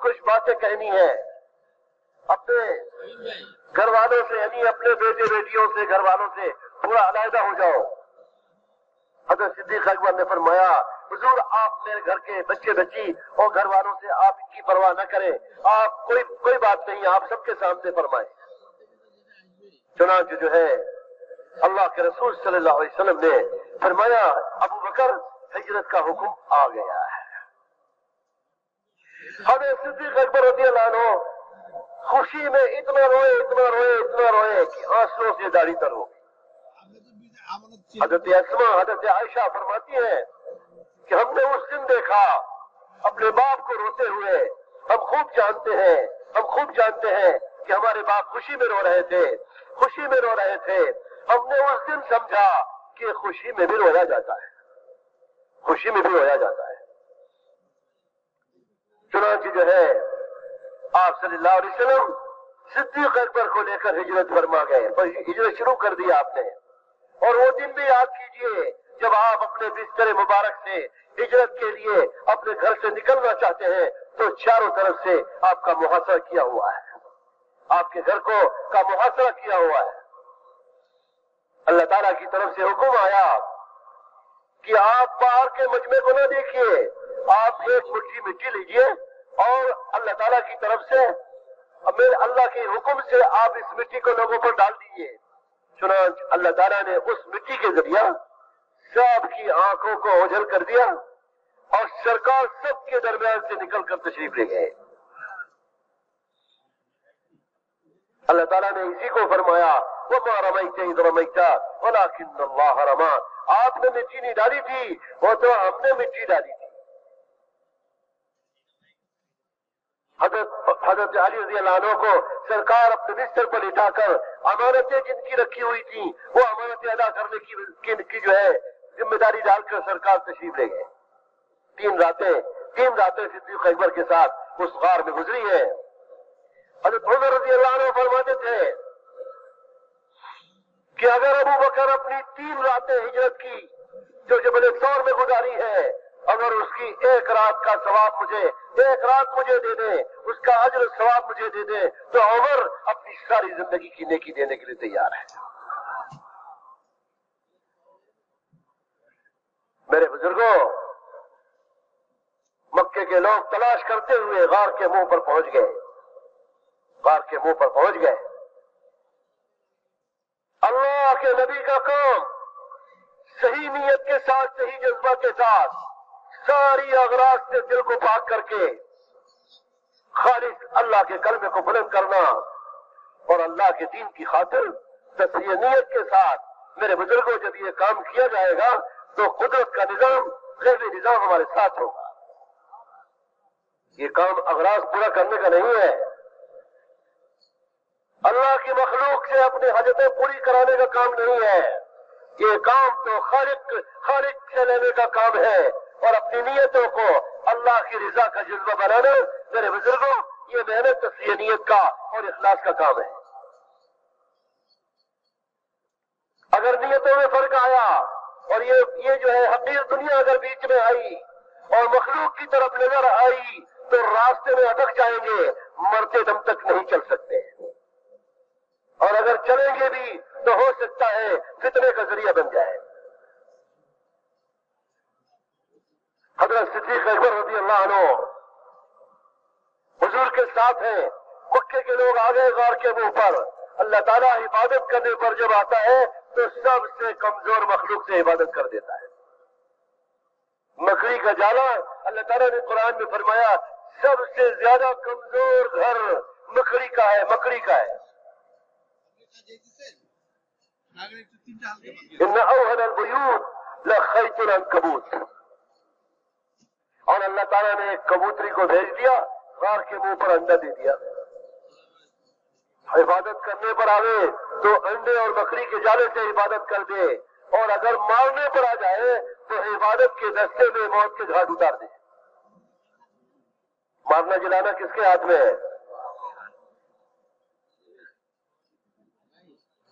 A: کچھ باتیں کہنی ہے اپنے گھر والوں سے، یعنی اپنے بیٹے بیٹیوں سے، گھر والوں سے پورا علیحدہ ہو جاؤ۔ حضرت صدیق اکبر نے فرمایا حضور آپ میرے گھر کے بچے بچی اور گھر والوں سے آپ ان کی پرواہ نہ کریں، آپ کوئی بات نہیں، آپ سب کے سامنے فرمائیں۔ چنانچہ جو ہے اللہ کے رسول صلی اللہ علیہ وسلم نے فرمایا ابو بکر ہجرت کا حکم آ گیا ہے۔ حضرت صدیق اکبر رضی اللہ عنہ خوشی میں اتنا روئے کہ آنسوؤں سے داڑھی تر ہو گئی۔ حضرت اسما حضرت عائشہ فرماتی ہیں کہ ہم نے اس دن دیکھا اپنے باپ کو روتے ہوئے. ہم خوب جانتے ہیں کہ ہمارے باپ خوشی میں رو رہے تھے. ہم نے اس دن سمجھا کہ خوشی میں بھی رویا جاتا ہے. چنانچہ جو ہے آپ صلی اللہ علیہ وسلم صدیق اکبر کو لے کر ہجرت فرما گئے. ہجرت شروع کر دی آپ نے. اور وہ دن بھی یاد کیجئے جب آپ اپنے بستر مبارک سے ہجرت کے لیے اپنے گھر سے نکلنا چاہتے ہیں تو چاروں طرف سے آپ کا محاصرہ کیا ہوا ہے. آپ کے گھر کا محاصرہ کیا ہوا ہے. اللہ تعالیٰ کی طرف سے حکم آیا کہ آپ باہر کے مجمع کو نہ دیکھیے, آپ ایک مٹھی مٹی لیجئے اور اللہ تعالیٰ کی طرف سے اللہ کے حکم سے آپ اس مٹی کو لوگوں پر ڈال دیجئے. چنانچہ اللہ تعالیٰ نے اس مٹی کے ذریعہ سب کی آنکھوں کو اوجھل کر دیا اور سرکار سب کے درمیان سے نکل کر تشریف لے گئے. اللہ تعالیٰ نے اسی کو فرمایا وَمَا رَمَيْتَ إِذْ رَمَيْتَ وَلَكِنَّ اللَّهَ رَمَى. آپ نے مٹی نہیں ڈالی تھی, وہ تو ہم نے مٹی ڈالی تھی. حضرت علی رضی اللہ عنہ کو سرکار اپنے بستر پر لٹا کر امانتیں جن کی رکھی ہوئی تھی وہ امانتیں ادا کرنے کی جو ہے ذمہ داری ڈال کر سرکار تشریف لے گئے. 3 راتیں صدیق اکبر کے ساتھ اس غار میں گزری ہیں. حضرت عمر رضی اللہ عنہ فرماتے تھے کہ اگر ابو بکر اپنی 3 راتیں ہجرت کی جو جبل ثور میں گزاری ہے, اگر اس کی ایک رات کا ثواب ایک رات مجھے دے دیں, اس کا اجر ثواب مجھے دے دیں, تو عمر اپنی ساری زندگی کی نیکی دینے کے لیے تیار ہے. میرے بزرگوں, مکے کے لوگ تلاش کرتے ہوئے غار کے منہ پر پہنچ گئے. اللہ کے نبی کا کام صحیح نیت کے ساتھ, صحیح جذبہ کے ساتھ, ساری اغراض سے دل کو پاک کر کے خالص اللہ کے کلمے کو بلند کرنا اور اللہ کے دین کی خاطر تصحیح نیت کے ساتھ. میرے بزرگوں, جب یہ کام کیا جائے گا تو قدرت کا نظام, غیبی نظام ہمارے ساتھ ہوگا. یہ کام اغراض پورا کرنے کا نہیں ہے, اللہ کی مخلوق سے اپنی حاجتیں پوری کرانے کا کام نہیں ہے. یہ کام تو خالق سے لینے کا کام ہے اور اپنی نیتوں کو اللہ کی رضا کا جذبہ بنانا. میرے بزرگوں, یہ محنت تصحیح نیت کا اور اخلاص کا کام ہے. اگر نیتوں میں فرق آیا اور یہ جو ہے حقیر دنیا اگر بیچ میں آئی اور مخلوق کی طرف نظر آئی تو راستے میں اٹک جائیں گے, مرتے دم تک نہیں چل سکتے. اور اگر چلیں گے بھی تو ہو سکتا ہے فتنے کا ذریعہ بن جائے. حضرت صدیق اکبر رضی اللہ عنہ حضور کے ساتھ ہیں. مکے کے لوگ آ گئے غار کے منہ پر. اللہ تعالیٰ عبادت کرنے پر جب آتا ہے تو سب سے کمزور مخلوق سے عبادت کر دیتا ہے. مکڑی کا جالا, اللہ تعالیٰ نے قرآن میں فرمایا سب سے زیادہ کمزور گھر مکڑی کا ہے. ان اوہن البیوت لخیط العنکبوت. اور اللہ تعالیٰ نے ایک کبوتری کو بھیج دیا, غار کے منہ پر انڈا دے دیا. عبادت کرنے پر آوے تو انڈے اور بکری کے جالے سے عبادت کر دے, اور اگر مارنے پر آ جائے تو عبادت کے دستے میں موت کے گھاٹ اتار دے. مارنا جلانا کس کے ہاتھ میں ہے؟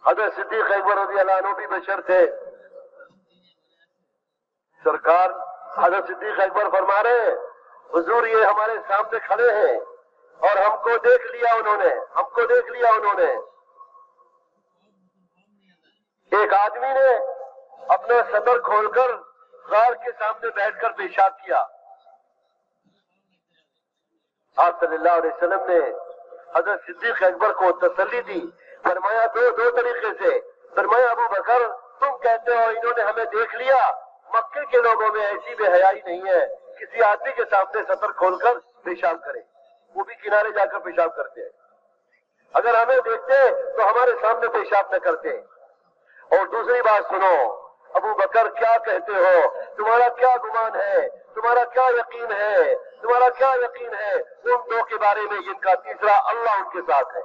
A: حضرت صدیق اکبر رضی اللہ عنہ بھی بشر تھے. سرکار حضرت صدیق اکبر فرما رہے ہیں حضور یہ ہمارے سامنے کھڑے ہیں اور ہم کو دیکھ لیا انہوں نے. ایک آدمی نے اپنا سطر کھول کر غار کے سامنے بیٹھ کر پیشاب کیا. آپ صلی اللہ علیہ وسلم نے حضرت صدیق اکبر کو تسلی دی. فرمایا دو طریقے سے. فرمایا ابو بکر تم کہتے ہو انہوں نے ہمیں دیکھ لیا, مکے کے لوگوں میں ایسی بے حیائی نہیں ہے کسی آدمی کے سامنے سطر کھول کر پیشاب کرے, وہ بھی کنارے جا کر پیشاب کرتے ہیں. اگر ہمیں دیکھتے تو ہمارے سامنے پیشاب نہ کرتے. और दूसरी बात सुनो, अबू बकर क्या कहते हो, तुम्हारा क्या गुमान है, तुम्हारा क्या यकीन है, तुम्हारा क्या यकीन है उन दो के बारे में जिनका तीसरा अल्लाह उनके साथ है।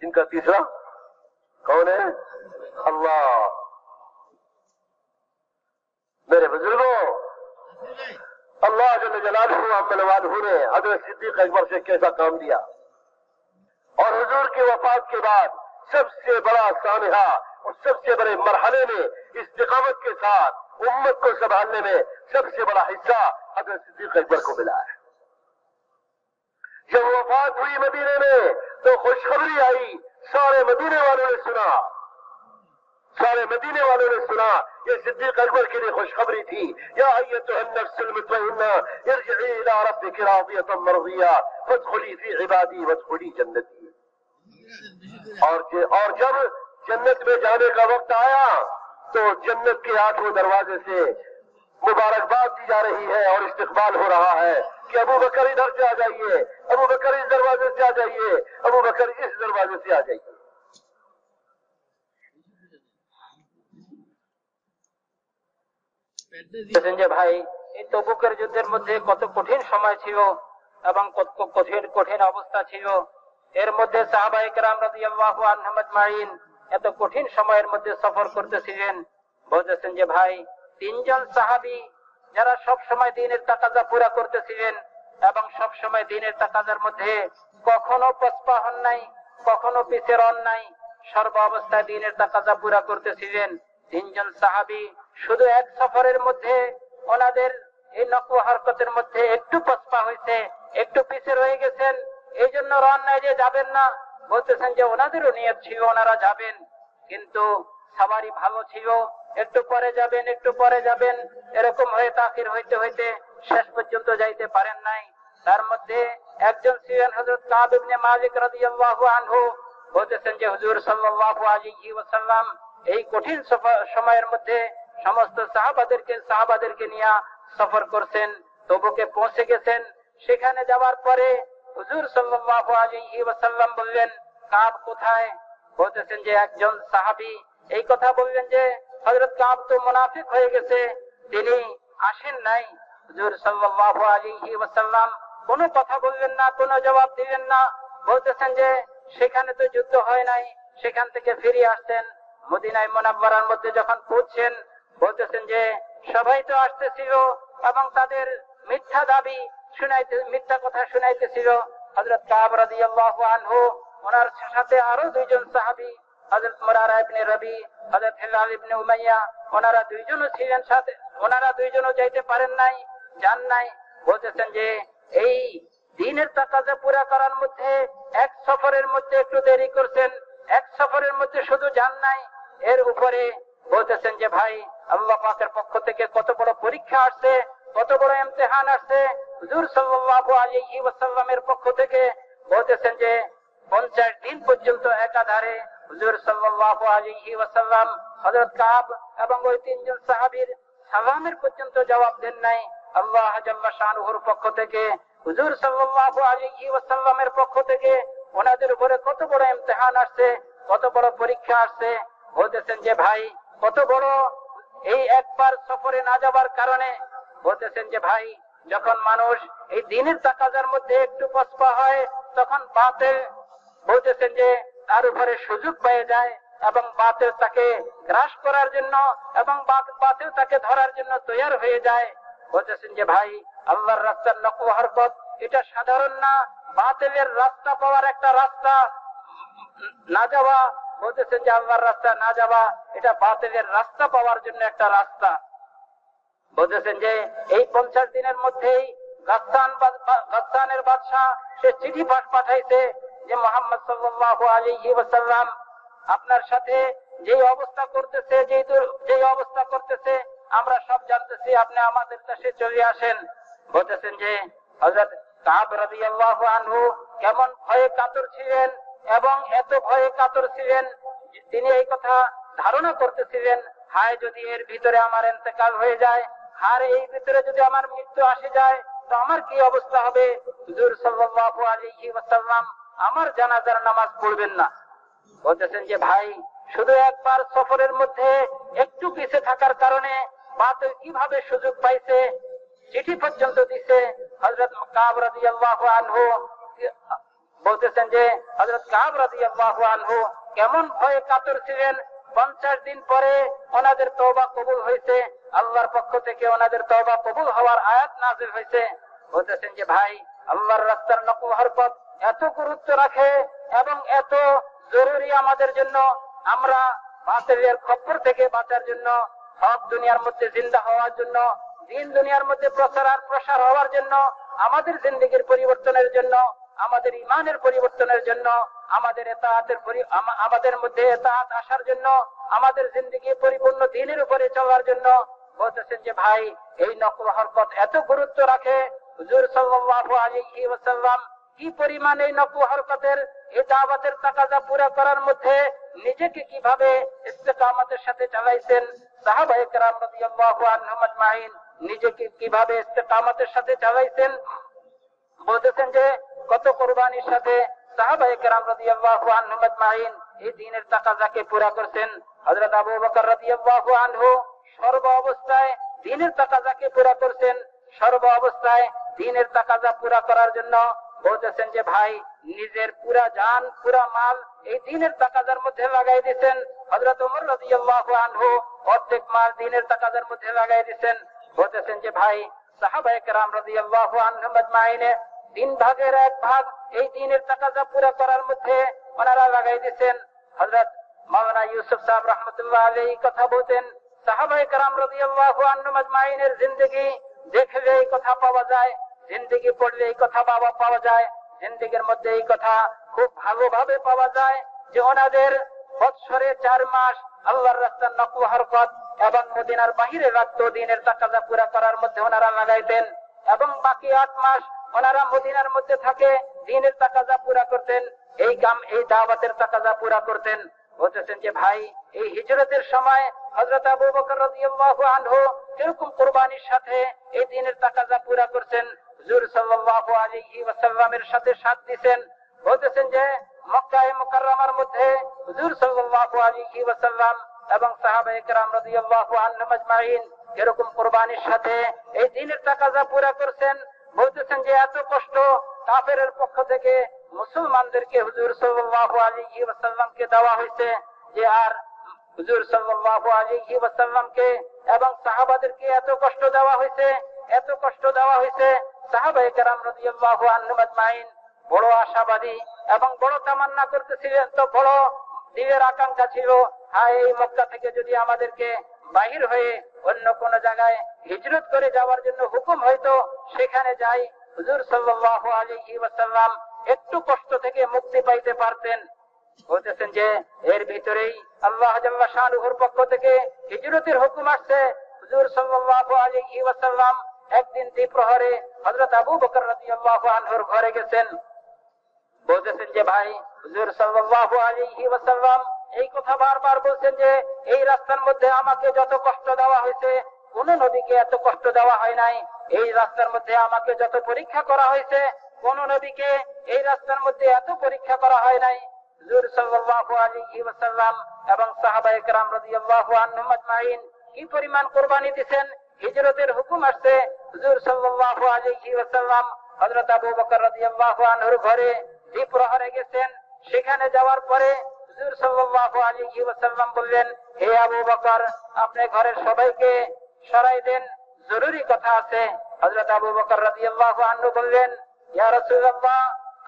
A: जिनका तीसरा कौन है? अल्लाह। मेरे बुजुर्गों, अल्लाह जल्ल जलालहू अम्मलवालहू ने हजरत सिद्दीक अकबर से कैसा काम दिया, और हुजूर की वफात के बाद सबसे बड़ा सानिहा और सबसे बड़े मरहले में इस्तिकामत के साथ उम्मत को संभालने में सबसे बड़ा हिस्सा हजरत सिद्दीक अकबर को मिला है। जब वफात हुई मदीने में तो खुशखबरी आई, सारे मदीने वालों ने सुना, सारे मदीने वालों ने सुना। ये सिद्दीक अकबर के लिए खुशखबरी थी। या अय्युहन नफ्सुल मुतमइन्ना इरजिई इला रब्बिकी रादियतन मर्दिया फदखुली फी इबादी वदखुली जन्नती। और जब जन्नत में जाने का वक्त आया तो जन्नत के 8 दरवाजे से मुबारकबाद दी जा रही है और इस्तकबाल हो रहा है कि अबू बकर इधर से आ जाइए, अबू बकर इस दरवाजे से आ जाइए, अबू बकर इस दरवाजे से आ जाइए।
B: যে ভাই, এই তবুকের যুদ্ধের মধ্যে কত কঠিন সময় ছিল এবং কত কঠিন কঠিন অবস্থা ছিল। এর মধ্যে সাহাবায়ে কেরাম রাদিয়াল্লাহু আনহুম আজমাইন এত কঠিন সময়ের মধ্যে সফর করতেছিলেন। বলতেছেন যে ভাই, 3 জন সাহাবী যারা সব সময় দ্বীনের তাকাজা পুরা করতেছিলেন এবং সব সময় দ্বীনের তাকাজার মধ্যে কখনো পস্পা হন নাই, কখনো পিছের হন নাই, সর্ব অবস্থায় দ্বীনের তাকাজা পুরা করতেছিলেন। 3 জন সাহাবী শুধু এক সফরের মধ্যে ওনাদের এই নকল হরকতের মধ্যে একটু পস্পা হয়েছে, একটু পিছে রয়ে গেছেন, এই জন্য রন নাই যে যাবেন না। বলতেছেন যে ওনাদেরও নিয়ত ছিল ওনারা যাবেন, কিন্তু সবারই ভালো ছিল, একটু পরে যাবেন, একটু পরে যাবেন, এরকম হয়ে তাখির হইতে হইতে শেষ পর্যন্ত যাইতে পারেন নাই। তার মধ্যে একজন ছিলেন হযরত কাব ইবনে মালিক রাদিয়াল্লাহু আনহু। বলতেছেন যে হুজুর সাল্লাল্লাহু আলাইহি ওয়াসাল্লাম এই কঠিন সময়ের মধ্যে সমস্ত সাহাবাদেরকে নিয়ে সফর করছেন, তবুকে পৌঁছে গেছেন। সেখানে যাওয়ার পরে হুজুর সাল্লাল্লাহু আলাইহি ওয়াসাল্লাম বললেন, কাব কোথায়? বলতেছেন যে একজন সাহাবী এই কথা বললেন যে হযরত কাব তো মুনাফিক হয়ে গেছে, তিনি আসেন নাই। হুজুর সাল্লাল্লাহু আলাইহি ওয়াসাল্লাম কোনো কথা বললেন না, কোনো জবাব দিলেন না। বলতেছেন যে সেখানে তো যুদ্ধ হয় নাই, সেখান থেকে ফিরে আসছেন। মদিনায় মুনাওয়ারার মধ্যে যখন পৌঁছছেন, বলতেছেন যে সবাই তো আসতেছিল এবং তাদের মিথ্যা দাবি মিথ্যা কথা শুনাইতেছিল। হযরত কাব রাদিয়াল্লাহু আনহু, ওনার সাথে আরো 2 জন সাহাবী, হযরত মুরারা ইবনে রবি, হযরত হিলাল ইবনে উমাইয়া, ওনারা 2 জনও ছিলেন সাথে। ওনারা 2 জনও যাইতে পারেন নাই, যান নাই। বলতেছেন যে এই দ্বীনের তাকাজা পুরা করার মধ্যে এক সফরের মধ্যে একটু দেরি করছেন, এক সফরের মধ্যে শুধু যান নাই। এর উপরে বলতেছেন যে ভাই, আল্লাহ পাকের পক্ষ থেকে কত বড় পরীক্ষা আসছে, কত বড় ইমতিহান আসছে। হুজুর সাল্লাল্লাহু আলাইহি ওয়াসাল্লামের পক্ষ থেকে বলতেছেন যে 50 দিন পর্যন্ত একাধারে হুজুর সাল্লাল্লাহু আলাইহি ওয়াসাল্লাম হযরত কাব এবং ওই 3 জন সাহাবীর সালামের পর্যন্ত জবাব দেন নাই। আল্লাহ জাল্লা শানুহুর পক্ষ থেকে, হুজুর সাল্লাল্লাহু আলাইহি ওয়াসাল্লামের পক্ষ থেকে ওনাদের উপরে কত বড় ইমতিহান আসছে, কত বড় পরীক্ষা আসছে। বলতেছেন যে ভাই, কত বড় এই একবার সফরে না যাবার কারণে। বলতেছেন যে ভাই, যখন মানুষ এই দ্বীনের তাকাজার মধ্যে একটু পস্পা হয়, তখন বাতিল, বলতেছেন যে তার উপরে সুযোগ পেয়ে যায় এবং বাতিল তাকে গ্রাস করার জন্য এবং বাতিল তাকে ধরার জন্য তৈয়ার হয়ে যায়। বলতেছেন যে ভাই, আল্লাহর রাস্তার নকল হরকত এটা সাধারণ না, বাতিলের রাস্তা পাওয়ার একটা রাস্তা না যাওয়া। বলতেছেন যে আল্লাহর রাস্তা না যাওয়া এটা বাতিলের রাস্তা পাওয়ার জন্য একটা রাস্তা। বলতেছেন যে এই 50 দিনের মধ্যেই গাসসানের বাদশাহ সে চিঠি পাঠাইছে যে মুহাম্মদ সাল্লাল্লাহু আলাইহি ওয়াসাল্লাম আপনার সাথে যে অবস্থা করতেছে, যে অবস্থা করতেছে আমরা সব জানতেছি, আপনি আমাদের কাছে চলে আসেন। বলতেছেন যে হযরত কাব রাদিয়াল্লাহু আনহু কেমন ভয়ে কাতর ছিলেন এবং এত ভয়ে কাতর ছিলেন, তিনি এই কথা ধারণা করতেছিলেন, হায় যদি এর ভিতরে আমার ইন্তেকাল হয়ে যায়, আর এই ভিতরে যদি আমার মৃত্যু আসে যায় তো আমার কি অবস্থা হবে। হুজুর সাল্লাল্লাহু আলাইহি ওয়াসাল্লাম আমার জানাজার নামাজ পড়বেন না। বলতেছেন যে ভাই, শুধু একবার সফরের মধ্যে একটু পিছে থাকার কারণে বাতিল কিভাবে সুযোগ পাইছে, চিঠি পর্যন্ত দিছে। হযরত কাব রাদিয়াল্লাহু আনহু বলতেছেন যে হযরত কাব রাদিয়াল্লাহু আনহু কেমন ভয়ে কাতর ছিলেন। 50 দিন পরে ওনাদের তওবা কবুল হয়েছে, আল্লাহর পক্ষ থেকে ওনাদের তওবা কবুল হওয়ার আয়াত নাযিল হয়েছে। বলতেছেন যে ভাই, আল্লাহর রাস্তার নকল হরকত এত গুরুত্ব রাখে এবং এত জরুরি আমাদের জন্য, আমরা বাতিলের খপ্পর থেকে বাঁচার জন্য, হক দুনিয়ার মধ্যে জিন্দা হওয়ার জন্য, দিন দুনিয়ার মধ্যে প্রসার হওয়ার জন্য, আমাদের জিন্দেগির পরিবর্তনের জন্য, আমাদের ইমানের পরিবর্তনের জন্য, আমাদের মধ্যে এতাআত আসার জন্য, আমাদের জিন্দেগি পরিপূর্ণ দ্বীনের উপরে চলার জন্য। বলতেছেন যে ভাই, এই নকল হরকত এত গুরুত্ব রাখে। হুজুর সাল্লাল্লাহু আলাইহি ওয়াসাল্লাম কি পরিমাণ এই নকল হরকতের, এই দাওয়াতের তাকাজা পুরা করার মধ্যে নিজেকে কিভাবে ইস্তেকামতের সাথে চালাইছেন, সাহাবায়ে কেরাম রাদিয়াল্লাহু আনহুম আজমাইন নিজেকে কিভাবে ইস্তেকামতের সাথে চালাইছেন। বলতেছেন যে কত কুরবানির সাথে সাহাবায়ে কেরাম রাদিয়াল্লাহু আনহুম আজমাইন এই দ্বীনের তাকাজাকে পুরা করছেন। হযরত আবু বকর রাদিয়াল্লাহু আনহু সর্ব অবস্থায় দ্বীনের তাকাজাকে পুরা করছেন। সর্ব অবস্থায় দ্বীনের তাকাজা পুরা করার জন্য বলতেছেন যে ভাই, নিজের পুরা জান পুরা মাল এই দ্বীনের তাকাজার মধ্যে লাগাই দিয়েছেন। হযরত ওমর রাদিয়াল্লাহু আনহু অর্ধেক মাল দ্বীনের তাকাজার মধ্যে লাগাই দিয়েছেন। বলতেছেন যে ভাই, সাহাবায়ে কেরাম রাদিয়াল্লাহু আনহুম আজমাইনে 3 ভাগের 1 ভাগ এই দ্বীনের তাকাজা পুরা করার মধ্যে ওনারা লাগাই দিয়েছেন। হযরত মাওলানা ইউসুফ সাহেব রাহমাতুল্লাহ আলাইহি কথা বলতেন, সাহাবায়ে কেরাম রাদিয়াল্লাহু আনহুম আজমাইনের জিন্দেগি দেখলে এই কথা পাওয়া যায়, জিন্দেগি পড়লে এই কথা পাওয়া যায়, জিন্দেগির মধ্যে এই কথা খুব ভালোভাবে পাওয়া যায় যে ওনাদের বৎসরে 4 মাস আল্লাহর রাস্তার নকল হরকত এবং মদিনার বাহিরে রাখতো দ্বীনের তাকাজা পুরা করার মধ্যে ওনারা লাগাইতেন, এবং বাকি 8 মাস ওনারা মদিনার মধ্যে থাকে দ্বীনের তাকাজা পুরা করতেন, এই কাম এই দাওয়াতের তাকাজা পুরা করতেন। বলতেছেন যে ভাই, এই হিজরতের সময় হযরত আবু বকর রাদিয়াল্লাহু আনহু এরকম কুরবানির সাথে এই দ্বীনের তাকাজা পুরা করছেন। হুজুর সাল্লাল্লাহু আলাইহি ওয়াসাল্লামের সাথে সাথ দিবেন। বলতেছেন যে মক্কায়ে মুকাররমার মধ্যে হুজুর সাল্লাল্লাহু আলাইহি ওয়াসাল্লাম এবং সাহাবায়ে কেরাম রাদিয়াল্লাহু আনহুম আজমাইন এরকম কুরবানির সাথে এই দ্বীনের তাকাজা পুরা করছেন। বলতেছেন যে এত কষ্ট কাফেরের পক্ষ থেকে মুসলমানদেরকে হুজুর সাল্লাল্লাহু আলাইহি ওয়াসাল্লামকে দেওয়া হয়েছে যে আর হুজুর সাল্লাল্লাহু আলাইহি ওয়াসাল্লামকে এবং সাহাবাদেরকে এত কষ্ট দেওয়া হয়েছে, এত কষ্ট দেওয়া হয়েছে। সাহাবায়ে কেরাম রাদিয়াল্লাহু আনহুম আজমাইন বড় আশাবাদী এবং বড় তামান্না করতেছিলেন, তো বড় দিলের আকাঙ্ক্ষা ছিল, হায় এই মক্কা থেকে যদি আমাদেরকে বাহির হয়ে অন্য কোন জায়গায় হিজরত করে যাওয়ার জন্য হুকুম হয়তো সেখানে যাই, হুজুর সাল্লাল্লাহু আলাইহি ওয়াসাল্লাম একটু কষ্ট থেকে মুক্তি পাইতে পারতেন। বলতেছেন যে এর ভিতরেই আল্লাহ জাল্লা শানুহুর পক্ষ থেকে হিজরতের হুকুম আসছে। হুজুর সাল্লাল্লাহু আলাইহি ওয়াসাল্লাম একদিন দ্বিপ্রহরে হযরত আবু বকর রাদিয়াল্লাহু আনহুর ঘরে গেছেন। বলতেছেন যে ভাই, হুজুর সাল্লাল্লাহু আলাইহি ওয়াসাল্লাম এই কথা বারবার বলছেন যে এই রাস্তার মধ্যে আমাকে যত কষ্ট দেওয়া হয়েছে কোন নবীকে এত কষ্ট দেওয়া হয় নাই। এই রাস্তার মধ্যে আমাকে যত পরীক্ষা করা হয়েছে কোন নবীকে এই রাস্তার মধ্যে এত পরীক্ষা করা হয় নাই। হুজুর সাল্লাল্লাহু আলাইহি ওয়াসাল্লাম এবং সাহাবায়ে কেরাম রাদিয়াল্লাহু আনহুম আজমাইন কি পরিমাণ কুরবানি দিবেন। হিজরতের হুকুম আসছে, হুজুর সাল্লাল্লাহু আলাইহি ওয়াসাল্লাম হযরত আবু বকর রাদিয়াল্লাহু আনহুর ঘরে দ্বিপ্রহরে গেছেন। সেখানে যাওয়ার পরে হুজুর সাল্লাল্লাহু আলাইহি ওয়াসাল্লাম বললেন, হে আবু বকর, আপনি ঘরের সবাইকে সরাই দেন, জরুরি কথা আছে। হযরত আবু বকর রাদিয়াল্লাহু আনহু বললেন, ইয়া রাসূলুল্লাহ,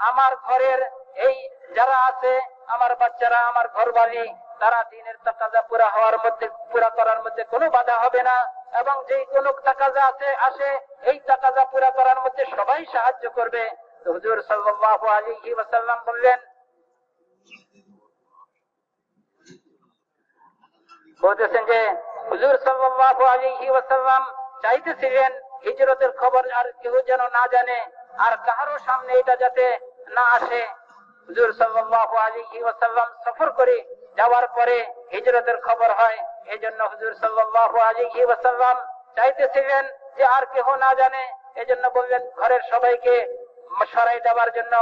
B: আমার ঘরের এই যারা আছে, আমার বাচ্চারা, আমার ঘরবাড়ি, তারা দ্বীনের তাকাজা পুরা করার মধ্যে কোনো বাধা হবে না, এবং যে কোনো তাকাজা আসে এই তাকাজা পুরা করার মধ্যে সবাই সাহায্য করবে। তো হুজুর সাল্লাল্লাহু আলাইহি ওয়াসাল্লাম বললেন, বলতেছেন যে হুজুর সাল্লাল্লাহু আলাইহি ওয়াসাল্লাম চাইতেছিলেন হিজরতের খবর আর কেউ যেন না জানে, আর কারো সামনে এটা যাতে না আসে। হুজুর সাল্লাল্লাহু আলাইহি ওয়াসাল্লাম সফর করে যাওয়ার পরে হিজরতের খবর হয়, এজন্য হুজুর সাল্লাল্লাহু আলাইহি ওয়াসাল্লাম চাইতেছিলেন যে আর কেউ না জানে, এজন্য বললেন ঘরের সবাইকে সরাই দেওয়ার জন্য।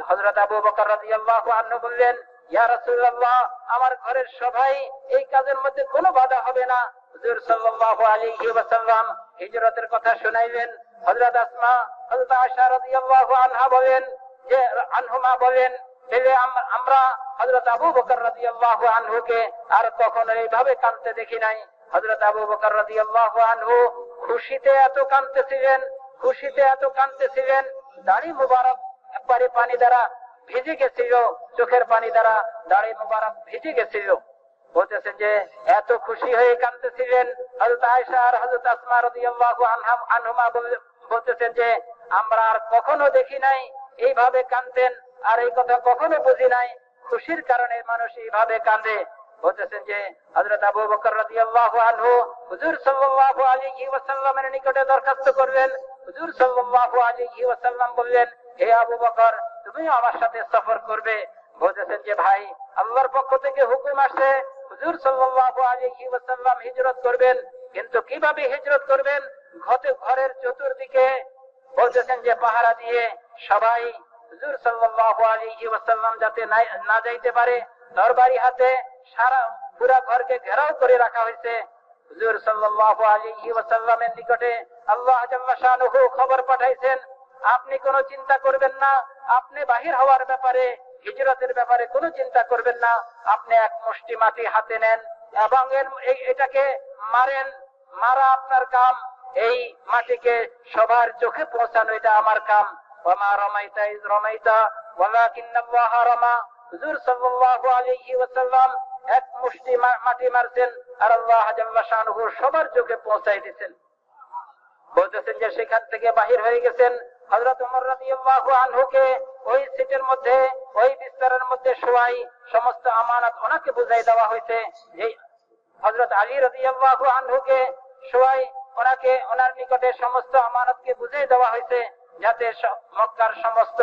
B: হযরত আবু বকর রাদিয়াল্লাহু আনহু বললেন, ইয়া রাসূলুল্লাহ, আমার ঘরের সবাই এই কাজের মধ্যে কোনো বাধা হবে না। হুজুর সাল্লাল্লাহু আলাইহি ওয়াসাল্লাম হিজরতের কথা শুনাইলেন। হযরত আসমা, হযরত আয়েশা রাদিয়াল্লাহু আনহা বলেন যে আনহুমা বলেন যে আমরা হযরত আবু বকর রাদিয়াল্লাহু আনহুকে আর কখনো এইভাবে কাঁদতে দেখি নাই। হযরত আবু বকর রাদিয়াল্লাহু আনহু খুশিতে এত কাঁদতেছিলেন, দাড়ি মুবারক একবারে পানি দ্বারা ভিজে গেছিল, চোখের পানি দ্বারা দাড়ি মুবারক ভিজে গেছিল। বলতেছেন যে এত খুশি হয়ে কাঁদতেছিলেন। হযরত আয়েশা আর হযরত আসমা রাদিয়াল্লাহু আনহুমা বলতেছেন যে আমরা আর কখনো দেখি নাই এইভাবে কাঁদতেন, আর এই কথা কখনো বুঝি নাই খুশির কারণে মানুষ এইভাবে কাঁদে। বলতেছেন যে হযরত আবু বকর রাদিয়াল্লাহু আনহু হুজুর সাল্লাল্লাহু আলাইহি ওয়াসাল্লামের নিকটে দরখাস্ত করলেন। হুজুর সাল্লাল্লাহু আলাইহি ওয়াসাল্লাম বললেন, হে আবু বকর, তুমি আমার সাথে সফর করবে। বলতেছেন যে ভাই, আল্লাহর পক্ষ থেকে হুকুম আসছে হুজুর সাল্লাল্লাহু আলাইহি ওয়াসাল্লাম হিজরত করবেন, কিন্তু কিভাবে হিজরত করবেন? ঘরের চতুর্দিকে বলতেছেন যে পাহারা দিয়ে সবাই হুজুর সাল্লাল্লাহু আলাইহি ওয়াসাল্লাম যাতে না যাইতে পারে তরবারি হাতে সারা পুরা ঘরকে ঘেরাও করে রাখা হয়েছে। হুজুর সাল্লাল্লাহু আলাইহি ওয়াসাল্লামের নিকটে আল্লাহ জাল্লা শানুহু খবর পাঠাইছেন, আপনি কোনো চিন্তা করবেন না, আপনি বাহির হওয়ার ব্যাপারে, হিজরতের ব্যাপারে কোনো চিন্তা করবেন না। আপনি এক মুষ্টি মাটি হাতে নেন এবং এটাকে মারা আপনার কাম। এই মাটিকে সবার চোখে পৌঁছানো এটা আমার কাম। ওয়ামা রামাইতা ইয রামাইতা ওয়ালাকিন্নাল্লাহ রামা। হুজুর সাল্লাল্লাহু আলাইহি ওয়াসাল্লাম এক মুষ্টি মাটি মারছেন আর আল্লাহ জাল্লা শানুহু সবার চোখে পৌঁছাই দিয়েছেন। বলতেছেন যে সেখান থেকে বাহির হয়ে গেছেন। হযরত ওমর রাদিয়াল্লাহু আনহুকে ওই সিটের মধ্যে, ওই বিস্তারের মধ্যে শোয়াই সমস্ত আমানত ওনাকে বুঝাই দেওয়া হয়েছে। যে হযরত আলী রাদিয়াল্লাহু আনহুকে শোয়াই ওনার নিকটে সমস্ত আমানতকে বুঝাই দেওয়া হয়েছে, যাতে মক্কার সমস্ত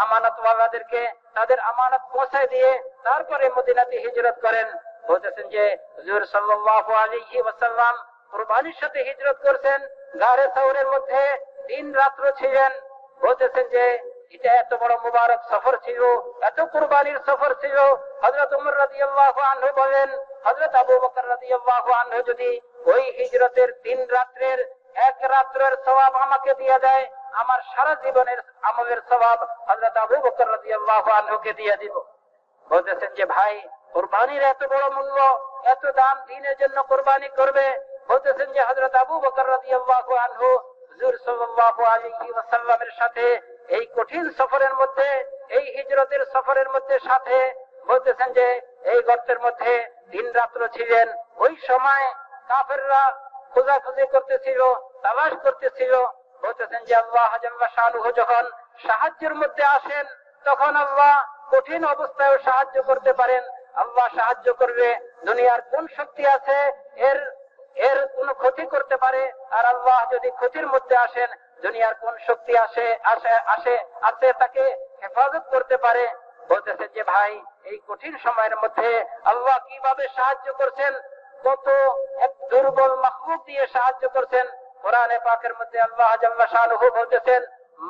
B: আমানতওয়ালাদেরকে তাদের আমানত পৌঁছায় দিয়ে তারপরে মদিনাতে হিজরত করেন। বলতেছেন যে হুজুর সাল্লাল্লাহু আলাইহি ওয়াসাল্লাম কুরবানির সাথে হিজরত করছেন, গারে সাউরের মধ্যে 3 রাত্র ছিলেন। বলতেছেন যে এটা এত বড় মুবারক সফর ছিল, এত কুরবানির সফর ছিল। হযরত ওমর রাদিয়াল্লাহু আনহু বলেন, হযরত আবু বকর রাদিয়াল্লাহু আনহু যদি ওই হিজরতের 3 রাত্রের 1 রাত্রের সওয়াব আমাকে দিয়ে দেয়, আমার সারা জীবনের আমলের সওয়াব হযরত আবু বকর রাদিয়াল্লাহু আনহুকে দিয়ে দিব। বলতেছেন যে ভাই, কুরবানির এত বড় মূল্য, এত দাম দ্বীনের জন্য কুরবানি করবে। বলতেছেন যে হযরত আবু বকর রাদিয়াল্লাহু আনহু হুজুর সাল্লাল্লাহু আলাইহি ওয়াসাল্লামের সাথে এই কঠিন সফরের মধ্যে, এই হিজরতের সফরের মধ্যে সাথে বলতেছেন যে এই গর্তের মধ্যে 3 রাত্র ছিলেন। ওই সময় কাফেররা খোঁজাখুঁজি করতেছিল, তালাশ করতেছিল। বলতেছেন যে আল্লাহ জাল্লা শানুহু যখন সাহায্যের মধ্যে আসেন, তখন আল্লাহ কঠিন অবস্থায় সাহায্য করতে পারেন। আল্লাহ সাহায্য করবে। দুনিয়ার কোন শক্তি আছে এর কোন ক্ষতি করতে পারে? আর আল্লাহ যদি ক্ষতির মধ্যে আসেন, দুনিয়ার কোন শক্তি আছে তাকে হেফাজত করতে পারে? বলতেছে যে ভাই, এই কঠিন সময়ের মধ্যে আল্লাহ কিভাবে সাহায্য করছেন, কত এক দুর্বল মাখলুক দিয়ে সাহায্য করছেন। কোরআনে পাকের মধ্যে আল্লাহ জাল্লা শানুহু বলতেছেন,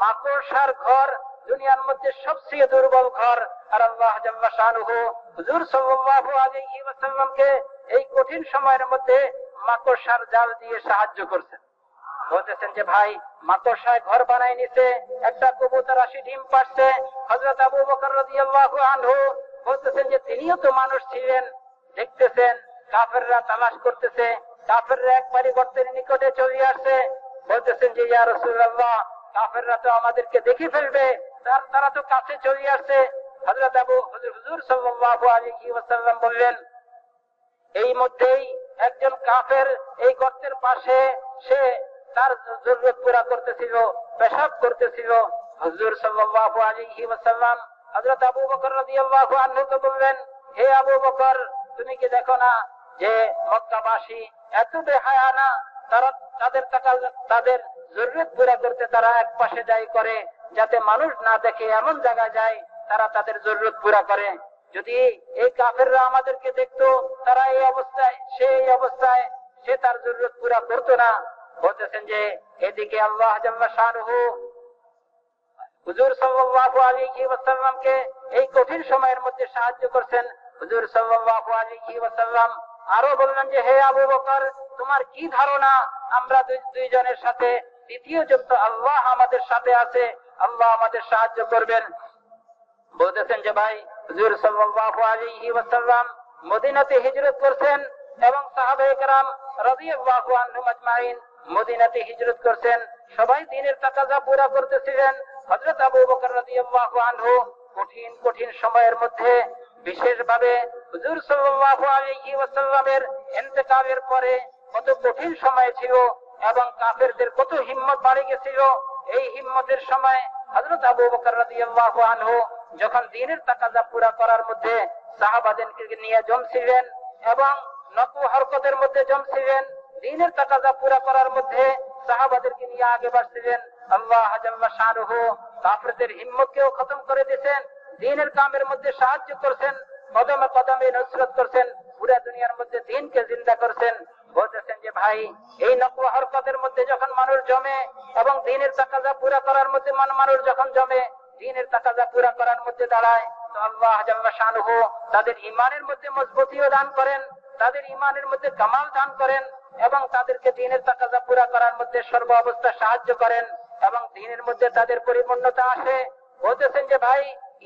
B: মাকড়সার ঘর দুনিয়ার মধ্যে সবচেয়ে দুর্বল ঘর। আর আল্লাহ জাল্লা শানুহু হুজুর সাল্লাল্লাহু আলাইহি ওয়াসাল্লামকে এই কঠিন সময়ের মধ্যে মাকড়সার জাল দিয়ে সাহায্য করছেন। বলতেছেন যে ভাই, মাকড়সায় ঘর বানাই নিছে, একটা কবুতর আসি ডিম পাড়ছে। হযরত আবু বকর রাদিয়াল্লাহু আনহু বলতেছেন যে তিনিও তো মানুষ ছিলেন, দেখতেছেন কাফেররা তালাশ করতেছে, কাফেররা একবারে গর্তের নিকটে চলে আসছে। বলতেছেন যে ইয়া রাসূলুল্লাহ, কাফেররা তো আমাদেরকে দেখে ফেলবে, তারা তো কাছে চলে আসছে। হযরত হুজুর সাল্লাল্লাহু আলাইহি ওয়াসাল্লাম বললেন, এই মধ্যেই একজন কাফের এই গর্তের পাশে সে তার জরুরত পুরা করতেছিল, পেশাব করতেছিল। হুজুর সাল্লাল্লাহু আলাইহি ওয়াসাল্লাম হযরত আবু বকর রাদিয়াল্লাহু আনহুকে বললেন, হে আবু বকর, তুমি কি দেখো না যে মক্কাবাসী এত বেহায়া না? তাদের জরুরত পুরা করতে তারা এক পাশে যাই করে, যাতে মানুষ না দেখে এমন জায়গায় যায় তারা তাদের জরুরত পুরা করে। যদি এই কাফেররা আমাদেরকে দেখতো, তারা এই অবস্থায় সে তার জরুরত পুরা করতো না। বলতেছেন যে এদিকে আল্লাহ জাল্লা শানুহু হুজুর সাল্লাল্লাহু আলাইহি ওয়াসাল্লামকে এই কঠিন সময়ের মধ্যে সাহায্য করছেন। হুজুর সাল্লাল্লাহু আলাইহি ওয়াসাল্লাম আরো বললেন যে, হে আবু বকর, তোমার কি ধারণা আমরা দুইজনের সাথে দ্বিতীয় জন তো আল্লাহ আমাদের সাথে আছে, আল্লাহ আমাদের সাহায্য করবেন। বলতেছেন যে ভাই, হুজুর সাল্লাল্লাহু আলাইহি ওয়াসাল্লাম মদিনাতে হিজরত করছেন এবং সাহাবায়ে কেরাম রাদিয়াল্লাহু আনহুম আজমাইন মদিনাতে হিজরত করছেন। সবাই দ্বীনের তাকাজা পুরা করতেছিলেন। হযরত আবু বকর রাদিয়াল্লাহু আনহু কঠিন কঠিন সময়ের মধ্যে, বিশেষভাবে হুজুর সাল্লাল্লাহু আলাইহি ওয়াসাল্লামের ইন্তেকালের পরে কত কঠিন সময় ছিল এবং কাফেরদের কত হিম্মত বাড়ে গেছিল। এই হিম্মতের সময় হযরত আবু বকর রাদিয়াল্লাহু আনহু যখন দ্বীনের তাকাজা পুরা করার মধ্যে সাহাবাদেরকে নিয়ে জমছিলেন এবং নকল হরকতের মধ্যে জমছিলেন, দ্বীনের তাকাজা পুরা করার মধ্যে সাহাবাদেরকে নিয়ে আগে বাড়ছিলেন, আল্লাহ জাল্লা শানুহু কাফেরদের হিম্মতকেও খতম করে দিয়েছেন, দ্বীনের কামের মধ্যে সাহায্য করছেন, কদমে কদমে নসরত করছেন, পুরা দুনিয়ার মধ্যে দ্বীনকে জিন্দা করছেন। বলতেছেন যে ভাই, এই নকল হরকতের মধ্যে যখন মানুষ জমে এবং দ্বীনের তাকাজা পুরা করার মধ্যে মানুষ যখন জমে, দ্বীনের তাকাজা পুরা করার মধ্যে দাঁড়ায়, তো আল্লাহ জাল্লা শানুহু তাদের ঈমানের মধ্যে মজবুতিও দান করেন, তাদের ঈমানের মধ্যে কামাল দান করেন এবং তাদেরকে দ্বীনের তাকাজা পুরা করার মধ্যে সর্ব অবস্থা সাহায্য করেন এবং দ্বীনের মধ্যে তাদের পরিপূর্ণতা আসে। বলতেছেন যে ভাই,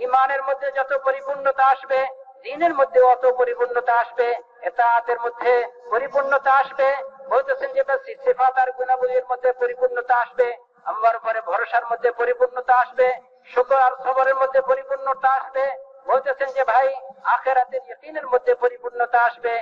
B: ঈমানের মধ্যে যত পরিপূর্ণতা আসবে, দ্বীনের মধ্যে অত পরিপূর্ণতা আসবে, ইতাআতের মধ্যে পরিপূর্ণতা আসবে। বলতেছেন যে সিফাত আর গুণাবলীর মধ্যে পরিপূর্ণতা আসবে, আল্লাহর উপরে ভরসার মধ্যে পরিপূর্ণতা আসবে, শুকর আর সবরের মধ্যে পরিপূর্ণতা আসবে। বলতেছেন যে ভাই, আখিরাতের ইয়াকিনের মধ্যে পরিপূর্ণতা আসবে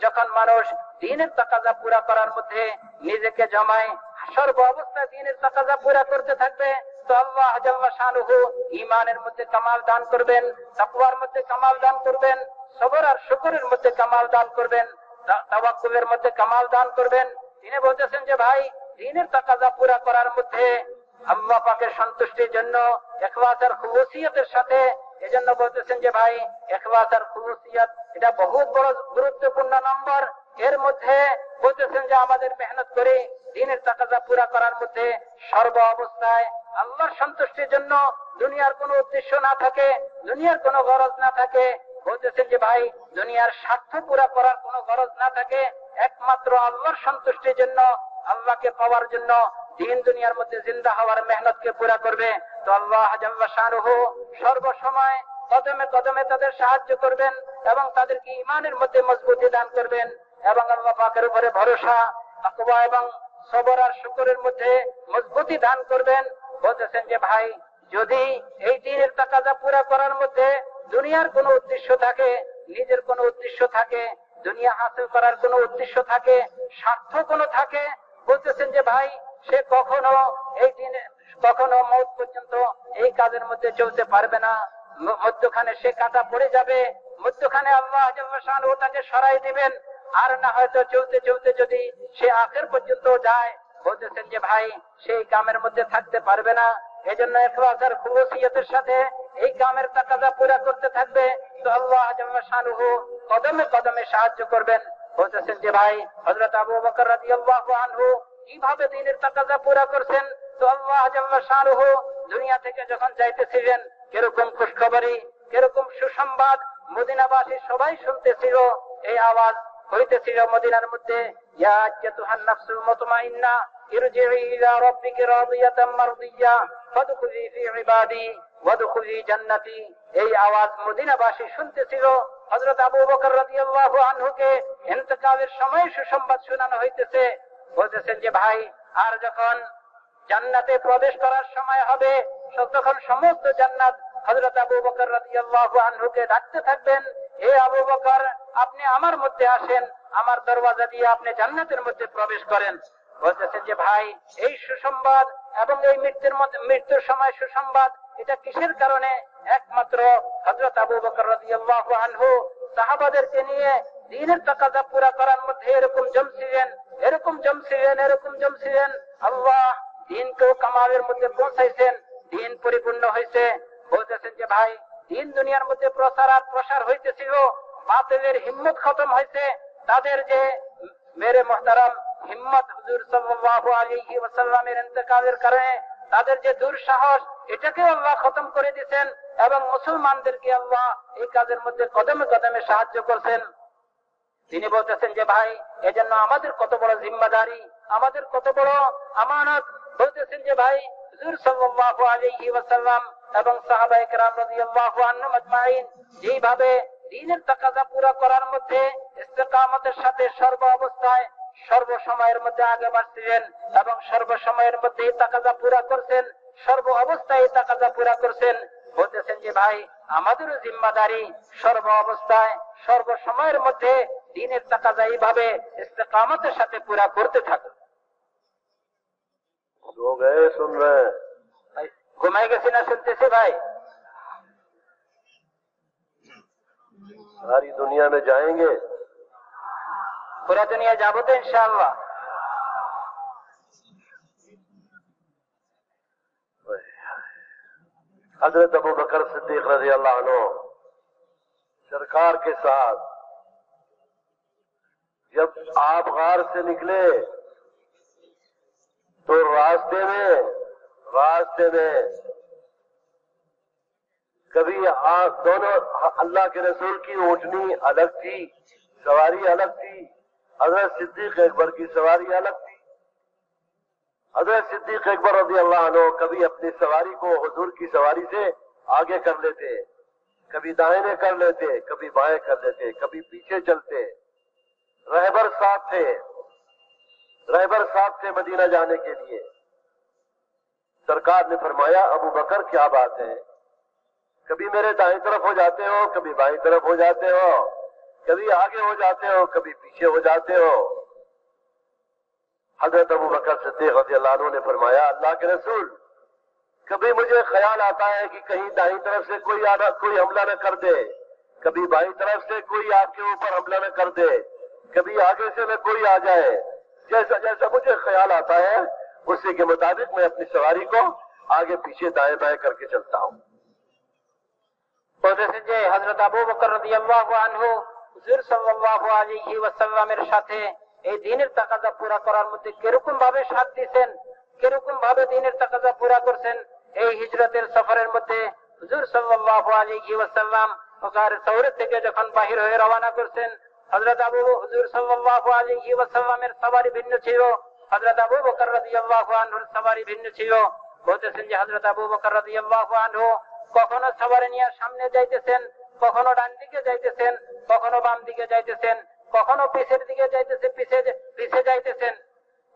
B: যখন মানুষ দ্বীনের তাকাজা পুরা করার মধ্যে নিজেকে জমায়, সর্ব অবস্থায় দ্বীনের তাকাজা পুরা করতে থাকবে, তো আল্লাহ জাল্লা শানুহু ঈমানের মধ্যে কামাল দান করবেন, তাকওয়ার মধ্যে কামাল দান করবেন, সবর আর শুকরের মধ্যে কামাল দান করবেন, তাওয়াক্কুলের মধ্যে কামাল দান করবেন। তিনি বলতেছেন যে ভাই, দ্বীনের তাকাজা পুরা করার মধ্যে আল্লাহ পাকের সন্তুষ্টির জন্য ইখলাস আর খুলুসিয়তের সাথে, এজন্য বলতেছেন যে ভাই, ইখলাস আর খুলুসিয়ত এটা বহুত বড় গুরুত্বপূর্ণ নম্বর। এর মধ্যে বলতেছেন যে আমাদের মেহনত করে দ্বীনের তাকাজা পুরা করার মধ্যে সর্ব অবস্থায় আল্লাহর সন্তুষ্টির জন্য দুনিয়ার কোনো উদ্দেশ্য না থাকে, দুনিয়ার কোনো গরজ না থাকে। বলতেছেন যে ভাই, দুনিয়ার স্বার্থ পুরা করার কোনো গরজ না থাকে, একমাত্র আল্লাহর সন্তুষ্টির জন্য, আল্লাহকে পাওয়ার জন্য দ্বীন দুনিয়ার মধ্যে জিন্দা হওয়ার মেহনতকে পুরা করবে, তো আল্লাহ জাল্লা শানুহু সর্বসময় কদমে কদমে তাদের সাহায্য করবেন এবং তাদেরকে ঈমানের মধ্যে মজবুতি দান করবেন এবং আল্লাহ পাকের উপরে ভরসা, তাকওয়া এবং সবর আর শুকরের মধ্যে মজবুতি দান করবেন। বলতেছেন যে ভাই, যদি এই দ্বীনের তাকাজা পুরা করার মধ্যে দুনিয়ার কোনো উদ্দেশ্য থাকে, নিজের কোনো উদ্দেশ্য থাকে, দুনিয়া হাসিল করার কোনো উদ্দেশ্য থাকে, স্বার্থ কোনো থাকে, বলতেছেন যে ভাই, সে কখনো এই দিনে কখনো মওত পর্যন্ত এই কাজের মধ্যে চলতে পারবে না। মধ্যখানে সে কাটা পড়ে যাবে, মধ্যখানে আল্লাহ জাল্লা শানুহু তাকে সরাই দিবেন, আর না হয়তো চলতে চলতে যদি সে আখের পর্যন্ত যায়, বলতেছেন যে ভাই, সেই কামের মধ্যে থাকতে পারবে না। এজন্য ইখলাস আর খুলুসিয়তের সাথে এই কামের তাকাজা পুরা করতে থাকবে, তো আল্লাহ জাল্লা শানুহু কদমে কদমে সাহায্য করবেন। বলতেছেন যে ভাই, হযরত আবু বকর রাদিয়াল্লাহু আনহু কিভাবে দ্বীনের তাকাজা পুরা করছেন, তো আল্লাহ জাল্লা শানুহু দুনিয়া থেকে যখন যাইতেছিলেন, কিরকম খুশখবরি, কিরকম সুসংবাদ মদিনাবাসী সবাই শুনতেছিল। এই আওয়াজ হইতেছিল মদিনার মধ্যে, ইয়া আইয়াতুহান নাফসুল মুতমাইন্না ইরজিই ইলা রাব্বিকি রাদিয়াতাম মারদিয়া ফাদখুলি ফি ইবাদি ওয়াদখুলি জান্নাতি। এই আওয়াজ মদিনাবাসী শুনতেছিল। হযরত আবু বকর রাদিয়াল্লাহু আনহুকে ইন্তেকালের সময় সুসংবাদ শোনানো হইতেছে। বলতেছেন যে ভাই, আর যখন জান্নাতে প্রবেশ করার সময় হবে, তখন সমস্ত জান্নাত হযরত আবু বকর রাদিয়াল্লাহু আনহুকে ডাকতে থাকবেন, হে আবু বকর, আপনি আমার মধ্যে আসেন, আমার দরওয়াজা দিয়ে আপনি জান্নাতের মধ্যে প্রবেশ করেন। বলতেছেন যে ভাই, এই সুসংবাদ এবং এই মৃত্যুর সময় সুসংবাদ, এটা কিসের কারণে? একমাত্র হযরত আবু বকর রাদিয়াল্লাহু আনহু সাহাবাদেরকে নিয়ে দ্বীনের তাকাজা পুরা করার মধ্যে এরকম জমছিলেন, এরকম জমছিলেন, এরকম জমছিলেন। আল্লাহ দ্বীনকেও কামালের মধ্যে পৌঁছাইছেন, দ্বীন পরিপূর্ণ হয়েছে। বলতেছেন যে ভাই, দ্বীন দুনিয়ার মধ্যে প্রসার আর প্রসার হইতেছিল, বাতিলের হিম্মত খতম হয়েছে। তাদের যে মেরে মুহতারাম হিম্মত হুজুর সাল্লাল্লাহু আলাইহি ওয়াসাল্লামের ইন্তেকালের কারণে তাদের যে দুঃসাহস এটাকেও আল্লাহ খতম করে দিয়েছেন এবং মুসলমানদেরকে আল্লাহ এই কাজের মধ্যে কদমে কদমে সাহায্য করছেন। তিনি বলতেছেন যে ভাই, এজন্য আমাদের কত বড় জিম্মাদারি, আমাদের কত বড় আমানত। বলতেছেন যে ভাই, হুজুর সাল্লাল্লাহু আলাইহি ওয়াসাল্লাম এবং সাহাবায়ে কেরাম রাদিয়াল্লাহু আনহুম আজমাইন যেভাবে দ্বীনের তাকাজা পুরা করার মধ্যে ইস্তেকামতের সাথে সর্ব অবস্থায় সর্বসময়ের মধ্যে আগে বাড়ছিলেন এবং সর্বসময়ের মধ্যে তাকাজা পুরা করছেন, সর্ব অবস্থায় তাকাজা পুরা করছেন। বলতেছেন যে ভাই, আমাদেরও জিম্মাদারি সর্ব অবস্থায় সর্বসময়ের মধ্যে দ্বীনের তাকাজা এইভাবে ইস্তেকামতের সাথে পুরা করতে থাকো।
A: सुन रहे हैं?
B: ঘুমাই গেছি না শুনতেছি ভাই?
A: सारी दुनिया में जाएंगे?
B: पूरा दुनिया যাবো তো ইনশাআল্লাহ।
A: हजरत अबू बकर सिद्दीक रज़ी अल्लाह अन्हु सरकार के साथ जब आप गार से निकले तो रास्ते में कभी आप दोनों, अल्लाह के रसूल की ऊँटनी अलग थी, सवारी अलग थी, हजरत सिद्दीक अकबर की सवारी अलग थी। हजरत सिद्दीक अकबर रज़ी अल्लाह अन्हु कभी अपनी सवारी को हुजूर की सवारी से आगे कर लेते, कभी दाहिने कर लेते, कभी बाएं कर लेते, कभी पीछे चलते। रहबर साथ थे मदीना जाने के लिए। सरकार ने फरमाया, अबू बकर क्या बात है, कभी मेरे दाईं तरफ हो जाते हो, कभी बाईं तरफ हो जाते हो, कभी आगे हो जाते हो, कभी पीछे हो जाते हो। हजरत अबू बकर सिद्दीक रज़ियल्लाहु अन्हु ने फरमाया, अल्लाह के रसूल, कभी मुझे ख्याल आता है कि कहीं दाईं तरफ से कोई हमला न कर दे, कभी बाईं तरफ से कोई आपके ऊपर हमला न कर दे, कभी आगे से न कोई आ जाए। जैसा जैसा मुझे ख्याल आता है उसी के मुताबिक मैं अपनी सवारी को आगे पीछे दाएं बाएं करके चलता हूँ।
B: বলতেছেন যে হযরত আবু বকর রাদিয়াল্লাহু আনহু হুজুর সাল্লাল্লাহু আলাইহি ওয়াসাল্লামের সাথে এই দ্বীনের তাকাজা পুরা করার মধ্যে কিরকম ভাবে সাথ দিয়েছেন, কিরকম ভাবে দ্বীনের তাকাজা পুরা করছেন। এই হিজরতের সফরের মধ্যে হুজুর সাল্লাল্লাহু আলাইহি ওয়াসাল্লাম গারে সওর থেকে যখন বাহির হয়ে রওনা করছেন, হযরত হুজুর সাল্লাল্লাহু আলাইহি ওয়াসাল্লামের সওয়ারি ভিন্ন ছিল, হযরত আবু বকর রাদিয়াল্লাহু আনহুর সওয়ারি ভিন্ন ছিল। বলতেছেন যে হযরত আবু বকর রাদিয়াল্লাহু আনহু কখনো সওয়ারি নিয়ে সামনে যাইতেছেন, কখনো ডান দিকে যাইতেছেন, কখনো বাম দিকে যাইতেছেন, কখনো পিছের দিকে যাইতেছে, পিছে যাইতেছেন।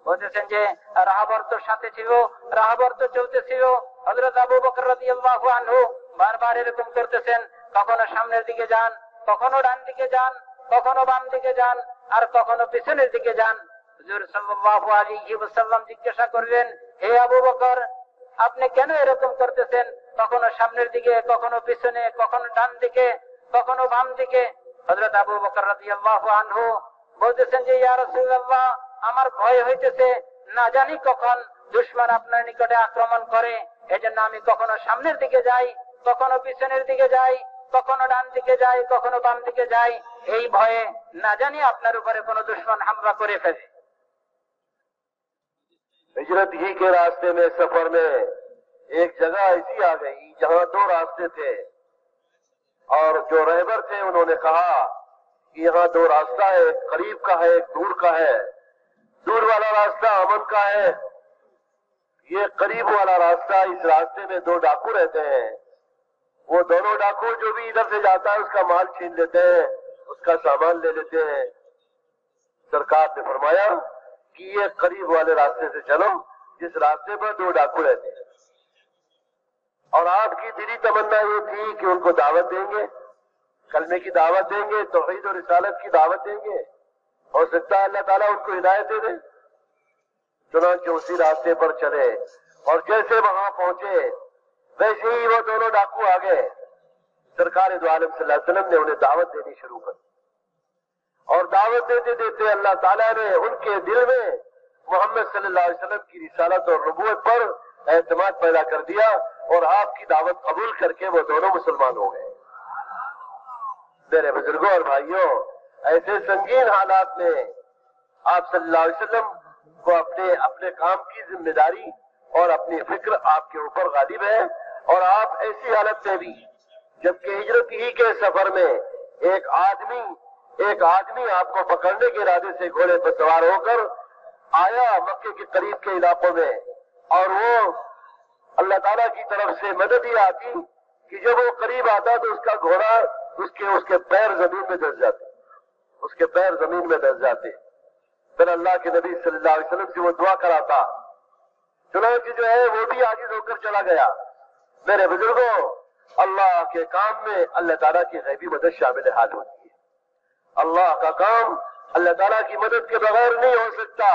B: বলতেছেন যে রাহবর তো সাথে ছিল, রাহবর তো চলতেছিল। হযরত আবু বকর রাদিয়াল্লাহু আনহু বারবার এরকম করতেছেন, কখনো সামনের দিকে যান, কখনো ডান দিকে যান, কখনো বাম দিকে যান, আর কখনো পিছনের দিকে যান। হুজুর সাল্লাল্লাহু আলাইহি ওয়াসাল্লাম জিজ্ঞাসা করলেন, হে আবু বকর, আপনি কেন এরকম করতেছেন? কখনো সামনের দিকে, কখনো পিছনে, কখনো ডান দিকে, কখনো বাম দিকে। হযরত আবু বকর রাদিয়াল্লাহু আনহু বলতেছেন যে ইয়া রাসূলুল্লাহ, আমার ভয় হইতেছে, না জানি কখন দুশমন আপনার নিকটে আক্রমণ করে, এজন্য আমি কখনো সামনের দিকে যাই, কখনো পিছনের দিকে যাই, কখনো ডান দিকে যাই, কখনো বাম দিকে যাই, এই ভয়ে না জানি আপনার উপরে কোনো দুশমন হামলা করে ফেলে।
A: हिजरत ही के रास्ते में सफर में एक जगह ऐसी आ गई जहां दो रास्ते थे, और जो रहबर थे उन्होंने कहा कि यहाँ दो रास्ता है, एक करीब का है, एक दूर का है। दूर वाला रास्ता अमन का है, ये करीब वाला रास्ता, इस रास्ते में दो डाकू रहते हैं। वो दोनों डाकू जो भी इधर से जाता है उसका माल छीन लेते हैं, उसका सामान ले लेते हैं। सरकार ने फरमाया कि ये करीब वाले रास्ते से चलो, जिस रास्ते पर दो डाकू रहते हैं। और आपकी दिली तमन्ना ये थी कि उनको दावत देंगे, कलमे की दावत देंगे, तौहीद और रिसालत की दावत देंगे, हो सकता है अल्लाह ताला उनको हिदायत दे दे। चुनांचे उसी रास्ते पर चले, और जैसे वहां पहुंचे वैसे ही वो दोनों डाकू आ गए। सरकार दो आलम सल्लल्लाहु अलैहि वसल्लम ने उन्हें दावत देनी शुरू कर, और दावत देते देते अल्लाह ताला ने उनके दिल में मोहम्मद सल्लल्लाहु अलैहि वसल्लम की रिसालत और नबूवत पर एतमाद पैदा कर दिया, और आपकी दावत कबूल करके वो दोनों मुसलमान हो गए। मेरे बुजुर्गों और भाइयों, ऐसे संगीन हालात में आप सल्लल्लाहु अलैहि वसल्लम को अपने काम की जिम्मेदारी اور اپنی فکر آپ کے اوپر غالب ہے، اور آپ ایسی حالت میں بھی جبکہ ہجرت ہی کے سفر میں ایک آدمی آپ کو پکڑنے کے ارادے سے گھوڑے پر سوار ہو کر آیا مکے کے قریب کے علاقوں میں، اور وہ اللہ تعالیٰ کی طرف سے مدد ہی آتی کہ جب وہ قریب آتا تو اس کا گھوڑا اس کے پیر زمین میں دس جاتے، پھر اللہ کے نبی صلی اللہ علیہ وسلم سے وہ دعا کراتا، چنانچہ جو ہے وہ بھی عاجز ہو کر چلا گیا۔ میرے بزرگوں، اللہ کے کام میں اللہ تعالیٰ کی غیبی مدد شامل حال ہوتی ہے۔ اللہ کا کام اللہ تعالیٰ کی مدد کے بغیر نہیں ہو سکتا۔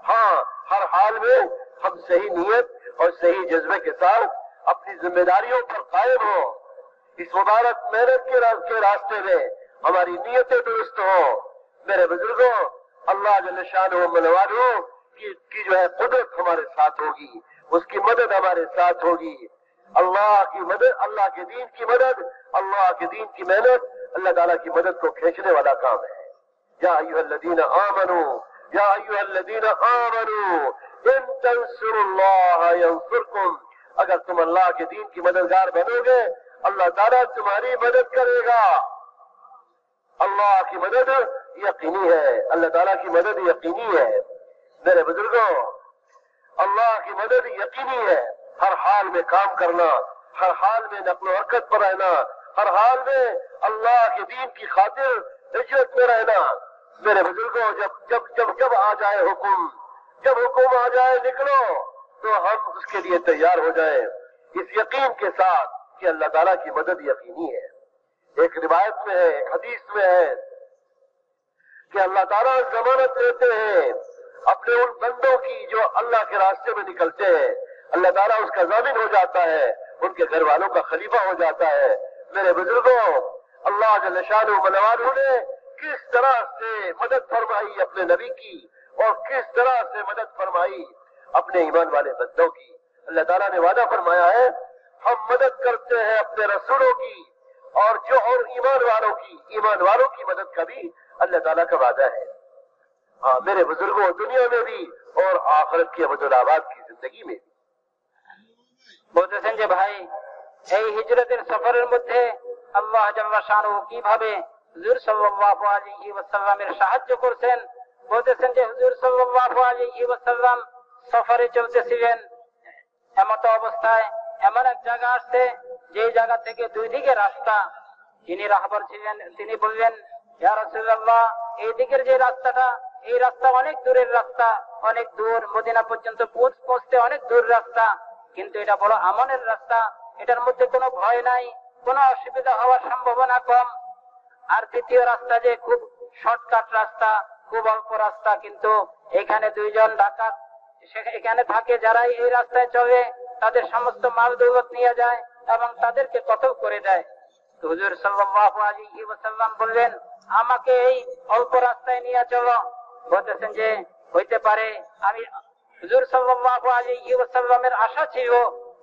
A: ہاں، ہر حال میں ہم صحیح نیت اور صحیح جذبے کے ساتھ اپنی ذمہ داریوں پر قائم ہوں، اس مبارک محنت کے راستے میں ہماری نیتیں درست ہوں۔ میرے بزرگوں، اللہ جل شانہ منوالہ کی جو ہے قدرت ہمارے ساتھ ہوگی، اس کی مدد ہمارے ساتھ ہوگی۔ اللہ کی مدد، اللہ کے دین کی مدد، اللہ کے دین کی محنت اللہ تعالیٰ کی مدد کو کھینچنے والا کام ہے۔ یا ایھا الذین آمنوا، یا ایھا الذین آمنوا ان تنصروا اللہ ینصرکم، اگر تم اللہ کے دین کی مددگار بنو گے اللہ تعالیٰ تمہاری مدد کرے گا۔ اللہ کی مدد یقینی ہے، اللہ تعالیٰ کی مدد یقینی ہے۔ میرے بزرگوں، اللہ کی مدد یقینی ہے۔ ہر حال میں کام کرنا، ہر حال میں نقل و حرکت پر رہنا، ہر حال میں اللہ کے دین کی خاطر ہجرت میں رہنا۔ میرے بزرگوں، جب آ جائے حکم، جب حکم آ جائے نکلو، تو ہم اس کے لیے تیار ہو جائیں، اس یقین کے ساتھ کہ اللہ تعالیٰ کی مدد یقینی ہے۔ ایک روایت میں ہے، ایک حدیث میں ہے کہ اللہ تعالیٰ ضمانت لیتے ہیں اپنے ان بندوں کی جو اللہ کے راستے میں نکلتے ہیں، اللہ تعالیٰ اس کا ضامن ہو جاتا ہے، ان کے گھر والوں کا خلیفہ ہو جاتا ہے۔ میرے بزرگوں، اللہ جل شانہ منوالہ نے کس طرح سے مدد فرمائی اپنے نبی کی، اور کس طرح سے مدد فرمائی اپنے ایمان والے بندوں کی۔ اللہ تعالیٰ نے وعدہ فرمایا ہے، ہم مدد کرتے ہیں اپنے رسولوں کی، اور ایمان والوں کی مدد کا بھی اللہ تعالیٰ کا وعدہ ہے۔ ہاں میرے بزرگوں، دنیا میں بھی اور آخرت کی ابدالآباد کی زندگی میں بھی۔
B: বলতেছেন যে ভাই, এই হিজরতের সফরের মধ্যে আল্লাহ জাল্লা শানহু কিভাবে হুজুর সাল্লাল্লাহু আলাইহি ওয়াসাল্লামের সাহায্য করছেন। বলতেছেন যে হুজুর সাল্লাল্লাহু আলাইহি ওয়াসাল্লাম সফরে চলতেছিলেন, এমত অবস্থায় এমন এক জায়গা আসছে যে জায়গা থেকে দুই দিকে রাস্তা। যিনি রাহবার ছিলেন তিনি বললেন, ইয়া রাসূলুল্লাহ, এই দিকের যে রাস্তাটা, এই রাস্তা অনেক দূরের রাস্তা, অনেক দূর, মদিনা পর্যন্ত পৌঁছতে অনেক দূর রাস্তা, কিন্তু এটা বড় আমনের রাস্তা, এটার মধ্যে কোনো ভয় নাই, কোনো অসুবিধা হওয়ার সম্ভাবনা কম। আর দ্বিতীয় রাস্তা যে খুব শর্টকাট রাস্তা, খুব অল্প রাস্তা, কিন্তু এখানে দুইজন ডাকাত এখানে থাকে, যারা এই রাস্তায় চলে তাদের সমস্ত মাল দৌলত নিয়ে যায় এবং তাদেরকে কতল করে দেয়। তো হুজুর সাল্লাল্লাহু আলাইহি ওয়াসাল্লাম বললেন, আমাকে এই অল্প রাস্তায় নিয়ে চলো। বলতেছেন যে হইতে পারে, আমি হুজুর সাল্লাল্লাহু আলাইহি ওয়াসাল্লামের আশা ছিল,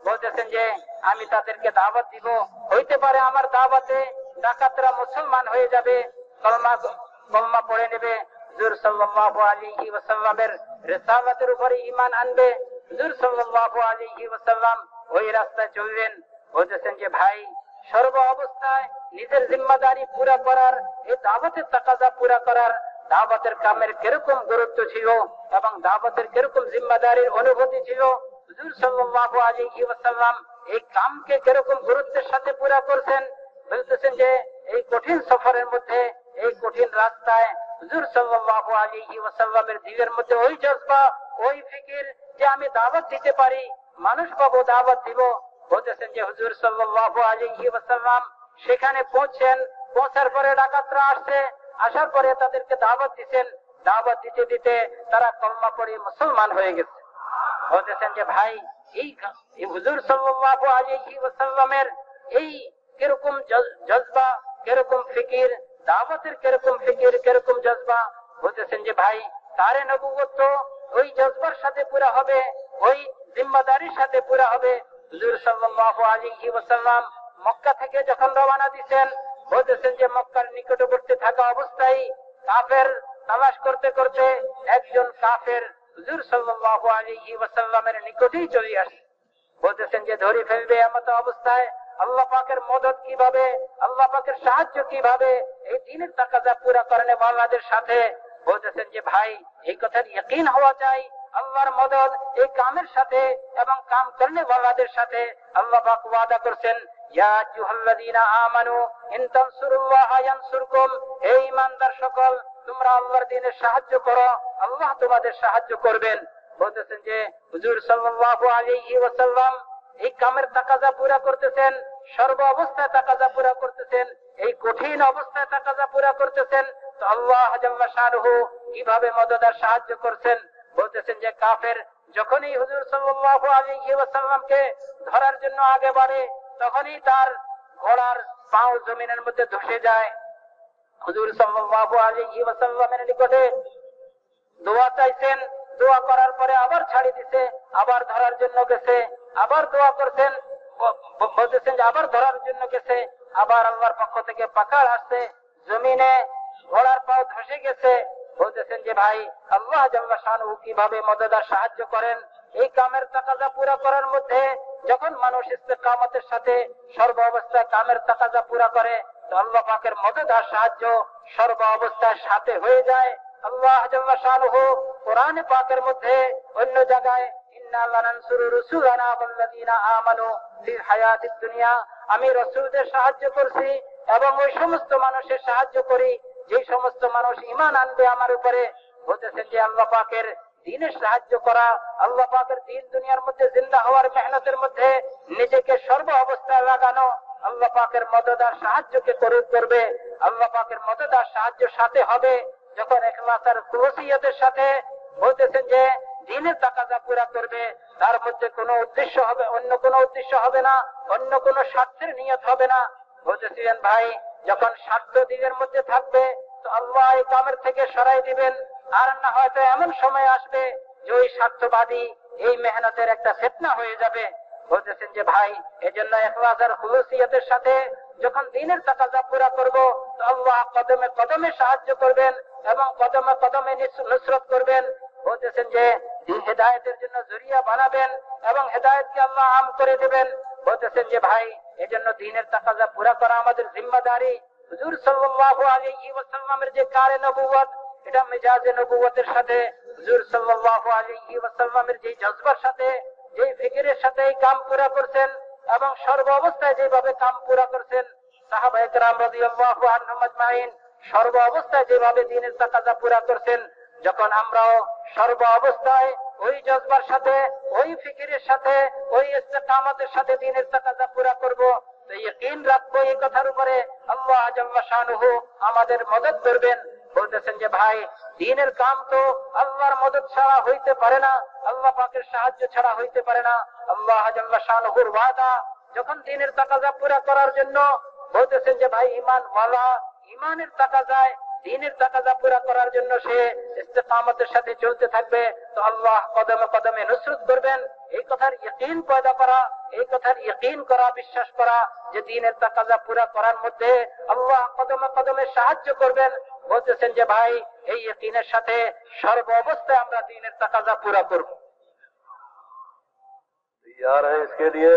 B: বলতেছেন যে আমি তাদেরকে দাওয়াত দিব, হইতে পারে আমার দাওয়াতে ডাকাতরা মুসলমান হয়ে যাবে, কলমা পড়ে নেবে, হুজুর সাল্লাল্লাহু আলাইহি ওয়াসাল্লামের রিসালাতের উপরে ঈমান আনবে। হুজুর সাল্লাল্লাহু আলাইহি ওয়াসাল্লাম ওই রাস্তায় চললেন। বলতেছেন যে ভাই, সর্ব অবস্থায় নিজের জিম্মাদারি পুরা করার, এই দাওয়াতের তাকাজা পুরা করার, দাওয়াতের কামের কিরকম গুরুত্ব ছিল এবং দাওয়াতের কিরকম জিম্মাদারির অনুভূতি ছিল, হুজুর সাল্লাল্লাহু আলাইহি ওয়াসাল্লাম এই কামকে কিরকম গুরুত্বের সাথে পুরা করছেন। বলতেছেন যে এই কঠিন সফরের মধ্যে, এই কঠিন রাস্তায় হুজুর সাল্লাল্লাহু আলাইহি ওয়াসাল্লামের দিলের মধ্যে ওই জজবা, ওই ফিকির যে আমি দাওয়াত দিতে পারি, মানুষ পাবো, দাওয়াত দিব। বলতেছেন যে হুজুর সাল্লাল্লাহু আলাইহি ওয়াসাল্লাম সেখানে পৌঁছার পরে ডাকাতরা আসছে, আসার পরে তাদেরকে দাওয়াত দিচ্ছেন, দাওয়াত দিতে দিতে তারা কলমা পড়ে মুসলমান হয়ে গেছে। বলতেছেন যে ভাই, এই হুজুর সাল্লাল্লাহু আলাইহি ওয়াসাল্লামের এই কিরকম জজবা, কিরকম ফিকির, দাওয়াতের কিরকম ফিকির, কিরকম জজবা। বলতেছেন যে ভাই, তারে নবুয়ত ওই জজবার সাথে পুরা হবে, ওই জিম্মাদারির সাথে পুরা হবে। হুজুর সাল্লাল্লাহু আলাইহি ওয়াসাল্লাম মক্কা থেকে যখন রওনা দিচ্ছেন, বলতেছেন যে মক্কার নিকটবর্তী থাকা অবস্থায় কাফের তালাশ করতে করতে একজন কাফের হুজুর সাল্লাল্লাহু আলাইহি ওয়াসাল্লামের নিকটেই চলে আসে। বলতেছেন যে ধরে ফেলবে এমত অবস্থায় আল্লাহ পাকের মদদ কিভাবে, আল্লাহ পাকের সাহায্য কিভাবে এই দ্বীনের তাকাজা পুরা করনে ওয়ালাদের সাথে। বলতেছেন যে ভাই এই কথার ইয়াকিন হওয়া চাই আল্লাহর মদদ এই কামের সাথে এবং কাম করনে ওয়ালাদের সাথে। আল্লাহ পাক ওয়াদা করছেন ইয়া আইয়ুহাল্লাযীনা আমানু ইন তানসুরুল্লাহা ইয়ানসুরকুম, হে ঈমানদার সকল তোমরা আল্লাহর দ্বীনের সাহায্য করো, আল্লাহ তোমাদের সাহায্য করবেন। বলতেছেন যে হুজুর সাল্লাল্লাহু আলাইহি ওয়াসাল্লাম এই কামের তাকাজা পুরা করতেছেন, সর্ব অবস্থায় তাকাজা পুরা করতেছেন, এই কঠিন অবস্থায় তাকাজা পুরা করতেছেন। তো আল্লাহ জাল্লা শানুহু কিভাবে মদদ আর সাহায্য করছেন। বলতেছেন যে কাফের যখনই হুজুর সাল্লাল্লাহু আলাইহি ওয়াসাল্লামকে ধরার জন্য আগে বাড়ে তখনই তার ঘোড়ার পাও জমিনের মধ্যে ধসে যায়। হুজুর সাল্লাল্লাহু আলাইহি ওয়াসাল্লামের নিকটে দোয়া চাইছেন, দোয়া করার পরে আবার ছাড়ি দিছে, আবার ধরার জন্য গেছে, আবার দোয়া করছেন, বলতেছেন যে আবার ধরার জন্য গেছে, আবার আল্লাহর পক্ষ থেকে পাকড় আসছে, জমিনে ঘোড়ার পাও ধসে গেছে। বলতেছেন যে ভাই আল্লাহ জাল্লা শানুহু কিভাবে মদদ আর সাহায্য করেন এই কামের তাকাজা পুরা করার মধ্যে। যখন মানুষ ইস্তেকামতের সাথে সর্ব অবস্থায় কামের তাকাজা পুরা করে তো আল্লাহ পাকের মদদ আর সাহায্য সর্ব অবস্থায় সাথে হয়ে যায়। আল্লাহ জাল্লা শানুহু কোরআনে পাকের মধ্যে অন্য জায়গায় ইন্না লানানসুরু রুসুলানা ওয়াল্লাযীনা আমানু ফিল হায়াতিদ দুনিয়া, আমি রাসূলদের সাহায্য করছি এবং ওই সমস্ত মানুষের সাহায্য করি যে সমস্ত মানুষ ঈমান আনবে আমার উপরে। বলতেছেন যে আল্লাহ পাকের দ্বীনের সাহায্য করা, আল্লাহ পাকের দ্বীন দুনিয়ার মধ্যে জিন্দা হওয়ার মেহনতের মধ্যে নিজেকে সর্ব অবস্থায় লাগানো আল্লাহ পাকের মদদ আর সাহায্যকে করবে। আল্লাহ পাকের মদদ আর সাহায্য সাথে হবে যখন ইখলাস আর খুলুসিয়তের সাথে। বলতেছেন যে দ্বীনের তাকাজা পুরা করবে, তার মধ্যে কোনো উদ্দেশ্য হবে, অন্য কোনো উদ্দেশ্য হবে না, অন্য কোনো স্বার্থের নিয়ত হবে না। বলতেছিলেন ভাই যখন স্বার্থ দিনের মধ্যে থাকবে তো আল্লাহ এই কামের থেকে সরাই দিবেন। আর না হয়তো এমন সময় আসবে যে ওই স্বার্থবাদী এই মেহনতের একটা ফিতনা হয়ে যাবে। বলতেছেন যে ভাই এজন্য ইখলাস আর খুলুসিয়তের সাথে যখন দ্বীনের তাকাজা পুরা করব তো আল্লাহ কদমে কদমে সাহায্য করবেন এবং কদমে কদমে নুসরত করবেন। বলতেছেন যে হেদায়েতের জন্য জরিয়া বানাবেন এবং হেদায়েতকে আল্লাহ আম করে দেবেন। বলতেছেন যে ভাই এজন্য দ্বীনের তাকাজা পুরা করা আমাদের জিম্মাদারি। হুজুর সাল্লাল্লাহু আলাইহি ওয়াসাল্লামের যে কারে নবুয়ত, এটা মেজাজে নবুয়তের সাথে হুজুর সাল্লাল্লাহু আলাইহি ওয়াসাল্লামের যে জজবার সাথে, যে ফিকিরের সাথে এই কাম পুরা করছেন এবং সর্ব অবস্থায় যেভাবে কাম পুরা করছেন সাহাবায়ে কেরাম রাদিয়াল্লাহু আনহুম আজমাইন সর্ব অবস্থায় যেভাবে দ্বীনের তাকাজা পুরা করছেন, যখন আমরাও সর্ব অবস্থায় ওই জজবার সাথে, ওই ফিকিরের সাথে, ওই ইস্তেকামতের সাথে দ্বীনের তাকাজা পুরা করব তো ইয়াকিন রাখবো এই কথার উপরে আল্লাহ জাল্লা শানুহু আমাদের মদদ করবেন। বলতেছেন যে ভাই দ্বীনের কাম তো আল্লাহর মদদ ছাড়া হইতে পারে না, আল্লাহ পাকের সাহায্য ছাড়া হইতে পারে না। আল্লাহ জাল্লা শানুহুর ওয়াদা যখন দ্বীনের তাকাজা পুরা করার জন্য বলতেছেন যে ভাই ঈমান ওয়ালা ঈমানের তাকাজায় দ্বীনের তাকাজা পুরা করার জন্য সে ইস্তেকামতের সাথে চলতে থাকবে তো আল্লাহ কদমে কদমে নুসরত করবেন। এই কথার ইয়াকিন পয়দা করা, এই কথার ইয়াকিন করা, বিশ্বাস করা যে দ্বীনের তাকাজা পুরা করার মধ্যে আল্লাহ কদমে কদমে সাহায্য করবেন। বলতেছেন যে ভাই এই ইয়াকিনের সাথে সর্ব অবস্থায় আমরা দ্বীনের তাকাজা পুরা করব।
A: तैयार है इसके लिए?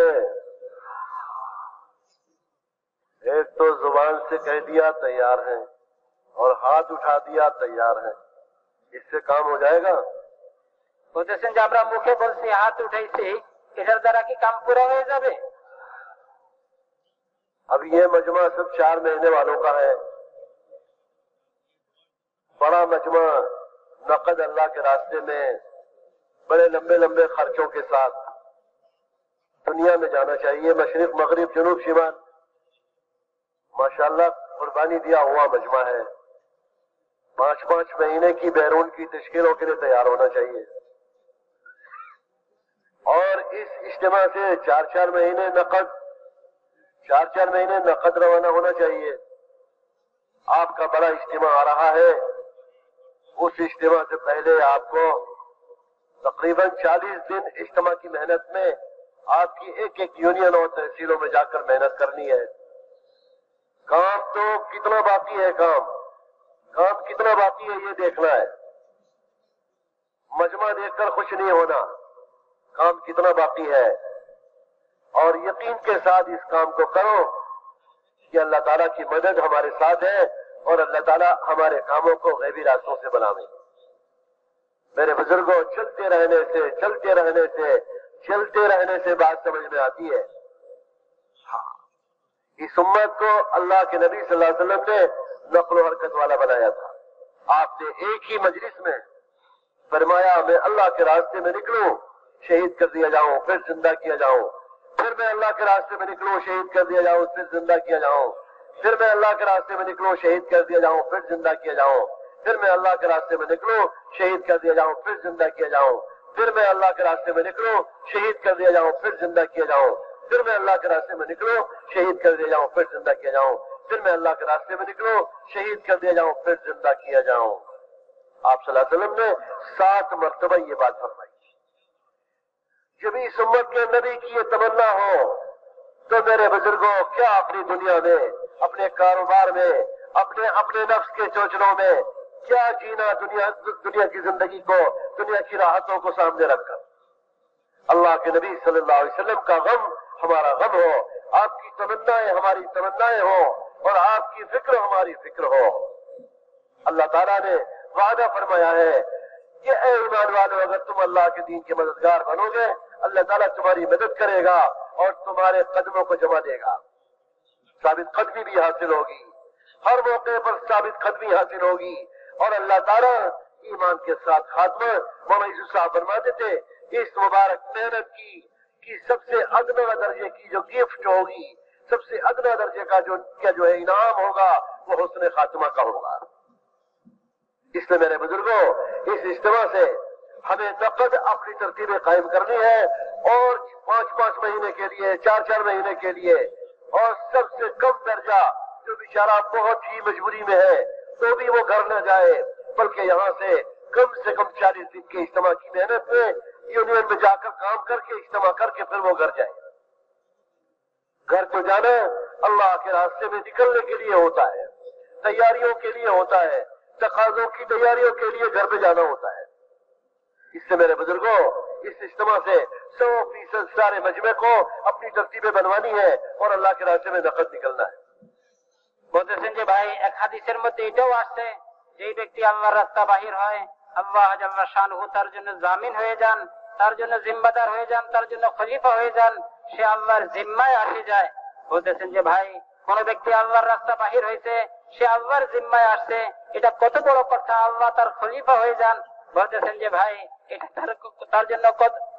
A: एक तो जुबान से कह दिया तैयार है और हाथ उठा दिया तैयार है, इससे काम हो जाएगा?
B: বলতেছেন যে আমরা মুখে বলছি, হাত উঠাইছি, এটার দ্বারা কি কাম পুরা হয়ে যাবে?
A: अब ये मजमा सब 4 महीने वालों का है, बड़ा मजमा नकद अल्लाह के रास्ते में बड़े लंबे लंबे खर्चों के साथ दुनिया में जाना चाहिए। मशरिक मगरिब जनूब शिमाल माशाल्लाह कुर्बानी दिया हुआ मजमा है। 5-5 महीने की बैरून की तश्कीलों के लिए तैयार होना चाहिए और इस इज्तिमा से 4-4 महीने नकद रवाना होना चाहिए। आपका बड़ा इज्तिमा आ रहा है, उस इज्तिमा से पहले आपको तकरीबन 40 दिन इज्तिमा की मेहनत में आपकी एक एक यूनियन और तहसीलों में जाकर मेहनत करनी है। काम तो कितना बाकी है, काम कितना बाकी है ये देखना है। मजमा देखकर खुश नहीं होना, काम कितना बाकी है, और यकीन के साथ इस काम को करो कि अल्लाह ताला की मदद हमारे साथ है और अल्लाह ताला हमारे कामों को गैबी रास्तों से बनावे। मेरे बुजुर्गों, चलते रहने से बात समझ में आती है। हाँ, इस उम्मत को अल्लाह के नबी सल्लल्लाहु अलैहि वसल्लम ने नक्ल हरकत वाला बनाया था। आपने एक ही मजलिस में फरमाया, मैं अल्लाह के रास्ते में निकलूं, शहीद कर दिया जाऊं, फिर जिंदा किया जाऊं, फिर मैं अल्लाह के रास्ते में निकलूं, शहीद कर दिया जाऊं, फिर जिंदा किया जाऊं, फिर मैं अल्लाह के रास्ते में निकलूं, शहीद कर दिया जाऊं, फिर जिंदा किया जाऊं, फिर मैं अल्लाह के रास्ते में निकलूं, शहीद कर दिया जाऊं, फिर जिंदा किया जाऊं, फिर मैं अल्लाह के रास्ते में निकलूं, शहीद कर दिया जाऊं, फिर जिंदा किया जाऊं, फिर मैं अल्लाह के रास्ते में निकलूं, शहीद कर दिया जाऊं, फिर जिंदा किया जाऊं, फिर मैं अल्लाह के रास्ते में निकलूं, शहीद कर दिया जाऊं, फिर जिंदा किया जाऊं। आप सल्लल्लाहु अलैहि वसल्लम ने 7 मरतबा ये बात फरमाई। जब इस उम्मत के नबी की ये तमन्ना हो तो मेरे बुजुर्गों, क्या अपनी दुनिया में, अपने कारोबार में, अपने नफ्स के चोचलों में क्या जीना, दुनिया की जिंदगी को, दुनिया की राहतों को सामने रखकर। अल्लाह के नबी सल्लल्लाहु अलैहि वसल्लम का गम हमारा गम हो, आपकी तमन्नाएं हमारी तमन्नाएं हो, और आपकी फिक्र हमारी फिक्र हो। अल्लाह ताला ने वादा फरमाया है कि ऐ ईमान वालों, अगर तुम अल्लाह के दीन के मददगार बनोगे, अल्लाह ताला तुम्हारी मदद करेगा और तुम्हारे कदमों को जमा देगा। साबित कदमी भी हासिल होगी, हर मौके पर साबित कदमी हासिल होगी, और अल्लाह ताला ईमान के साथ खात्मा। मौलाना यूसुफ साहब फरमाते थे, इस मुबारक मेहनत की सबसे अदना दर्जे की जो गिफ्ट होगी, सबसे अदना दर्जे का जो है इनाम होगा, वो हुस्न खात्मा का होगा। इसलिए मेरे बुजुर्गों, इस इज्तिमा से हमें नकद अपनी तरतीबें कायम करनी है, और 5-5 महीने के लिए, 4-4 महीने के लिए, और सबसे कम दर्जा जो बेचारा बहुत ही मजबूरी में है तो भी वो घर न जाए, बल्कि यहाँ से कम 40 दिन के इज्तिमा की मेहनत में यूनियन में जाकर काम करके इज्तिमा करके फिर वो घर जाए। घर को जाना अल्लाह के रास्ते में निकलने के लिए होता है, तैयारियों के लिए होता है, तकाज़ों की तैयारियों के लिए घर पे जाना होता है। इससे मेरे बुजुर्गों, इस इज्तिमा से 100% सारे मजमे को अपनी तरतीबें बनवानी है और अल्लाह के रास्ते में नकद निकलना है।
B: বলতেছেন যে ভাই, এক হাদিসের মধ্যে এটাও আসছে, যেই ব্যক্তি আল্লাহর রাস্তা বাহির হয়, আল্লাহ জাল্লা শানহু তার জন্য জামিন হয়ে যান, তার জন্য জিম্মাদার হয়ে যান, তার জন্য খলিফা হয়ে যান, সে আল্লাহর জিম্মায় আসে যায়। বলতেছেন যে ভাই, কোন ব্যক্তি আল্লাহর রাস্তা বাহির হয়েছে, সে আল্লাহর জিম্মায় আসছে, এটা কত বড় কথা, আল্লাহ তার খলিফা হয়ে যান। বলতেছেন যে ভাই, এটা তার জন্য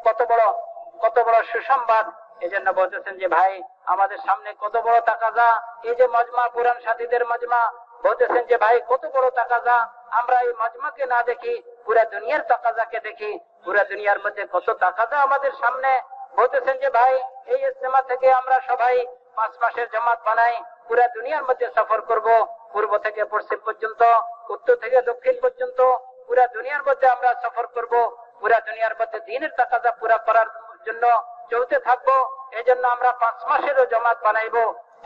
B: কত বড় সুসংবাদ। এজন্য বলতেছেন যে ভাই, আমাদের সামনে কত বড় তাকাজা, এই যে মজমা, পুরান সাথীদের মজমা। বলতেছেন যে ভাই, কত বড় তাকাজা, আমরা এই মজমাকে না দেখি, পুরা দুনিয়ার তাকাজাকে দেখি। পুরা দুনিয়ার মধ্যে কত তাকাজা আমাদের সামনে। বলতেছেন যে ভাই, এই ইজতিমা থেকে আমরা সবাই 5 মাসের জামাত বানাই, পুরা দুনিয়ার মধ্যে সফর করব, পূর্ব থেকে পশ্চিম পর্যন্ত, উত্তর থেকে দক্ষিণ পর্যন্ত, পুরা দুনিয়ার মধ্যে আমরা সফর করব। পুরা দুনিয়ার মধ্যে দ্বীনের তাকাজা পুরা করার জন্য চলতে থাকবো। এই জন্য আমরা 5 মাসেরও জামাত বানাইবো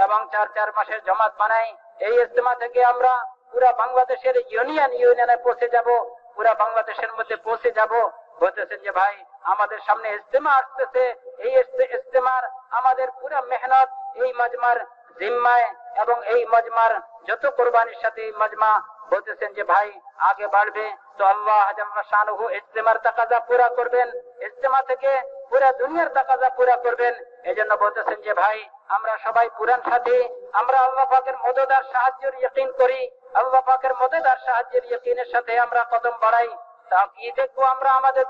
B: এবং 4-4 মাসের জামাত বানাই। এই ইজতিমা থেকে আমরা পুরা বাংলাদেশের ইউনিয়নে পৌঁছে যাব, পুরা বাংলাদেশের মধ্যে পৌঁছে যাব। বলতেছেন যে ভাই, আমাদের সামনে ইজতিমা আসতেছে, এই ইজতিমার আমাদের পুরা মেহনত এই মজমার জিম্মায়, এবং এই মজমার যত কোরবানির সাথে এই মজমা, বলতেছেন যে ভাই, আগে বাড়বে তো আল্লাহ জাল্লা শানহু ইজতিমার তাকাজা পুরা করবেন, ইজতিমা থেকে পুরা দুনিয়ার তাকাজা পুরা করবেন। এজন্য বলতেছেন যে ভাই, আমরা সবাই পুরান সাথী, আমরা আল্লাহ পাকের মদদ আর সাহায্যের ইয়কিন করি, আল্লাহ পাকের মদদ আর সাহায্যের ইয়কিনের সাথে আমরা কদম বাড়াই। তা কি দেখবো আমরা আমাদের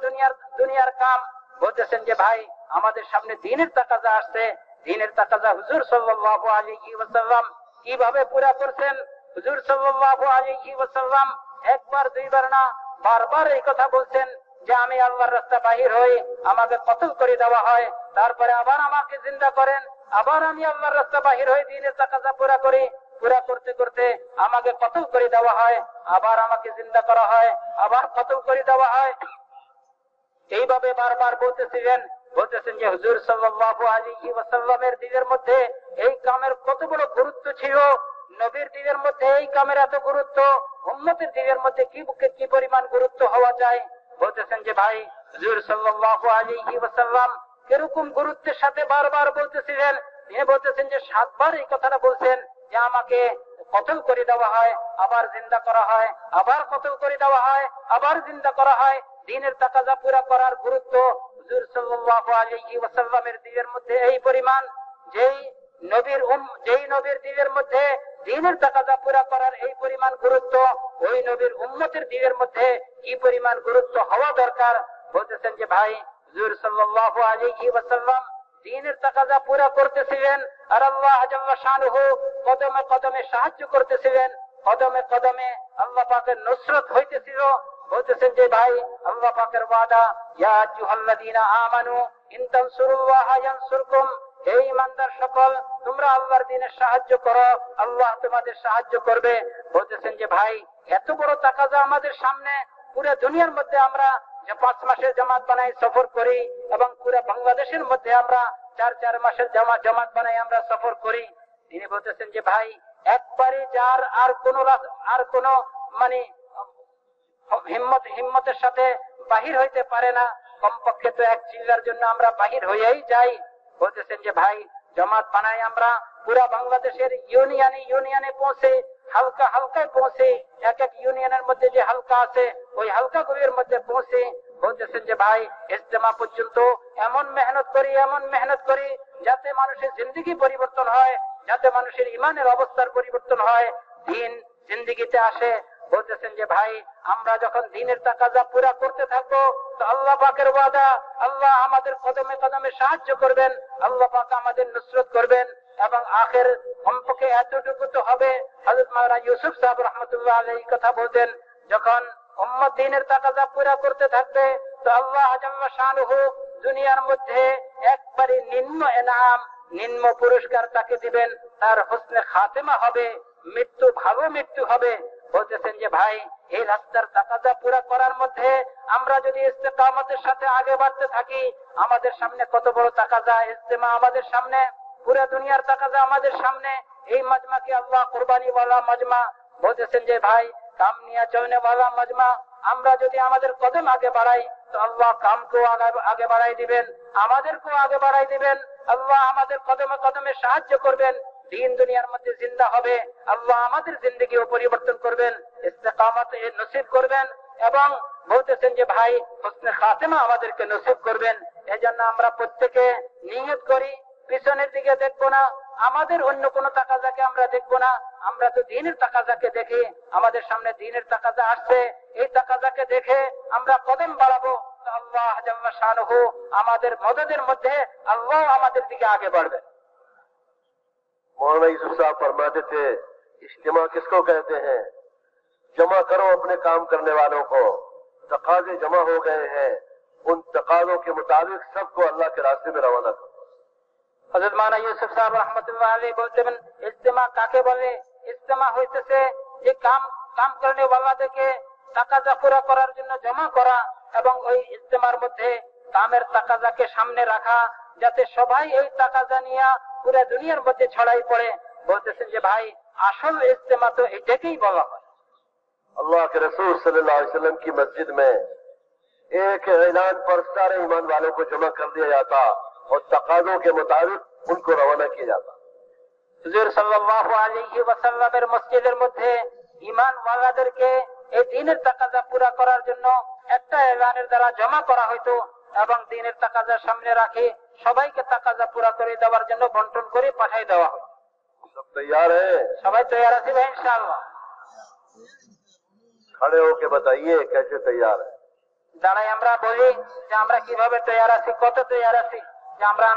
B: দুনিয়ার কাম। বলতেছেন যে ভাই, আমাদের সামনে দ্বীনের তাকাজা আসছে, দ্বীনের তাকাজা হুজুর সাল্লাল্লাহু আলাইহি ওয়াসাল্লাম কিভাবে পুরা করছেন। হুজুর সাল্লাল্লাহু আলাইহি ওয়াসাল্লাম একবার দুইবার না, বারবার এই কথা বলছেন যে আমি আল্লাহর রাস্তা বাহির হই, আমাকে কতল করে দেওয়া হয়, তারপরে আবার আমাকে জিন্দা করেন, আবার আমি আল্লাহর রাস্তা বাহির হই, দ্বীনের তাকাজা পুরা করি, পুরা করতে করতে আমাকে কতল করে দেওয়া হয়, আবার আমাকে জিন্দা করা হয়, আবার কতল করে দেওয়া হয়। এইভাবে বারবার বলতেছেন যে হুজুর সাল্লাল্লাহু আলাইহি ওয়াসাল্লামের দ্বীনের মধ্যে এই কামের কত বড় গুরুত্ব ছিল, নবীর দ্বীনের মধ্যে এই কামের এত গুরুত্ব, উম্মতের দ্বীনের মধ্যে কি পরিমাণ গুরুত্ব হওয়া যায়। বলতেছেন যে ভাই হুজুর সাল্লাল্লাহু আলাইহি ওয়াসাল্লাম কিরকম গুরুত্বের সাথে বারবার বলতেছিলেন। তিনি বলতেছেন যে 7 বার এই কথাটা বলছেন যে আমাকে কতল করে দেওয়া হয়, আবার জিন্দা করা হয়, আবার কতল করে দেওয়া হয়, আবার জিন্দা করা হয়। দ্বীনের তাকাজা পুরা করার গুরুত্ব হুজুর সাল্লাল্লাহু আলাইহি ওয়াসাল্লামের দিনের মধ্যে এই পরিমাণ, যেই নবীর দিনের মধ্যে দ্বীনের তাকাজা পুরা করার এই পরিমাণ গুরুত্ব, ওই নবীর উম্মতের দিনের মধ্যে কি পরিমাণ গুরুত্ব হওয়া দরকার। বলতেছেন যে ভাই হুজুর সাল্লাল্লাহু আলাইহি ওয়াসাল্লাম দ্বীনের তাকাজা পুরা করতেছিলেন, আর আল্লাহ জাল্লা শানুহু কদমে কদমে সাহায্য করতেছিলেন, কদমে কদমে আল্লাহ পাকের নুসরত হইতেছিল। বলতেছেন যে ভাই আল্লাহ পাকের ওয়াদা, ইয়া আইয়ুহাল্লাযীনা আমানু ইন তানসুরুল্লাহা ইয়ানসুরকুম, হে ঈমানদার সকল, তোমরা আল্লাহর দ্বীনের সাহায্য করো, আল্লাহ তোমাদের সাহায্য করবে। বলতেছেন যে ভাই এত বড় তাকাজা আমাদের সামনে, পুরো দুনিয়ার মধ্যে আমরা যে 5 মাসের জামাত বানাই সফর করি, এবং পুরো বাংলাদেশের মধ্যে আমরা 4 মাসের জামাত বানাই আমরা সফর করি। তিনি বলতেছেন যে ভাই একবারে যার আর কোন মানে হিম্মতের সাথে বাহির হইতে পারে না, কমপক্ষে তো এক চিল্লার জন্য আমরা বাহির হয়েই যাই। বলতেছেন যে ভাই জামাত বানাই আমরা পুরা বাংলাদেশের ইউনিয়নে পৌঁছে, হালকায় পৌঁছে, এক এক ইউনিয়নের মধ্যে যে হালকা আছে ওই হালকাগুলির মধ্যে পৌঁছে। বলতেছেন যে ভাই ইজতেমা পর্যন্ত এমন মেহনত করি যাতে মানুষের জিন্দেগি পরিবর্তন হয়, যাতে মানুষের ইমানের অবস্থার পরিবর্তন হয়, দ্বীন জিন্দেগিতে আসে। বলতেছেন যে ভাই আমরা যখন দ্বীনের তাকাজা পুরা করতে থাকবো তো আল্লাহ পাকের ওয়াদা, আল্লাহ আমাদের কদমে কদমে সাহায্য করবেন, আল্লাহ পাক আমাদের নুসরত করবেন। এবং আখের কমপক্ষে এতটুকু তো হবে, হযরত মাওলানা ইউসুফ সাহেব রাহমাতুল্লাহ আলাইহি কথা বলতেন, যখন উম্মত দ্বীনের তাকাজা পুরা করতে থাকবে তো আল্লাহ জাল্লা শানুহু দুনিয়ার মধ্যে একবারে নিম্ন ইনাম, নিম্ন পুরস্কার তাকে দিবেন, তার হুসনে খাতেমা হবে, ভালো মৃত্যু হবে। বলতেছেন যে ভাই এই রাস্তার তাকাজা পুরা করার মধ্যে আমরা যদি ইস্তেকামতের সাথে আগে বাড়তে থাকি, আমাদের সামনে কত বড় তাকাজা, ইজতেমা আমাদের সামনে, পুরো দুনিয়ার তাকাজা আমাদের সামনে। এই মাজমাকে আল্লাহ কুরবানি ওয়ালা মাজমা, বলতেছেন যে ভাই কাম নিয়ে চলনে ওয়ালা মাজমা, আমরা যদি আমাদের কদম আগে বাড়াই তো আল্লাহ কামকেও আগে বাড়াই দিবেন, আমাদেরকেও আগে বাড়াই দিবেন, আল্লাহ আমাদের কদমে কদমে সাহায্য করবেন, দ্বীন দুনিয়ার মধ্যে জিন্দা হবে, আল্লাহ আমাদের জিন্দেগিও পরিবর্তন করবেন, ইস্তেকামত নসিব করবেন, এবং বলতেছেন যে ভাই হুসনে খাতেমা আমাদেরকে নসিব করবেন। এজন্য আমরা প্রত্যেকে নিয়ত করি পিছনের দিকে দেখবো না, আমাদের অন্য কোন তাকাজাকে আমরা দেখবো না, আমরা তো দ্বীনের তাকাজাকে দেখি, আমাদের সামনে দ্বীনের তাকাজা আসছে, এই তাকাজাকে দেখে আমরা কদম বাড়াবো, আল্লাহ জাল্লা শানুহু আমাদের মদদের মধ্যে আল্লাহ আমাদের দিকে আগে বাড়বে।
A: मौलाना यूसुफ साहब फरमाते थे इज्तिमा किसको कहते हैं, जमा करो अपने काम करने वालों को, तकाजे जमा हो गए हैं, उन तकाजों के मुताबिक सबको अल्लाह के रास्ते में रवाना करो।
B: হযরত মাওলানা ইউসুফ সাহেব রাহমাতুল্লাহ আলাইহি বলতেন ইজতিমা কাকে বলে, ইজতিমা হইতেছে যে কাম করনে ওয়ালাদেরকে তাকাজা পুরা করার জন্য জমা করা, এবং ওই ইজতিমার মধ্যে কামের তাকাজাকে সামনে রাখা, যাতে সবাই এই তাকাজা নিয়ে পুরো দুনিয়ার মধ্যে ছড়াই পড়ে। বলতেছেন যে ভাই আসল ইজতিমা তো এটাকেই বলা হয়।
A: अल्लाह के रसूल सल्लल्लाहु अलैहि वसल्लम की मस्जिद में एक ऐलान पर सारे ईमान वालों को जमा कर दिया जाता और तकाजों के मुताबिक उनको रवाना किया जाता।
B: হুজুর সাল্লাল্লাহু আলাইহি ওয়াসাল্লামের মসজিদের মধ্যে ঈমান ওয়ালাদেরকে এই দ্বীনের তাকাজা পুরা করার জন্য একটা এলানের দ্বারা জমা করা হইতো, এবং দ্বীনের তাকাজা সামনে রাখে সবাইকে তাকাজা পুরা করে দেওয়ার জন্য বন্টন করে পাঠিয়ে দেওয়া হয়।
A: सब तैयार है?
B: সবাই তৈয়ার আছে ভাই ইনশাআল্লাহ?
A: खड़े होके बताइए कैसे तैयार है।
B: দাঁড়াই আমরা বলি যে আমরা কিভাবে তৈয়ার আছি, কত তৈয়ার আছি, যে আমরা